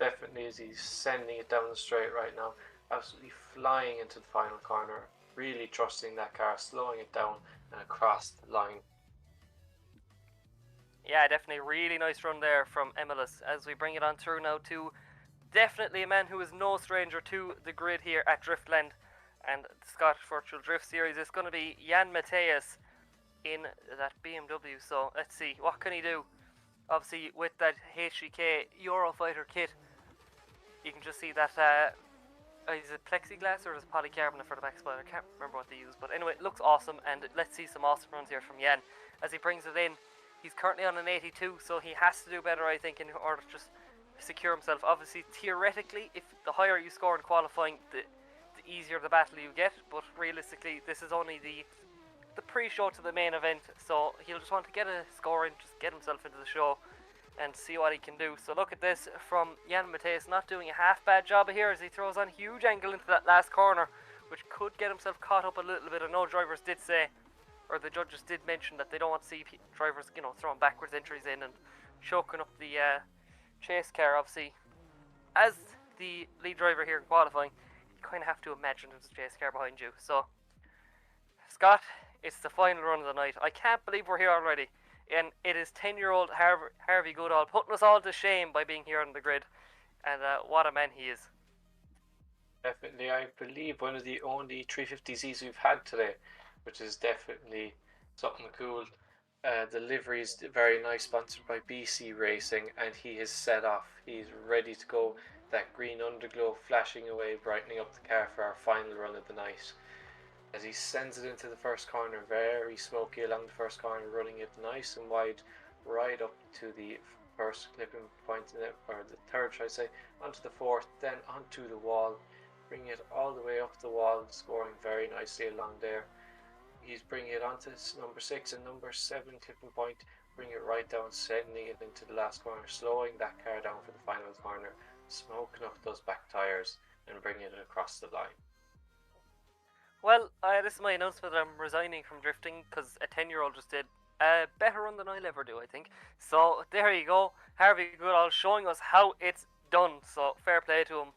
Definitely is. He's sending it down the straight right now. Absolutely flying into the final corner. Really trusting that car, slowing it down and across the line. Yeah, definitely really nice run there from Emilis as we bring it on through now to definitely a man who is no stranger to the grid here at Driftland and the Scottish Virtual Drift Series. It's going to be Jan Mathias in that BMW. So let's see, what can he do? Obviously with that HGK Eurofighter kit, you can just see that is it plexiglass or is it polycarbonate for the back spoiler? I can't remember what they use, but anyway, it looks awesome, and let's see some awesome runs here from Jan as he brings it in. He's currently on an 82, so he has to do better, I think, in order to just secure himself. Obviously, theoretically, if the higher you score in qualifying, the easier the battle you get, but realistically, this is only the pre-show to the main event, so he'll just want to get a score in, just get himself into the show and see what he can do. So look at this from Jan Mathias, not doing a half bad job here as he throws on huge angle into that last corner, which could get himself caught up a little bit. I know drivers did say, or the judges did mention, that they don't want to see drivers, you know, throwing backwards entries in and choking up the chase car. Obviously, as the lead driver here in qualifying, you kind of have to imagine there's a chase car behind you. So, Scott, it's the final run of the night. I can't believe we're here already. And it is 10-year-old Harvey Goodall putting us all to shame by being here on the grid. And what a man he is. Definitely, I believe one of the only 350Zs we've had today, which is definitely something cool. The livery is very nice, sponsored by BC Racing, and he has set off. He's ready to go. That green underglow flashing away, brightening up the car for our final run of the night. As he sends it into the first corner, very smoky along the first corner, running it nice and wide, right up to the first clipping point, or the third, should I say, onto the fourth, then onto the wall, bringing it all the way up the wall, scoring very nicely along there. He's bringing it onto number 6 and number 7 clipping point, bringing it right down, sending it into the last corner, slowing that car down for the final corner, smoking up those back tyres and bringing it across the line. Well, this is my announcement that I'm resigning from drifting because a 10-year-old just did a better run than I'll ever do, I think. So there you go, Harvey Goodall showing us how it's done. So fair play to him.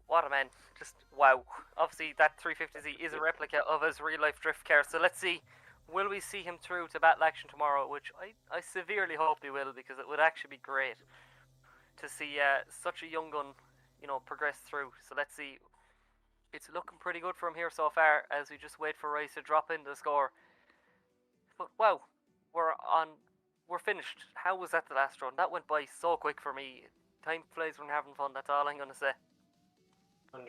What a man, just wow. Obviously that 350Z is a replica of his real life drift car, so let's see, will we see him through to battle action tomorrow, which I severely hope he will, because it would actually be great to see such a young gun, you know, progress through. So let's see. It's looking pretty good for him here so far as we just wait for Rice to drop in the score. But wow, we're finished. How was that the last run? That went by so quick for me. Time flies when having fun, that's all I'm going to say.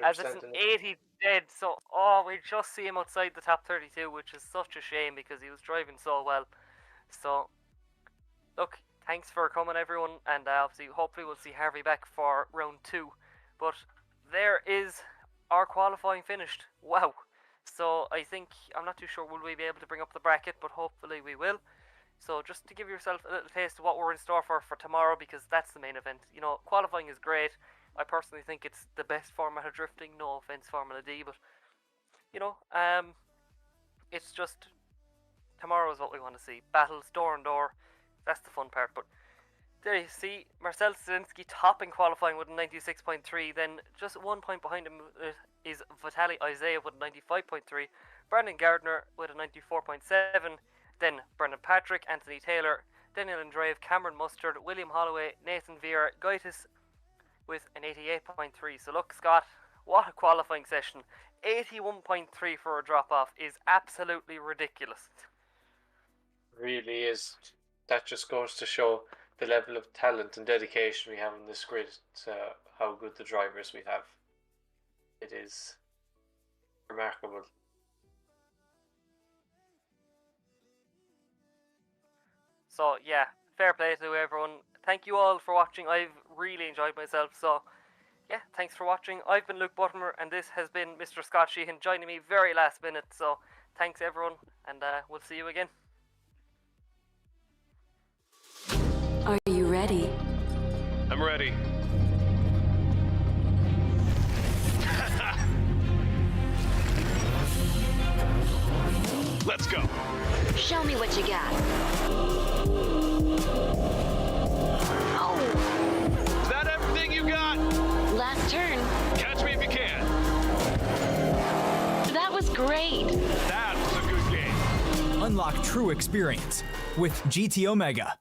As it's an 80 dead, so we just see him outside the top 32, which is such a shame because he was driving so well. So, look, thanks for coming everyone, and obviously hopefully we'll see Harvey back for round 2. But there is our qualifying finished. Wow. So I think, I'm not too sure will we be able to bring up the bracket, but hopefully we will. So just to give yourself a little taste of what we're in store for tomorrow, because that's the main event. You know, qualifying is great. I personally think it's the best format of drifting. No offense, Formula D, but you know, it's just tomorrow is what we want to see. Battles door and door. That's the fun part. But there you see Marcel Zielinski topping qualifying with a 96.3. Then just 1 point behind him is Vitaly Isaiah with a 95.3. Brandon Gardner with a 94.7. Then Brendan Patrick, Anthony Taylor, Daniel Andreev, Cameron Mustard, William Holloway, Nathan Vieira, Gaitis with an 88.3. So look, Scott, what a qualifying session. 81.3 for a drop off is absolutely ridiculous. Really is. that just goes to show the level of talent and dedication we have on this grid, to how good the drivers we have. It is remarkable. So yeah, fair play to everyone. Thank you all for watching. I've really enjoyed myself. So yeah, thanks for watching. I've been Luke Buttimer, and this has been Mr. Scott Sheehan joining me very last minute. So thanks everyone, and we'll see you again. Are you ready? I'm ready. Let's go. Show me what you got. Oh, Is that everything you got? last turn. Catch me if you can. That was great. That was a good game. Unlock true experience with GT Omega.